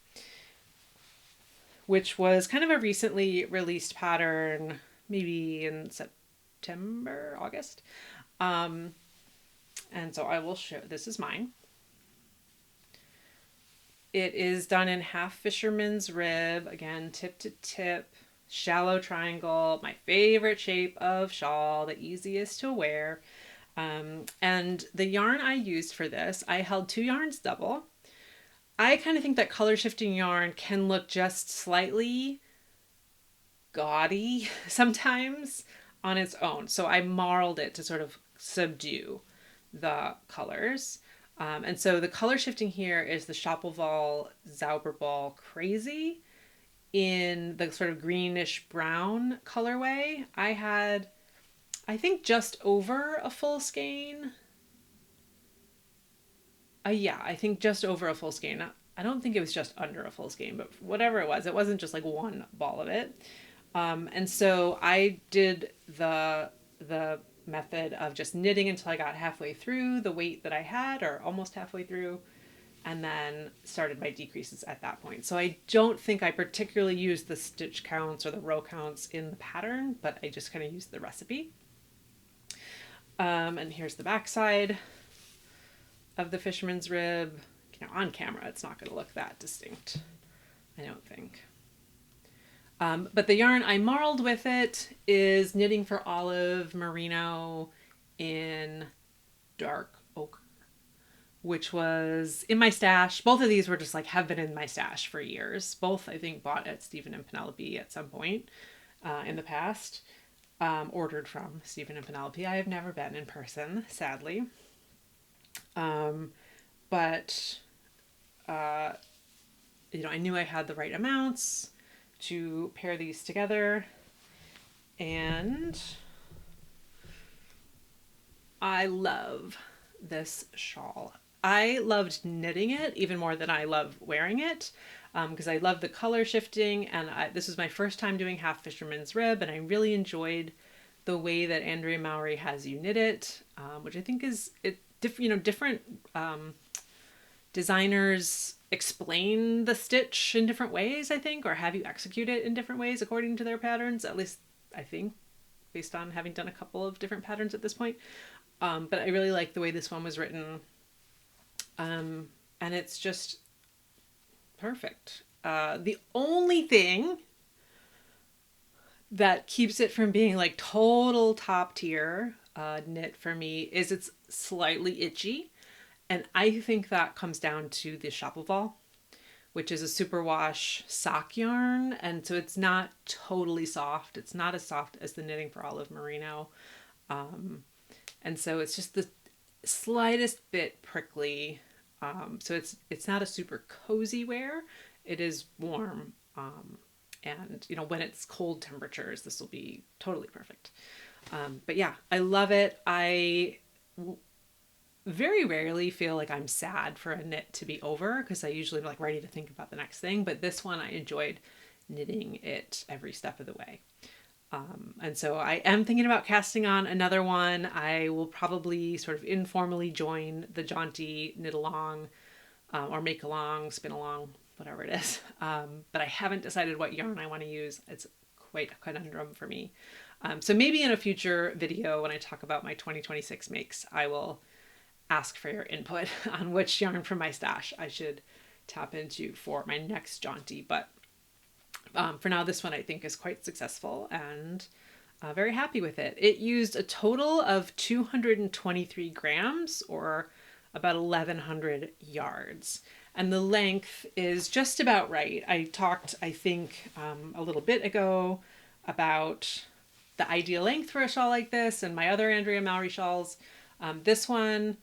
which was kind of a recently released pattern, maybe in September, August. And so I will show, this is mine. It is done in half fisherman's rib, again, tip to tip, shallow triangle, my favorite shape of shawl, the easiest to wear. And the yarn I used for this, I held 2 yarns double. I kind of think that color shifting yarn can look just slightly gaudy sometimes on its own. So I marled it to sort of subdue the colors. And so the color shifting here is the Shopplevall Zauberball Crazy in the sort of greenish brown colorway. I had, I think, just over a full skein. Yeah, I think just over a full skein. I don't think it was just under a full skein, but whatever it wasn't just like one ball of it. And so I did the method of just knitting until I got halfway through the weight that I had, or almost halfway through, and then started my decreases at that point. So I don't think I particularly used the stitch counts or the row counts in the pattern, but I just kind of used the recipe. And here's the back side of the fisherman's rib. You know, on camera, it's not going to look that distinct, I don't think. But the yarn I marled with it is Knitting for Olive Merino in dark ochre, which was in my stash. Both of these were just like have been in my stash for years. Both, I think, bought at Stephen and Penelope at some point in the past. Ordered from Stephen and Penelope. I have never been in person, sadly. But you know, I knew I had the right amounts to pair these together, and I love this shawl. I loved knitting it even more than I love wearing it, because I love the color shifting, and this was my first time doing half fisherman's rib, and I really enjoyed the way that Andrea Mowry has you knit it, which I think is different designers explain the stitch in different ways, I think, or have you execute it in different ways according to their patterns, at least I think, based on having done a couple of different patterns at this point. But I really like the way this one was written. And it's just perfect. The only thing that keeps it from being like total top tier knit for me is it's slightly itchy. And I think that comes down to the Shapoval, which is a superwash sock yarn. And so it's not totally soft. It's not as soft as the Knitting for Olive Merino. And so it's just the slightest bit prickly. So it's not a super cozy wear. It is warm. And when it's cold temperatures, this will be totally perfect. But yeah, I love it. I very rarely feel like I'm sad for a knit to be over because I usually am like ready to think about the next thing. But this one, I enjoyed knitting it every step of the way. And so I am thinking about casting on another one. I will probably sort of informally join the Jaunty knit along or make along, spin along, whatever it is. But I haven't decided what yarn I want to use. It's quite a conundrum for me. So maybe in a future video when I talk about my 2026 makes, I will ask for your input on which yarn from my stash I should tap into for my next Jaunty. But for now, this one I think is quite successful and very happy with it. It used a total of 223 grams or about 1,100 yards. And the length is just about right. I talked, I think, a little bit ago about the ideal length for a shawl like this and my other Andrea Mowry shawls. This one,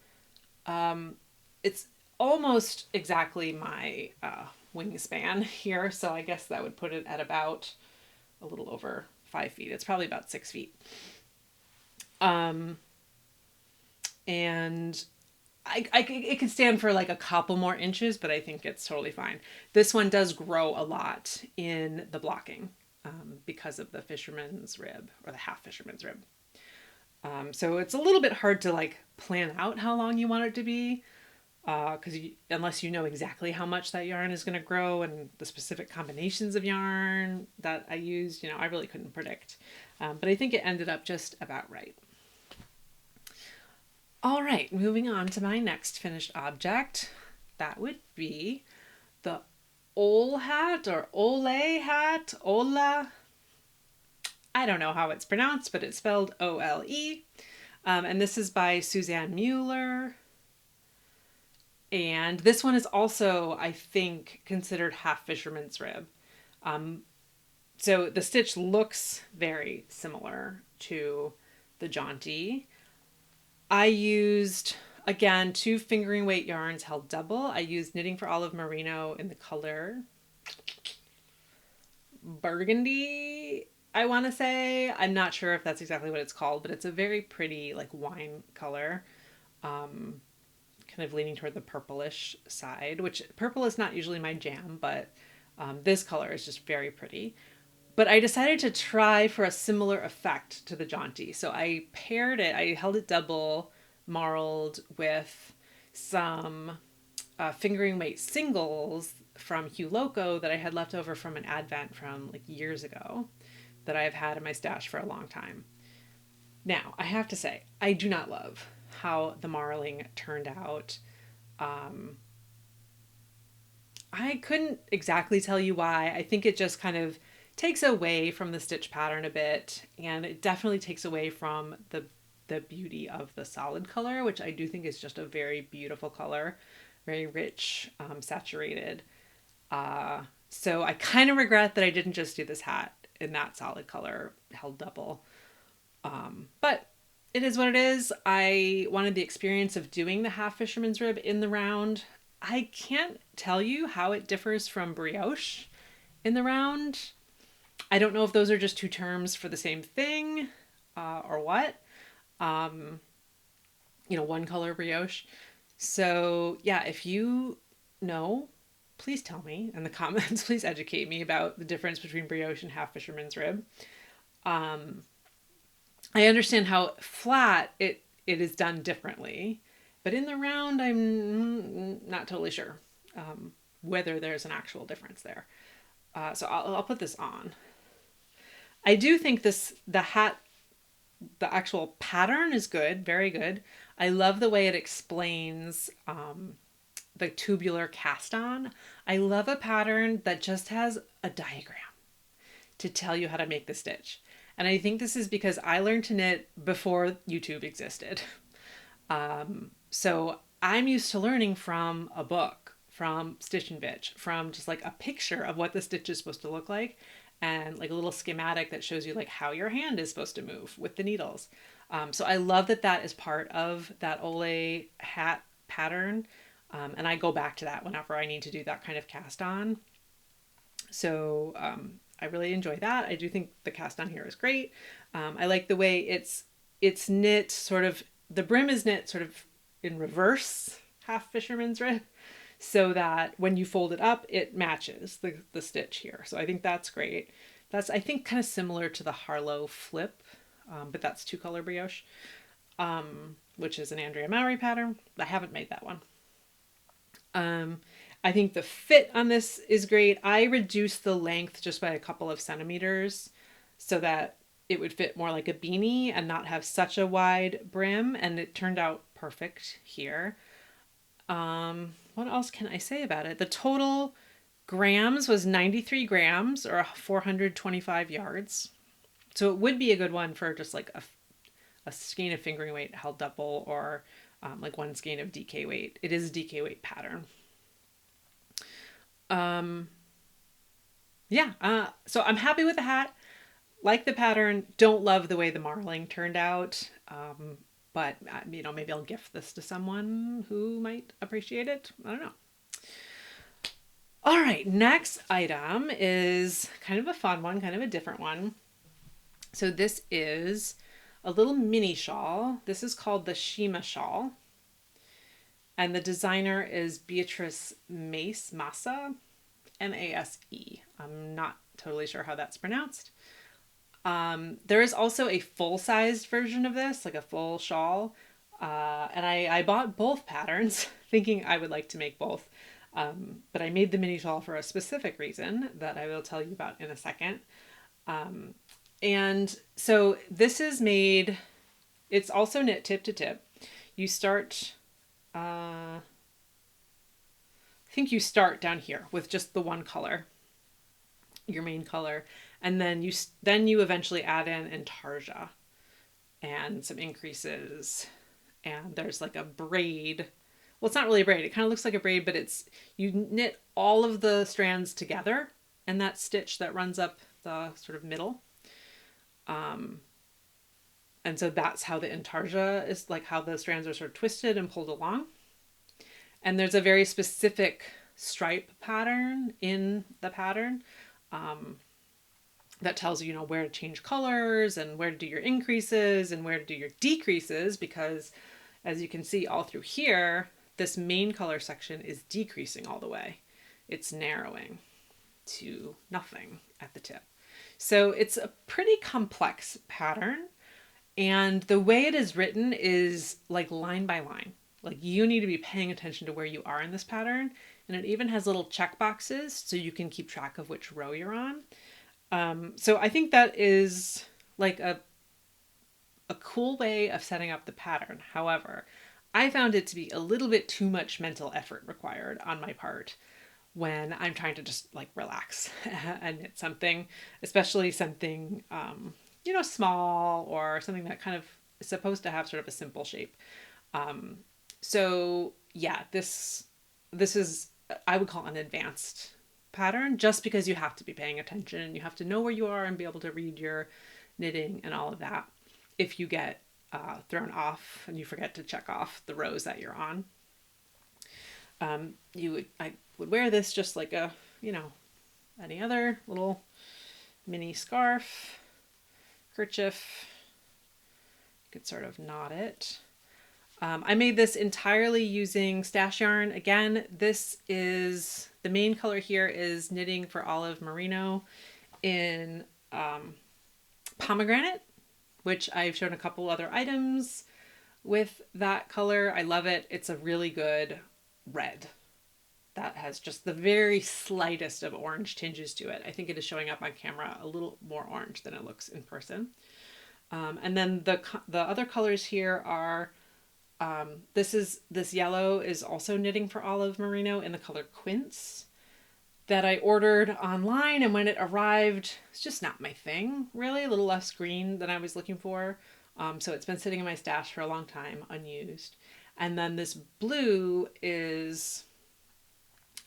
it's almost exactly my wingspan here. So I guess that would put it at about a little over 5 feet. It's probably about 6 feet. And it could stand for like a couple more inches, but I think it's totally fine. This one does grow a lot in the blocking because of the fisherman's rib or the half fisherman's rib. So it's a little bit hard to like plan out how long you want it to be because unless you know exactly how much that yarn is going to grow and the specific combinations of yarn that I used, I really couldn't predict. But I think it ended up just about right. All right, moving on to my next finished object. That would be the Ole Hat or Ole Hat, Ola. I don't know how it's pronounced, but it's spelled O-L-E. And this is by Suzanne Mueller. And this one is also, I think, considered half fisherman's rib. So the stitch looks very similar to the Jaunty. I used, again, 2 fingering weight yarns held double. I used Knitting for Olive Merino in the color Burgundy, I want to say. I'm not sure if that's exactly what it's called, but it's a very pretty like wine color. Kind of leaning toward the purplish side, which purple is not usually my jam, but this color is just very pretty. But I decided to try for a similar effect to the Jaunty. So I paired it, I held it double marled with some fingering weight singles from Hugh Loco that I had left over from an advent from like years ago that I've had in my stash for a long time. Now, I have to say, I do not love how the marling turned out. I couldn't exactly tell you why. I think it just kind of takes away from the stitch pattern a bit, and it definitely takes away from the beauty of the solid color, which I do think is just a very beautiful color, very rich, saturated. So I kind of regret that I didn't just do this hat in that solid color held double. But it is what it is. I wanted the experience of doing the half fisherman's rib in the round. I can't tell you how it differs from brioche in the round. I don't know if those are just 2 terms for the same thing or what. One color brioche. So yeah, if you know, please tell me in the comments. Please educate me about the difference between brioche and half fisherman's rib. I understand how flat it is done differently, but in the round, I'm not totally sure whether there's an actual difference there. So I'll put this on. I do think the hat, the actual pattern is good, very good. I love the way it explains the tubular cast on. I love a pattern that just has a diagram. to tell you how to make the stitch. And I think this is because I learned to knit before YouTube existed. So I'm used to learning from a book, from Stitch and Bitch, from just like a picture of what the stitch is supposed to look like, and like a little schematic that shows you like how your hand is supposed to move with the needles. So I love that that is part of that Ole Hat pattern. And I go back to that whenever I need to do that kind of cast on. So I really enjoy that. I do think the cast on here is great. I like the way it's knit sort of, the brim is knit sort of in reverse, half fisherman's rib, so that when you fold it up, it matches the stitch here. So I think that's great. That's, I think, kind of similar to the Harlow flip, but that's 2-color brioche, which is an Andrea Mowry pattern. I haven't made that one. I think the fit on this is great. I reduced the length just by a couple of centimeters so that it would fit more like a beanie and not have such a wide brim, and it turned out perfect here. What else can I say about it? The total grams was 93 grams or 425 yards. So it would be a good one for just like a skein of fingering weight held double, or like 1 skein of DK weight. It is a DK weight pattern. So I'm happy with the hat. Like the pattern, don't love the way the marling turned out. But you know, maybe I'll gift this to someone who might appreciate it. I don't know. All right, next item is kind of a fun one, kind of a different one. So this is a little mini shawl. This is called the Shima Shawl. And the designer is Beatrice Masa, M-A-S-E. I'm not totally sure how that's pronounced. There is also a full-sized version of this, like a full shawl. And I bought both patterns thinking I would like to make both. But I made the mini shawl for a specific reason that I will tell you about in a second. And so this is made, it's also knit tip to tip. You start, I think you start down here with just the one color, your main color. And then you eventually add in intarsia and some increases. And there's like a braid. Well, it's not really a braid. It kind of looks like a braid, but you knit all of the strands together and that stitch that runs up the sort of middle. And so that's how the intarsia is, like how the strands are sort of twisted and pulled along. And there's a very specific stripe pattern in the pattern that tells you, you know, where to change colors and where to do your increases and where to do your decreases, because as you can see all through here, this main color section is decreasing all the way. It's narrowing to nothing at the tip. So it's a pretty complex pattern, and the way it is written is like line by line. Like you need to be paying attention to where you are in this pattern, and it even has little check boxes so you can keep track of which row you're on. So I think that is like a cool way of setting up the pattern. However, I found it to be a little bit too much mental effort required on my part when I'm trying to just like relax and knit something, especially something, you know, small or something that kind of is supposed to have sort of a simple shape. So yeah, this is, I would call an advanced pattern, just because you have to be paying attention and you have to know where you are and be able to read your knitting and all of that. If you get thrown off and you forget to check off the rows that you're on, I would wear this just like a, you know, any other little mini scarf, kerchief. You could sort of knot it. I made this entirely using stash yarn. Again, this is, the main color here is Knitting for Olive Merino in pomegranate, which I've shown a couple other items with that color. I love it. It's a really good red that has just the very slightest of orange tinges to it. I think it is showing up on camera a little more orange than it looks in person. And then the other colors here are, this yellow is also Knitting for Olive Merino in the color Quince. that I ordered online, and when it arrived, it's just not my thing, really. A little less green than I was looking for. So it's been sitting in my stash for a long time, unused. And then this blue is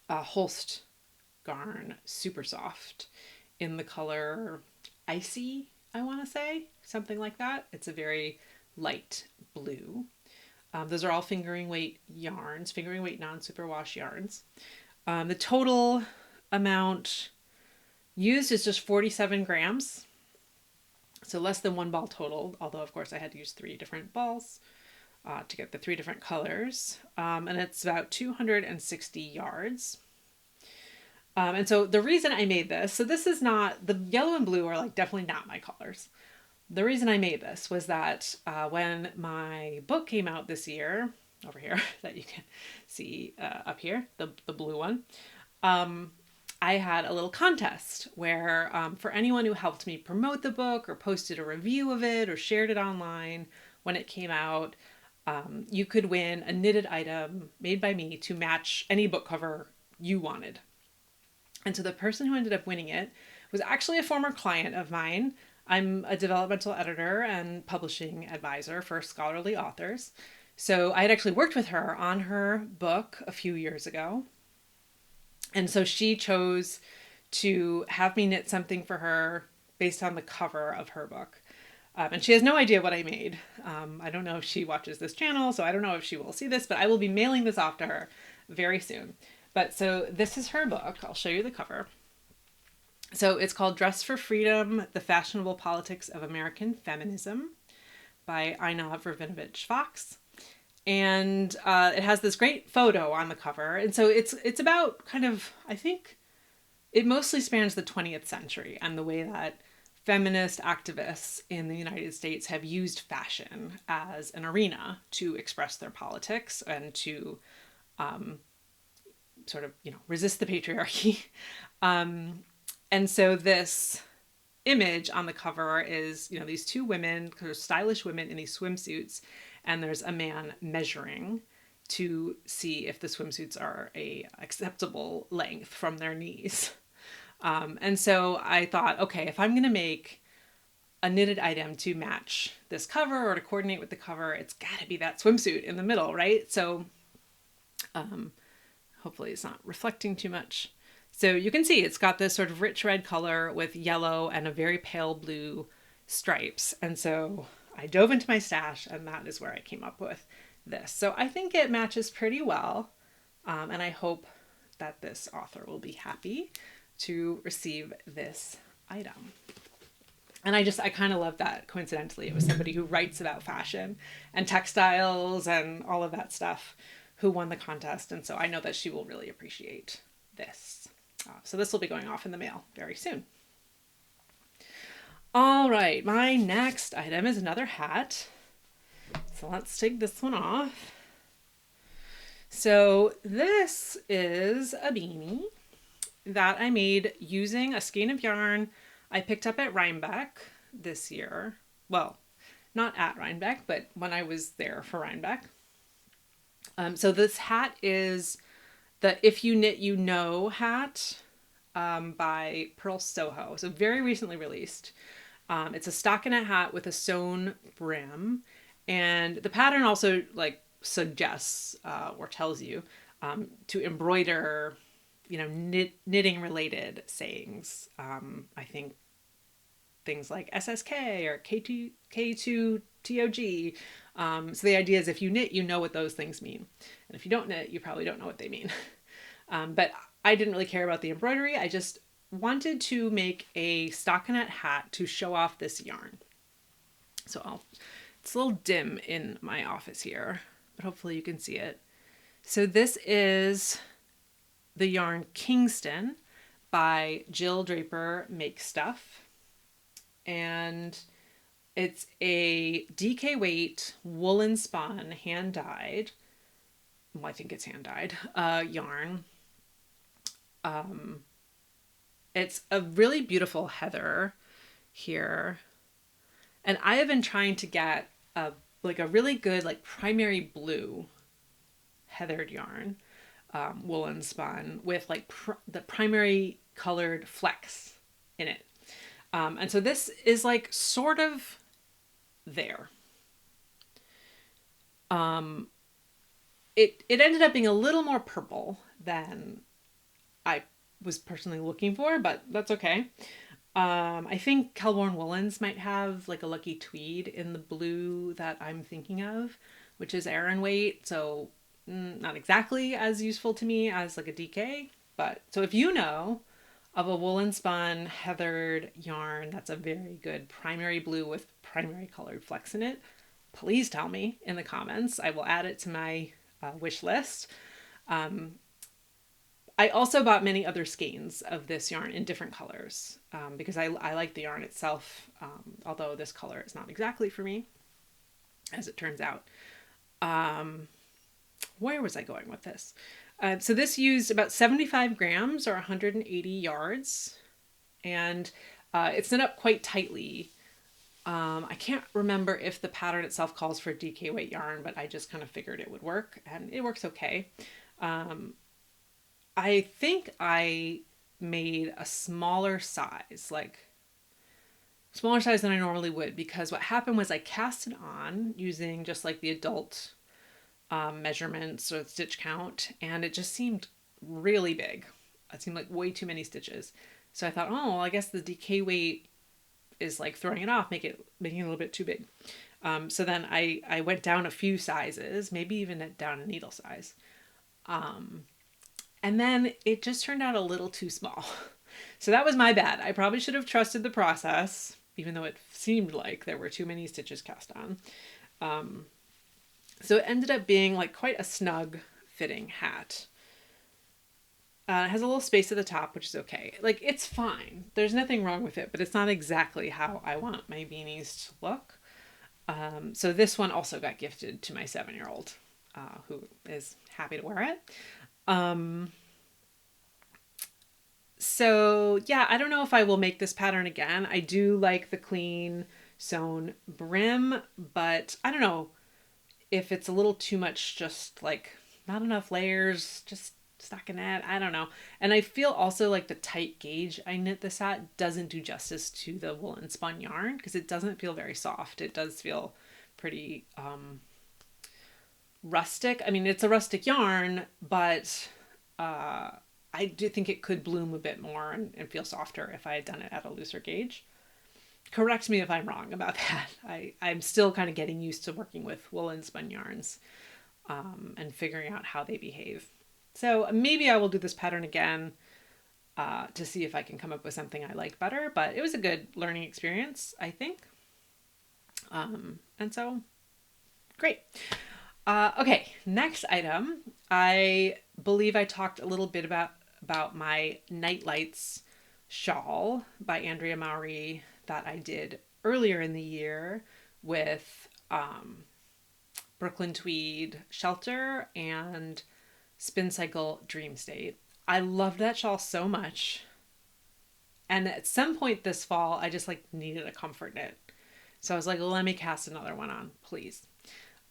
a Holst garn, super soft, in the color Icy, I want to say, something like that. It's a very light blue. Those are all fingering weight yarns, fingering weight non-superwash yarns. The total amount used is just 47 grams. So less than one ball total, although of course I had to use 3 different balls to get the 3 different colors. And it's about 260 yards. And so the reason I made this, so this is not, the yellow and blue are like definitely not my colors. The reason I made this was that when my book came out this year, over here, that you can see up here, the blue one, I had a little contest where for anyone who helped me promote the book or posted a review of it or shared it online when it came out, you could win a knitted item made by me to match any book cover you wanted. And so the person who ended up winning it was actually a former client of mine. I'm a developmental editor and publishing advisor for scholarly authors. So I had actually worked with her on her book a few years ago. And so she chose to have me knit something for her based on the cover of her book. And she has no idea what I made. I don't know if she watches this channel, so I don't know if she will see this, but I will be mailing this off to her very soon. But so this is her book. I'll show you the cover. So it's called Dress for Freedom, The Fashionable Politics of American Feminism by Ina Vervinovich Fox. And it has this great photo on the cover. And so it's about kind of, I think it mostly spans the 20th century and the way that feminist activists in the United States have used fashion as an arena to express their politics and to sort of, resist the patriarchy. And so this image on the cover is, these 2 women, kind of stylish women in these swimsuits, and there's a man measuring to see if the swimsuits are a acceptable length from their knees. And so I thought, okay, if I'm going to make a knitted item to match this cover or to coordinate with the cover, it's got to be that swimsuit in the middle, right? So hopefully it's not reflecting too much. So you can see it's got this sort of rich red color with yellow and a very pale blue stripes. And so I dove into my stash, and that is where I came up with this. So I think it matches pretty well. And I hope that this author will be happy to receive this item. And I kind of love that coincidentally it was somebody who writes about fashion and textiles and all of that stuff who won the contest. And so I know that she will really appreciate this. So this will be going off in the mail very soon. All right, my next item is another hat. So let's take this one off. So this is a beanie that I made using a skein of yarn I picked up at Rhinebeck this year. Well, not at Rhinebeck, but when I was there for Rhinebeck. So this hat is the If You Knit You Know hat by Pearl Soho. So very recently released. It's a stockinette hat with a sewn brim. And the pattern also suggests or tells you to embroider, knitting related sayings. I think things like SSK or K2TOG. So the idea is if you knit, you know what those things mean. And if you don't knit, you probably don't know what they mean. But I didn't really care about the embroidery. I just wanted to make a stockinette hat to show off this yarn. So it's a little dim in my office here, but hopefully you can see it. So this is the yarn Kingston by Jill Draper Make Stuff. And it's a DK weight woolen spun hand dyed, well, I think it's hand dyed, yarn. It's a really beautiful heather here. And I have been trying to get a really good primary blue heathered yarn. woolen spun with like the primary colored flecks in it. And so this is like sort of there. It ended up being a little more purple than I was personally looking for, but that's okay. I think Kelborn Woolens might have like a lucky tweed in the blue that I'm thinking of, which is Aran weight. So not exactly as useful to me as like a DK, but so if you know of a woolen spun heathered yarn that's a very good primary blue with primary colored flecks in it, please tell me in the comments. I will add it to my wish list. I also bought many other skeins of this yarn in different colors because I like the yarn itself, although this color is not exactly for me, as it turns out. Where was I going with this? So this used about 75 grams or 180 yards, and it's knit up quite tightly. I can't remember if the pattern itself calls for DK weight yarn, but I just kind of figured it would work, and it works okay. I think I made a smaller size, like smaller size than I normally would, because what happened was I cast it on using just like the adult measurements or stitch count, and it just seemed really big. It seemed like way too many stitches. So I thought, oh, well, I guess the DK weight is like throwing it off, making it a little bit too big. So then I went down a few sizes, maybe even down a needle size. And then it just turned out a little too small. So that was my bad. I probably should have trusted the process, even though it seemed like there were too many stitches cast on. So it ended up being like quite a snug fitting hat. It has a little space at the top, which is okay. Like, it's fine. There's nothing wrong with it, but it's not exactly how I want my beanies to look. So this one also got gifted to my 7-year-old, who is happy to wear it. So yeah, I don't know if I will make this pattern again. I do like the clean sewn brim, but I don't know if it's a little too much, just like not enough layers, just stockinette. I don't know. And I feel also like the tight gauge I knit this at doesn't do justice to the woolen spun yarn because it doesn't feel very soft. It does feel pretty rustic. I mean, it's a rustic yarn, but I do think it could bloom a bit more and feel softer if I had done it at a looser gauge. Correct me if I'm wrong about that. I'm still kind of getting used to working with woolen spun yarns and figuring out how they behave. So maybe I will do this pattern again to see if I can come up with something I like better, but it was a good learning experience, I think. And so, great. Okay, next item. I believe I talked a little bit about my Nightlights Shawl by Andrea Mowry that I did earlier in the year with Brooklyn Tweed Shelter and Spin Cycle Dream State. I loved that shawl so much. And at some point this fall, I just like needed a comfort knit. So I was like, let me cast another one on, please.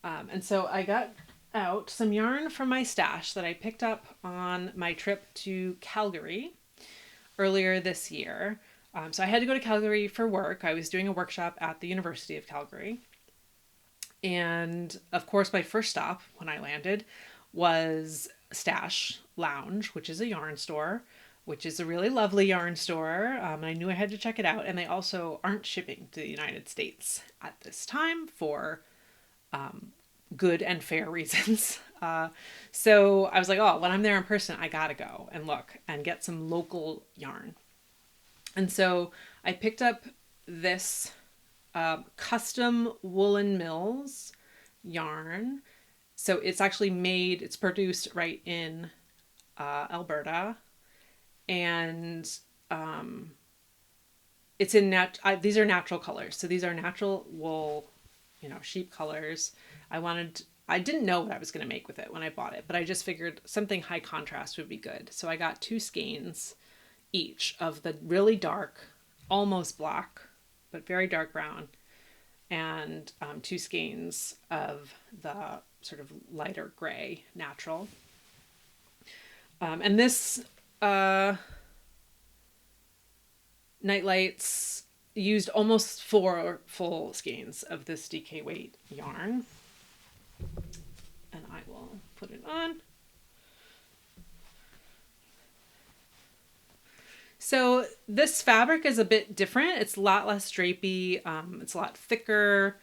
And so I got out some yarn from my stash that I picked up on my trip to Calgary earlier this year. So I had to go to Calgary for work. I was doing a workshop at the University of Calgary. And of course, my first stop when I landed was Stash Lounge, which is a yarn store, which is a really lovely yarn store. I knew I had to check it out. And they also aren't shipping to the United States at this time for good and fair reasons. So I was like, oh, when I'm there in person, I gotta go and look and get some local yarn. And so I picked up this custom Woolen Mills yarn. So it's actually made, it's produced right in Alberta. And it's in these are natural colors. So these are natural wool, sheep colors. I didn't know what I was going to make with it when I bought it, but I just figured something high contrast would be good. So I got 2 skeins each of the really dark, almost black, but very dark brown, and 2 skeins of the sort of lighter gray natural. And this Nightlights used almost 4 full skeins of this DK weight yarn. And I will put it on. So this fabric is a bit different. It's a lot less drapey. It's a lot thicker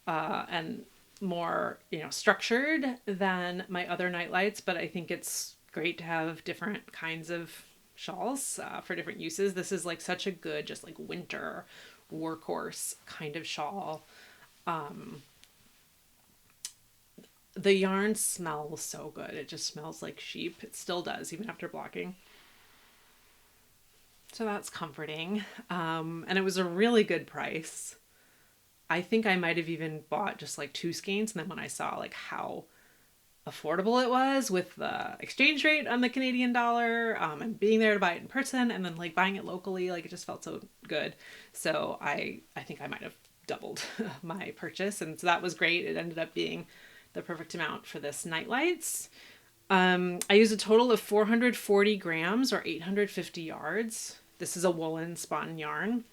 and more, structured than my other Nightlights, but I think it's great to have different kinds of shawls for different uses. This is like such a good, just like winter workhorse kind of shawl. The yarn smells so good. It just smells like sheep. It still does, even after blocking. So that's comforting. And it was a really good price. I think I might have even bought just like 2 skeins. And then when I saw like how affordable it was with the exchange rate on the Canadian dollar, and being there to buy it in person and then like buying it locally, like it just felt so good. So I think I might have doubled my purchase. And so that was great. It ended up being the perfect amount for this Nightlights. I used a total of 440 grams or 850 yards. This is a woolen spun yarn.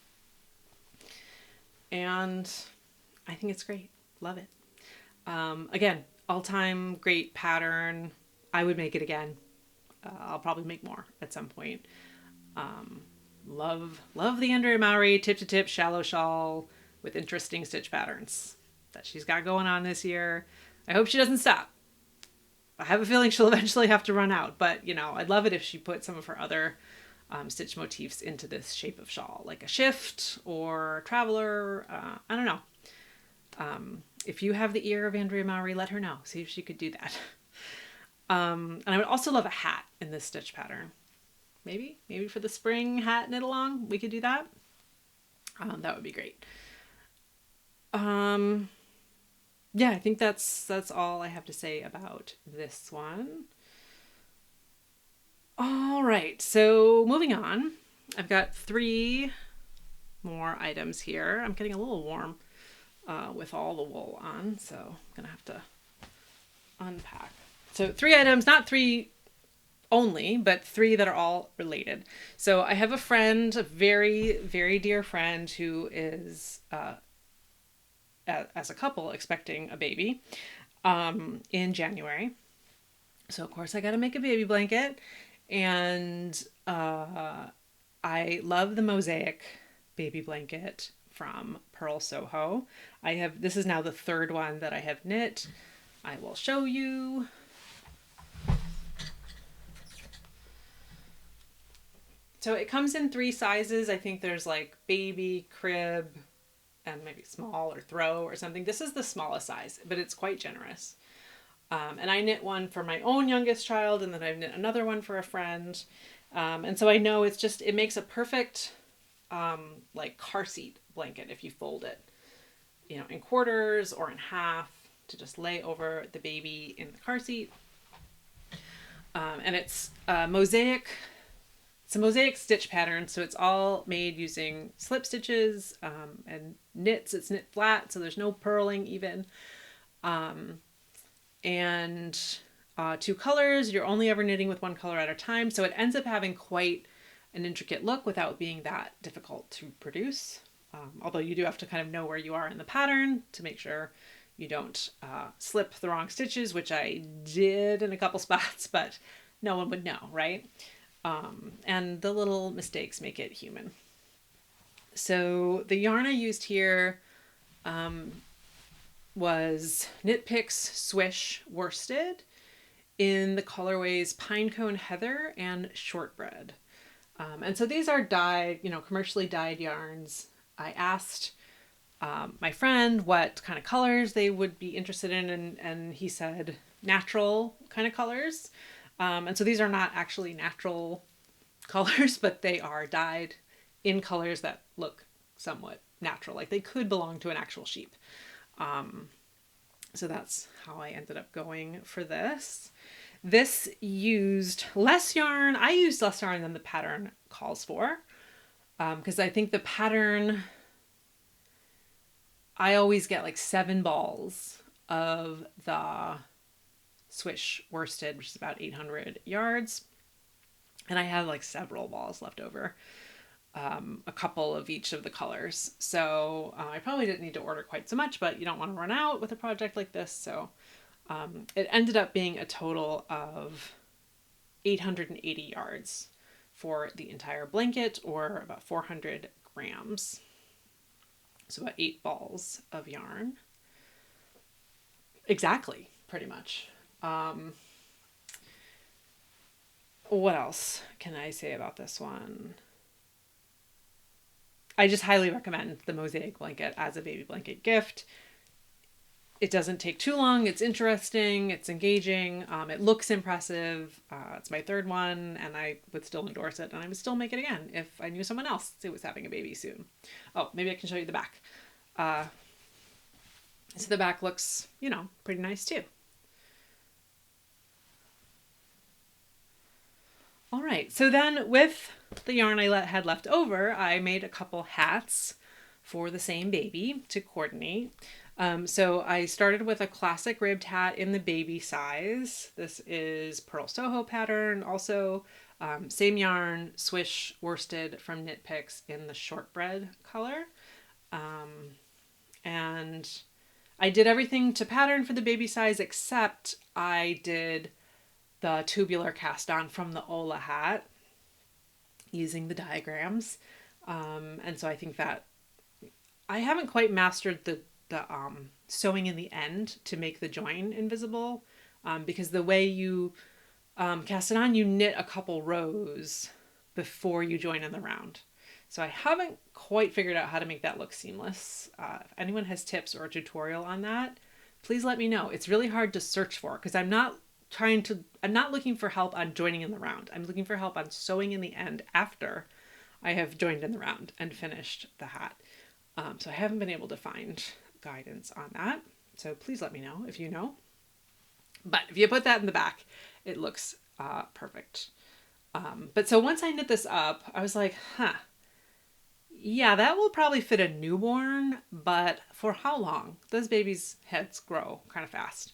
And I think it's great. Love it. Again, all-time great pattern. I would make it again. I'll probably make more at some point. Love the Andrea Mowry tip-to-tip shallow shawl with interesting stitch patterns that she's got going on this year. I hope she doesn't stop. I have a feeling she'll eventually have to run out, but I'd love it if she put some of her other stitch motifs into this shape of shawl, like a shift or a traveler. I don't know. If you have the ear of Andrea Mowry, let her know. See if she could do that. And I would also love a hat in this stitch pattern. Maybe for the spring hat knit along, we could do that. That would be great. Yeah, I think that's all I have to say about this one. All right, so moving on. I've got 3 more items here. I'm getting a little warm with all the wool on, so I'm gonna have to unpack. So 3 items, not 3 only, but 3 that are all related. So I have a friend, a very, very dear friend who is as a couple expecting a baby in January. So of course I got to make a baby blanket, and I love the Mosaic baby blanket from Pearl Soho. This is now the 3rd one that I have knit. I will show you. So it comes in 3 sizes. I think there's like baby, crib, and maybe small or throw or something. This is the smallest size, but it's quite generous. And I knit one for my own youngest child, and then I've knit another one for a friend. And so I know it makes a perfect like car seat blanket if you fold it, in quarters or in half to just lay over the baby in the car seat. And it's Mosaic. It's a Mosaic stitch pattern, so it's all made using slip stitches and knits. It's knit flat, so there's no purling even. And 2 colors. You're only ever knitting with 1 color at a time, so it ends up having quite an intricate look without being that difficult to produce. Although you do have to kind of know where you are in the pattern to make sure you don't slip the wrong stitches, which I did in a couple spots, but no one would know, right? And the little mistakes make it human. So the yarn I used here was Knit Picks Swish Worsted in the colorways Pinecone Heather and Shortbread. And so these are dyed, commercially dyed yarns. I asked my friend what kind of colors they would be interested in, and he said natural kind of colors. And so these are not actually natural colors, but they are dyed in colors that look somewhat natural, like they could belong to an actual sheep. So that's how I ended up going for this. This used less yarn. I used less yarn than the pattern calls for, because I think the pattern, I always get like 7 balls of the Swish worsted, which is about 800 yards. And I had like several balls left over, a couple of each of the colors. So I probably didn't need to order quite so much, but you don't want to run out with a project like this. So it ended up being a total of 880 yards for the entire blanket, or about 400 grams. So about 8 balls of yarn. Exactly, pretty much. What else can I say about this one? I just highly recommend the Mosaic blanket as a baby blanket gift. It doesn't take too long. It's interesting. It's engaging. It looks impressive. It's my third one, and I would still endorse it, and I would still make it again if I knew someone else who was having a baby soon. Oh, maybe I can show you the back. So the back looks, you know, pretty nice too. All right, so then with the yarn I had left over, I made a couple hats for the same baby to coordinate. So I started with a classic ribbed hat in the baby size. This is Pearl Soho pattern, also same yarn, swish worsted from Knit Picks in the shortbread color. And I did everything to pattern for the baby size, except I did the tubular cast on from the Ole Hat using the diagrams. And so I think that I haven't quite mastered the sewing in the end to make the join invisible, because the way you cast it on, you knit a couple rows before you join in the round. So I haven't quite figured out how to make that look seamless. If anyone has tips or a tutorial on that, please let me know. It's really hard to search for because I'm not looking for help on joining in the round. I'm looking for help on sewing in the end after I have joined in the round and finished the hat. So I haven't been able to find guidance on that. So please let me know if you know. But if you put that in the back, it looks perfect. But so once I knit this up, I was like, yeah, that will probably fit a newborn, but for how long? Those babies' heads grow kind of fast.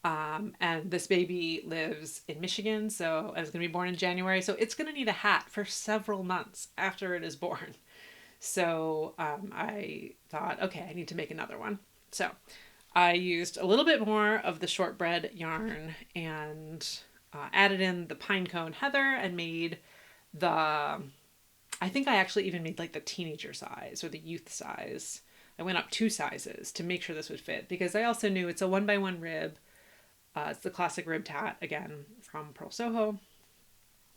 And this baby lives in Michigan, so it's going to be born in January. So it's going to need a hat for several months after it is born. So I thought, okay, I need to make another one. So I used a little bit more of the shortbread yarn and added in the pine cone heather and made I think I actually even made like the teenager size or the youth size. I went up 2 sizes to make sure this would fit, because I also knew it's a 1x1 rib. It's the classic ribbed hat, again, from Pearl Soho.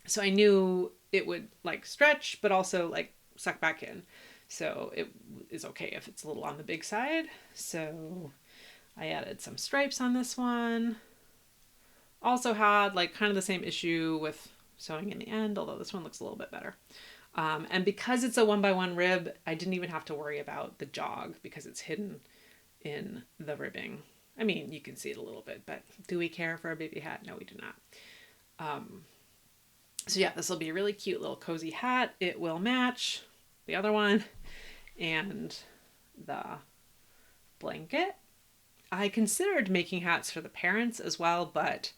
So I knew it would like stretch, but also like suck back in. So it is okay if it's a little on the big side. So I added some stripes on this one. Also had like kind of the same issue with sewing in the end, although this one looks a little bit better. And because it's a 1x1 rib, I didn't even have to worry about the jog because it's hidden in the ribbing. I mean, you can see it a little bit, but do we care for a baby hat? No, we do not. So yeah, this will be a really cute little cozy hat. It will match the other one and the blanket. I considered making hats for the parents as well, but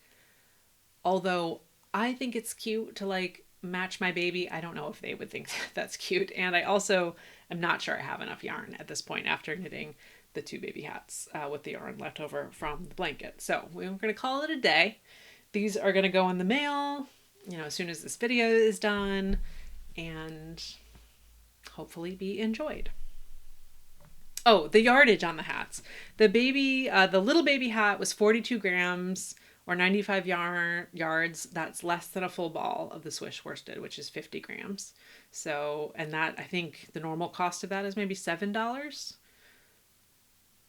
although I think it's cute to like match my baby, I don't know if they would think that's cute. And I also am not sure I have enough yarn at this point after knitting the 2 baby hats with the yarn left over from the blanket. So we're going to call it a day. These are going to go in the mail, as soon as this video is done, and hopefully be enjoyed. Oh, the yardage on the hats. The little baby hat was 42 grams or 95 yards. That's less than a full ball of the swish worsted, which is 50 grams. So, and that, I think the normal cost of that is maybe $7.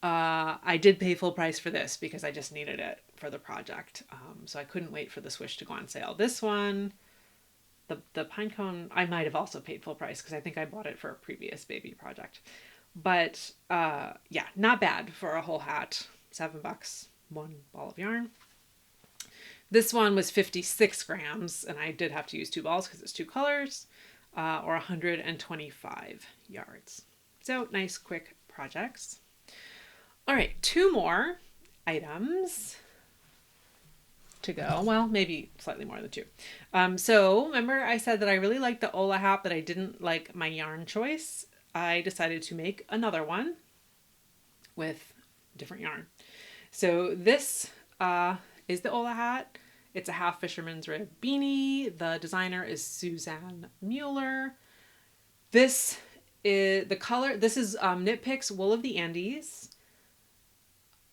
I did pay full price for this because I just needed it for the project. So I couldn't wait for the swish to go on sale. This one, the pine cone, I might have also paid full price because I think I bought it for a previous baby project. But yeah, not bad for a whole hat. $7, 1 ball of yarn. This one was 56 grams, and I did have to use 2 balls because it's 2 colors, or 125 yards. So nice, quick projects. All right, 2 more items. to go. Well, maybe slightly more than 2. So remember I said that I really liked the Ole Hat, but I didn't like my yarn choice. I decided to make another one with different yarn. So this is the Ole Hat. It's a half fisherman's rib beanie. The designer is Suzanne Mueller. This is the color. This is Knit Picks Wool of the Andes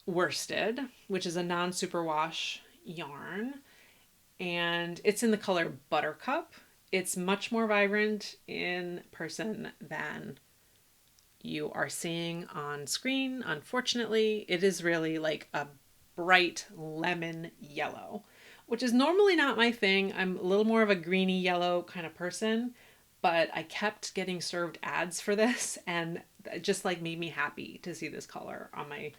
worsted, which is a non-superwash yarn, and it's in the color Buttercup. It's much more vibrant in person than you are seeing on screen. Unfortunately, it is really like a bright lemon yellow, which is normally not my thing. I'm a little more of a greeny yellow kind of person, but I kept getting served ads for this, and it just like made me happy to see this color on my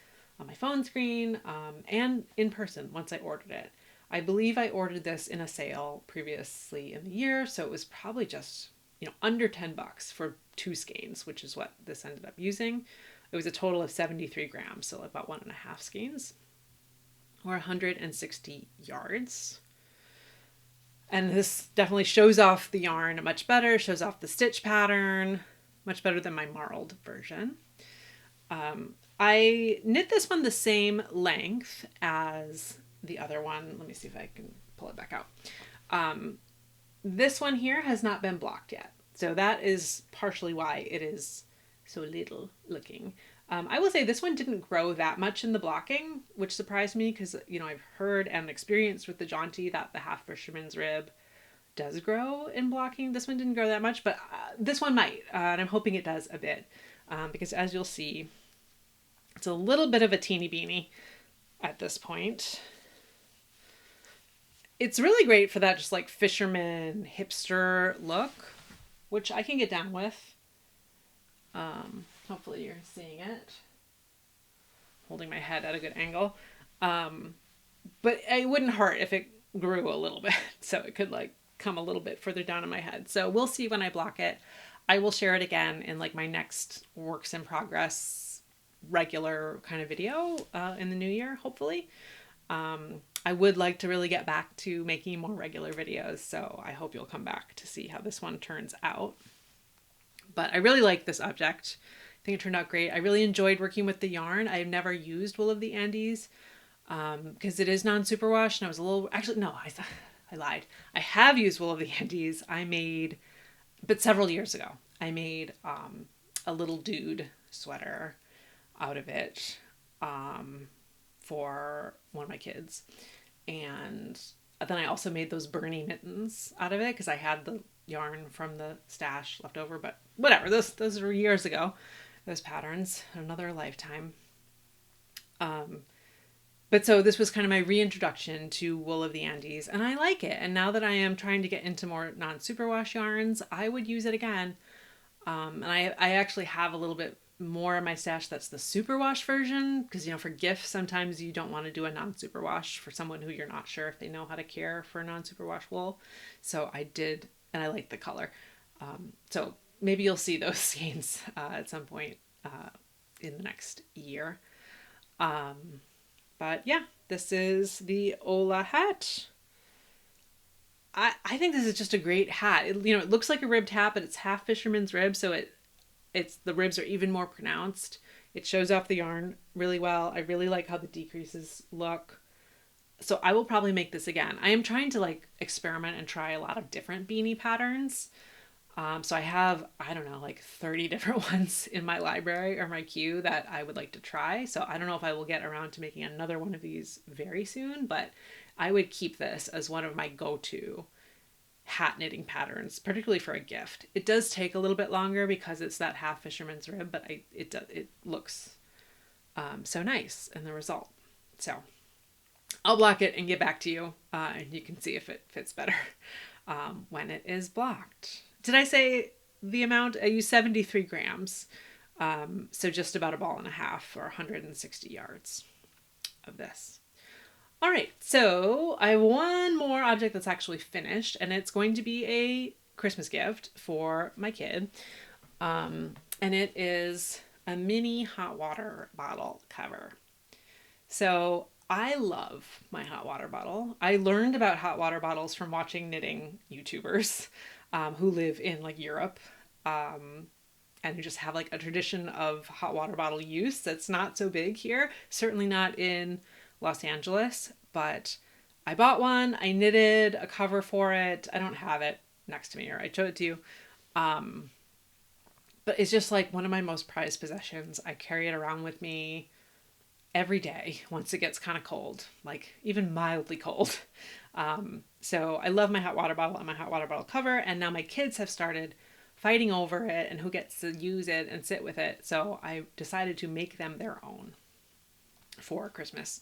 phone screen and in person once I ordered it. I believe I ordered this in a sale previously in the year, so it was probably just, under $10 for 2 skeins, which is what this ended up using. It was a total of 73 grams, so about 1.5 skeins, or 160 yards. And this definitely shows off the yarn much better, shows off the stitch pattern, much better than my marled version. I knit this one the same length as the other one. Let me see if I can pull it back out. This one here has not been blocked yet. So that is partially why it is so little looking. I will say this one didn't grow that much in the blocking, which surprised me because, I've heard and experienced with the Jaunty that the half fisherman's rib does grow in blocking. This one didn't grow that much, but this one might, and I'm hoping it does a bit, because as you'll see, it's a little bit of a teeny beanie at this point. It's really great for that just like fisherman hipster look, which I can get down with. Hopefully you're seeing it. Holding my head at a good angle. But it wouldn't hurt if it grew a little bit. So it could like come a little bit further down on my head. So we'll see when I block it. I will share it again in like my next works in progress regular kind of video in the new year, hopefully. I would like to really get back to making more regular videos, so I hope you'll come back to see how this one turns out. But I really like this object. I think it turned out great. I really enjoyed working with the yarn. I've never used Wool of the Andes because it is non-superwash, and I was a little, actually no, I lied. I have used Wool of the Andes. But several years ago, I made a little dude sweater out of it for one of my kids, and then I also made those Bernie mittens out of it because I had the yarn from the stash left over, but whatever, those were years ago, those patterns, another lifetime. But so this was kind of my reintroduction to Wool of the Andes, and I like it, and now that I am trying to get into more non-superwash yarns, I would use it again. And I actually have a little bit more in my stash that's the superwash version, because for gifts sometimes you don't want to do a non-superwash for someone who you're not sure if they know how to care for non-superwash wool. So I did, and I like the color. So maybe you'll see those skeins at some point in the next year. But yeah, this is the Ole Hat. I think this is just a great hat. It looks like a ribbed hat, but it's half fisherman's rib, so the ribs are even more pronounced. It shows off the yarn really well. I really like how the decreases look. So I will probably make this again. I am trying to like experiment and try a lot of different beanie patterns. So I have, I don't know, like 30 different ones in my library or my queue that I would like to try. So I don't know if I will get around to making another one of these very soon, but I would keep this as one of my go-to hat knitting patterns, particularly for a gift. It does take a little bit longer because it's that half fisherman's rib, but it looks so nice in the result. So I'll block it and get back to you, and you can see if it fits better when it is blocked. Did I say the amount? I used 73 grams, so just about 1.5 balls or 160 yards of this. All right, so I have one more object that's actually finished, and it's going to be a Christmas gift for my kid. And it is a mini hot water bottle cover. So I love my hot water bottle. I learned about hot water bottles from watching knitting YouTubers who live in like Europe and who just have like a tradition of hot water bottle use that's not so big here. Certainly not in Los Angeles, but I bought one. I knitted a cover for it. I don't have it next to me, or I showed it to you. But it's just like one of my most prized possessions. I carry it around with me every day once it gets kind of cold, like even mildly cold. So I love my hot water bottle and my hot water bottle cover. And now my kids have started fighting over it and who gets to use it and sit with it. So I decided to make them their own for Christmas.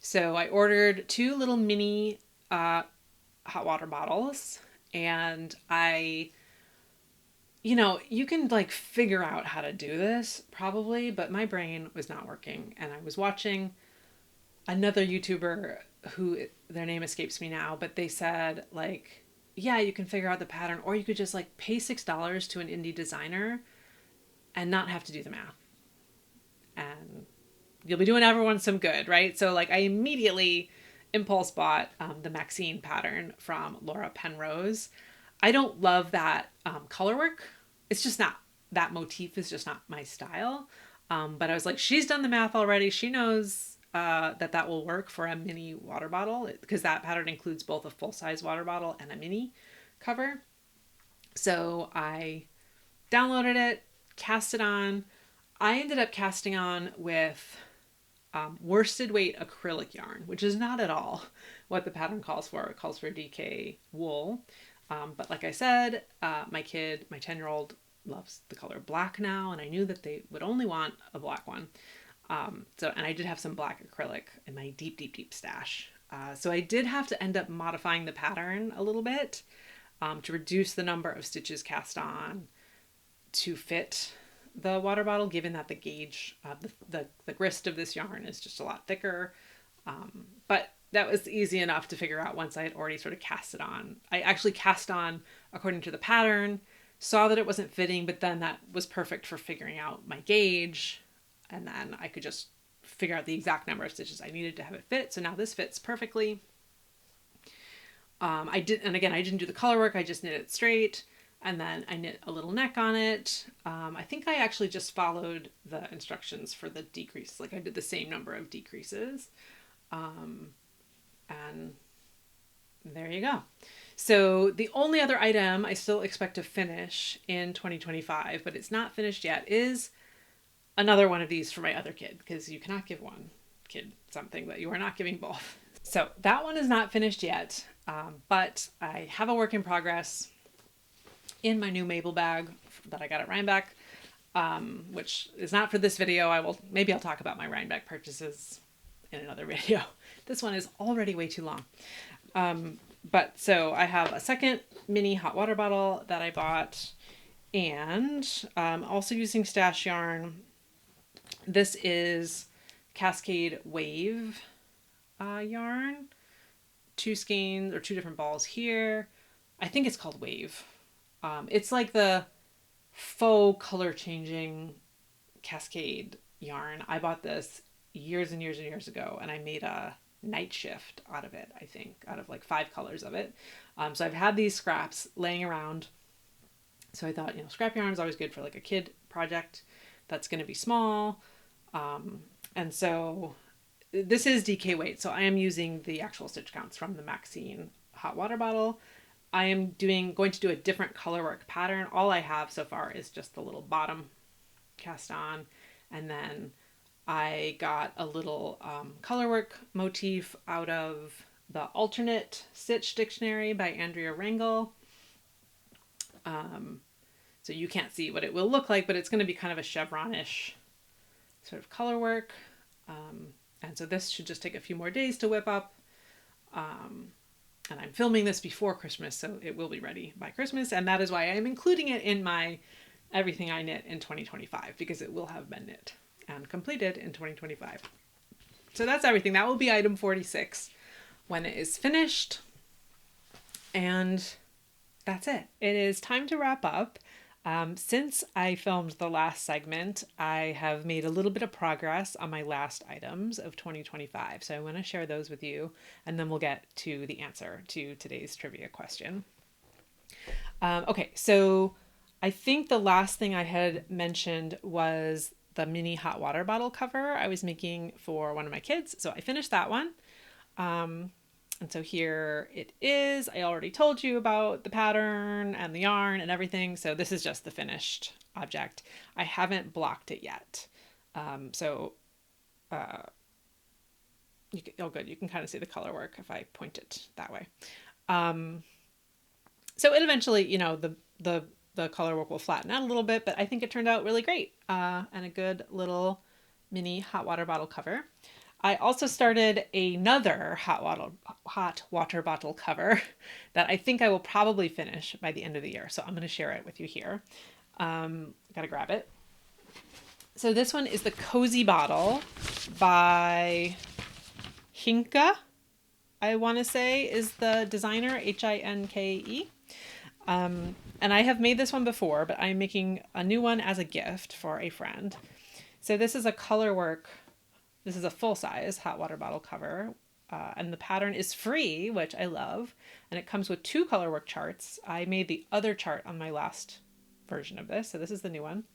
So I ordered 2 little mini hot water bottles, and you can like figure out how to do this probably, but my brain was not working. And I was watching another YouTuber who, their name escapes me now, but they said like, yeah, you can figure out the pattern, or you could just like pay $6 to an indie designer and not have to do the math. And you'll be doing everyone some good, right? So like I immediately impulse bought the Maxine pattern from Laura Penrose. I don't love that color work. It's just not, that motif is just not my style. But I was like, she's done the math already. She knows that will work for a mini water bottle, because that pattern includes both a full-size water bottle and a mini cover. So I downloaded it, cast it on. I ended up casting on with worsted weight acrylic yarn, which is not at all what the pattern calls for. It calls for DK wool. But like I said, my 10-year-old loves the color black now, and I knew that they would only want a black one. And I did have some black acrylic in my deep, deep, deep stash. So I did have to end up modifying the pattern a little bit to reduce the number of stitches cast on to fit the water bottle, given that the gauge, the grist of this yarn is just a lot thicker. But that was easy enough to figure out once I had already sort of cast it on. I actually cast on according to the pattern, saw that it wasn't fitting, but then that was perfect for figuring out my gauge. And then I could just figure out the exact number of stitches I needed to have it fit. So now this fits perfectly. I didn't do the color work. I just knit it straight, and then I knit a little neck on it. I think I actually just followed the instructions for the decrease. Like I did the same number of decreases. And there you go. So the only other item I still expect to finish in 2025, but it's not finished yet, is another one of these for my other kid, because you cannot give one kid something that you are not giving both. So that one is not finished yet, but I have a work in progress in my new Mabel bag that I got at Rhinebeck, which is not for this video. Maybe I'll talk about my Rhinebeck purchases in another video. This one is already way too long. But so I have a second mini hot water bottle that I bought, and also using stash yarn. This is Cascade Wave yarn. 2 skeins, or 2 different balls here. I think it's called Wave. It's like the faux color changing Cascade yarn. I bought this years and years and years ago, and I made a night shift out of it, I think, out of like 5 colors of it. So I've had these scraps laying around. So I thought, scrap yarn is always good for like a kid project that's going to be small. And so this is DK weight. So I am using the actual stitch counts from the Maxine hot water bottle. I am going to do a different color work pattern. All I have so far is just the little bottom cast on, and then I got a little color work motif out of the Alternate Stitch Dictionary by Andrea Rangel. So you can't see what it will look like, but it's going to be kind of a chevronish sort of color work. And so this should just take a few more days to whip up. And I'm filming this before Christmas, so it will be ready by Christmas. And that is why I'm including it in my Everything I Knit in 2025, because it will have been knit and completed in 2025. So that's everything. That will be item 46 when it is finished. And that's it. It is time to wrap up. Since I filmed the last segment, I have made a little bit of progress on my last items of 2025. So I want to share those with you, and then we'll get to the answer to today's trivia question. Okay, so I think the last thing I had mentioned was the mini hot water bottle cover I was making for one of my kids. So I finished that one. And so here it is. I already told you about the pattern and the yarn and everything. So this is just the finished object. I haven't blocked it yet. So oh good, you can kind of see the color work if I point it that way. So it eventually, you know, the color work will flatten out a little bit, but I think it turned out really great, and a good little mini hot water bottle cover. I also started another hot water bottle cover that I think I will probably finish by the end of the year. So I'm going to share it with you here. Gotta grab it. So this one is the Cozy Bottle by Hinke, I want to say is the designer, Hinke. And I have made this one before, but I'm making a new one as a gift for a friend. So this is a color work. This is a full-size hot water bottle cover, and the pattern is free, which I love, and it comes with 2 color work charts. I made the other chart on my last version of this, so this is the new one.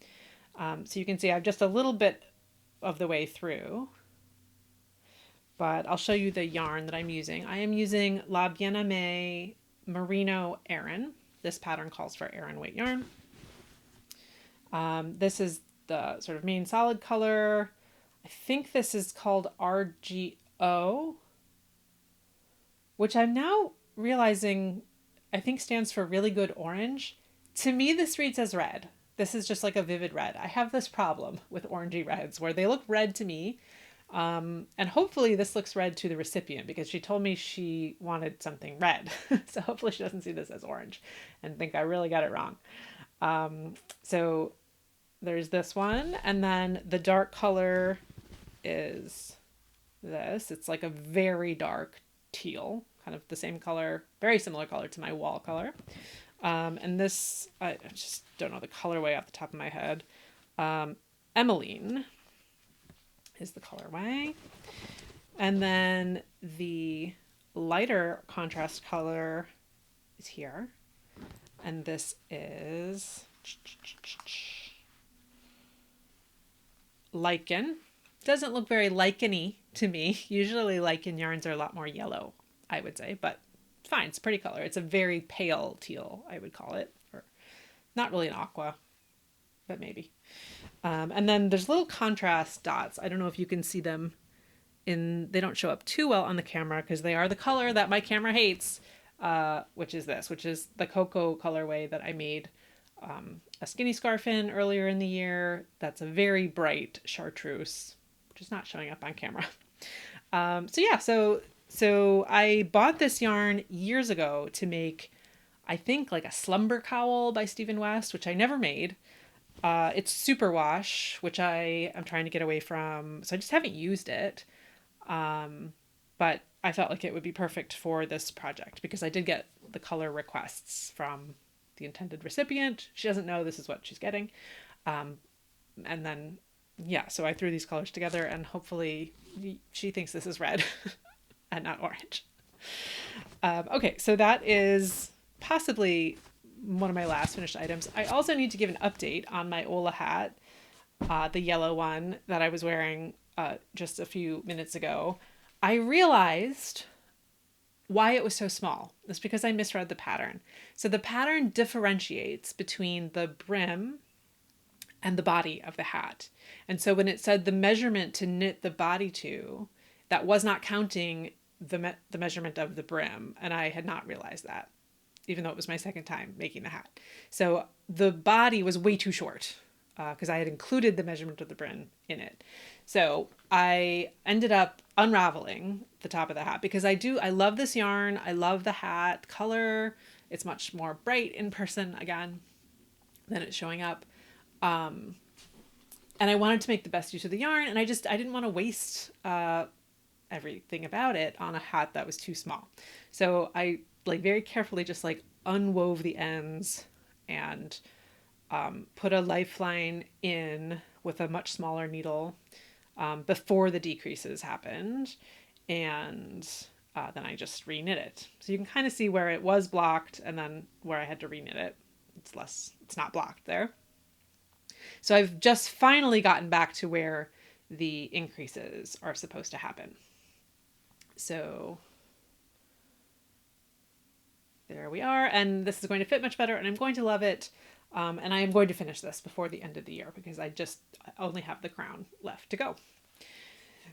So you can see I'm just a little bit of the way through, but I'll show you the yarn that I'm using. I am using La Bien-Aimée Merino Aran. This pattern calls for Aran weight yarn. This is the sort of main solid color. I think this is called RGO, which I'm now realizing I think stands for really good orange. To me, this reads as red. This is just like a vivid red. I have this problem with orangey reds where they look red to me. And hopefully this looks red to the recipient because she told me she wanted something red. So hopefully she doesn't see this as orange and think I really got it wrong. So there's this one. And then the dark color is this. It's like a very dark teal, kind of the same color, very similar color to my wall color. And this, I just don't know the colorway off the top of my head. Emmeline is the colorway. And then the lighter contrast color is here. And this is Lichen. Doesn't look very lichen-y to me. Usually lichen yarns are a lot more yellow, I would say, but fine. It's a pretty color. It's a very pale teal, I would call it. Or not really an aqua, but maybe. And then there's little contrast dots. I don't know if you can see them they don't show up too well on the camera because they are the color that my camera hates, which is the cocoa colorway that I made a skinny scarf in earlier in the year. That's a very bright chartreuse, which is not showing up on camera. So I bought this yarn years ago to make, I think, like a slumber cowl by Stephen West, which I never made. It's superwash, which I am trying to get away from, so I just haven't used it. But I felt like it would be perfect for this project because I did get the color requests from the intended recipient. She doesn't know this is what she's getting. And then, yeah, so I threw these colors together and hopefully she thinks this is red and not orange. Okay, so that is possibly one of my last finished items. I also need to give an update on my Ole Hat, the yellow one that I was wearing just a few minutes ago. I realized why it was so small. It's because I misread the pattern. So the pattern differentiates between the brim and the body of the hat. And so when it said the measurement to knit the body to, that was not counting the measurement of the brim. And I had not realized that, even though it was my second time making the hat. So the body was way too short because I had included the measurement of the brim in it. So I ended up unraveling the top of the hat because I love this yarn. I love the hat color. It's much more bright in person again than it's showing up. And I wanted to make the best use of the yarn, and I didn't want to waste everything about it on a hat that was too small. So I very carefully just unwove the ends and put a lifeline in with a much smaller needle before the decreases happened, and then I just reknit it. So you can kind of see where it was blocked and then where I had to reknit it. It's not blocked there. So I've just finally gotten back to where the increases are supposed to happen. So there we are, and this is going to fit much better, and I'm going to love it. And I am going to finish this before the end of the year because I only have the crown left to go.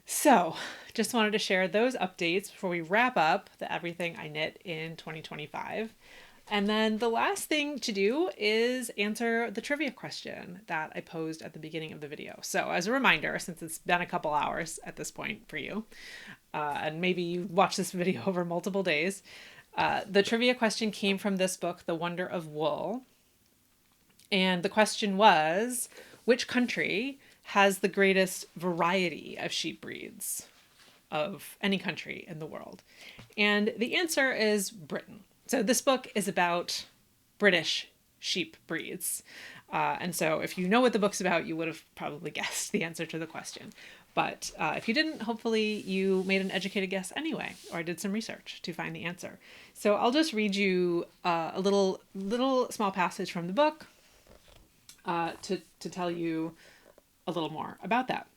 So just wanted to share those updates before we wrap up everything I knit in 2025. And then the last thing to do is answer the trivia question that I posed at the beginning of the video. So as a reminder, since it's been a couple hours at this point for you, and maybe you watch this video over multiple days, the trivia question came from this book, The Wonder of Wool. And the question was, which country has the greatest variety of sheep breeds of any country in the world? And the answer is Britain. So this book is about British sheep breeds. And so if you know what the book's about, you would have probably guessed the answer to the question. But if you didn't, hopefully you made an educated guess anyway, or did some research to find the answer. So I'll just read you a little small passage from the book to tell you a little more about that.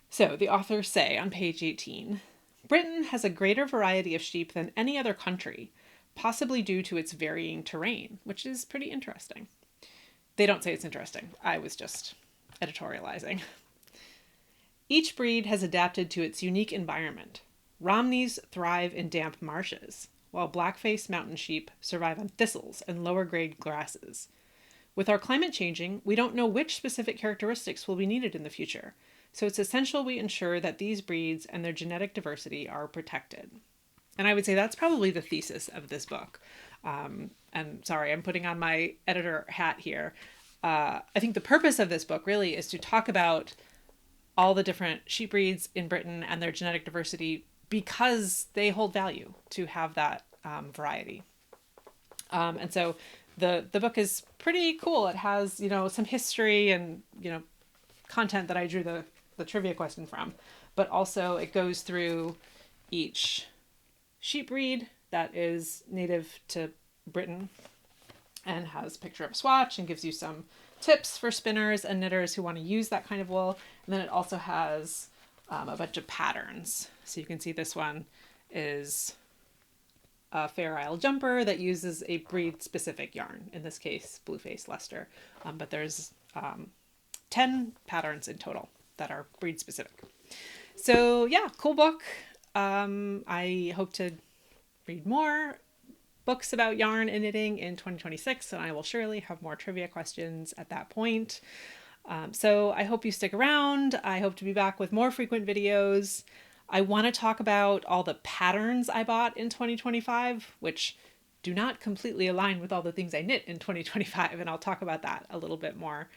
So the authors say on page 18, Britain has a greater variety of sheep than any other country, possibly due to its varying terrain, which is pretty interesting. They don't say it's interesting. I was just editorializing. Each breed has adapted to its unique environment. Romneys thrive in damp marshes, while black-faced mountain sheep survive on thistles and lower-grade grasses. With our climate changing, we don't know which specific characteristics will be needed in the future, so it's essential we ensure that these breeds and their genetic diversity are protected. And I would say that's probably the thesis of this book. And sorry, I'm putting on my editor hat here. I think the purpose of this book really is to talk about all the different sheep breeds in Britain and their genetic diversity because they hold value to have that variety. And so the book is pretty cool. It has, some history and, content that I drew the trivia question from, but also it goes through each sheep breed that is native to Britain and has a picture of a swatch and gives you some tips for spinners and knitters who want to use that kind of wool. And then it also has a bunch of patterns. So you can see this one is a Fair Isle jumper that uses a breed specific yarn, in this case Blueface Leicester, but there's 10 patterns in total that are breed specific. So yeah, cool book. I hope to read more books about yarn and knitting in 2026, and I will surely have more trivia questions at that point. So I hope you stick around. I hope to be back with more frequent videos. I want to talk about all the patterns I bought in 2025, which do not completely align with all the things I knit in 2025, and I'll talk about that a little bit more,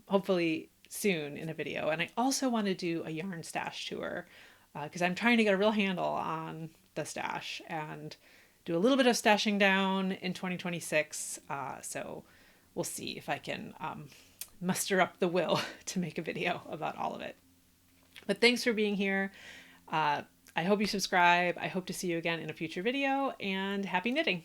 hopefully soon in a video. And I also want to do a yarn stash tour because I'm trying to get a real handle on the stash and do a little bit of stashing down in 2026. So we'll see if I can muster up the will to make a video about all of it. But thanks for being here. I hope you subscribe. I hope to see you again in a future video, and happy knitting.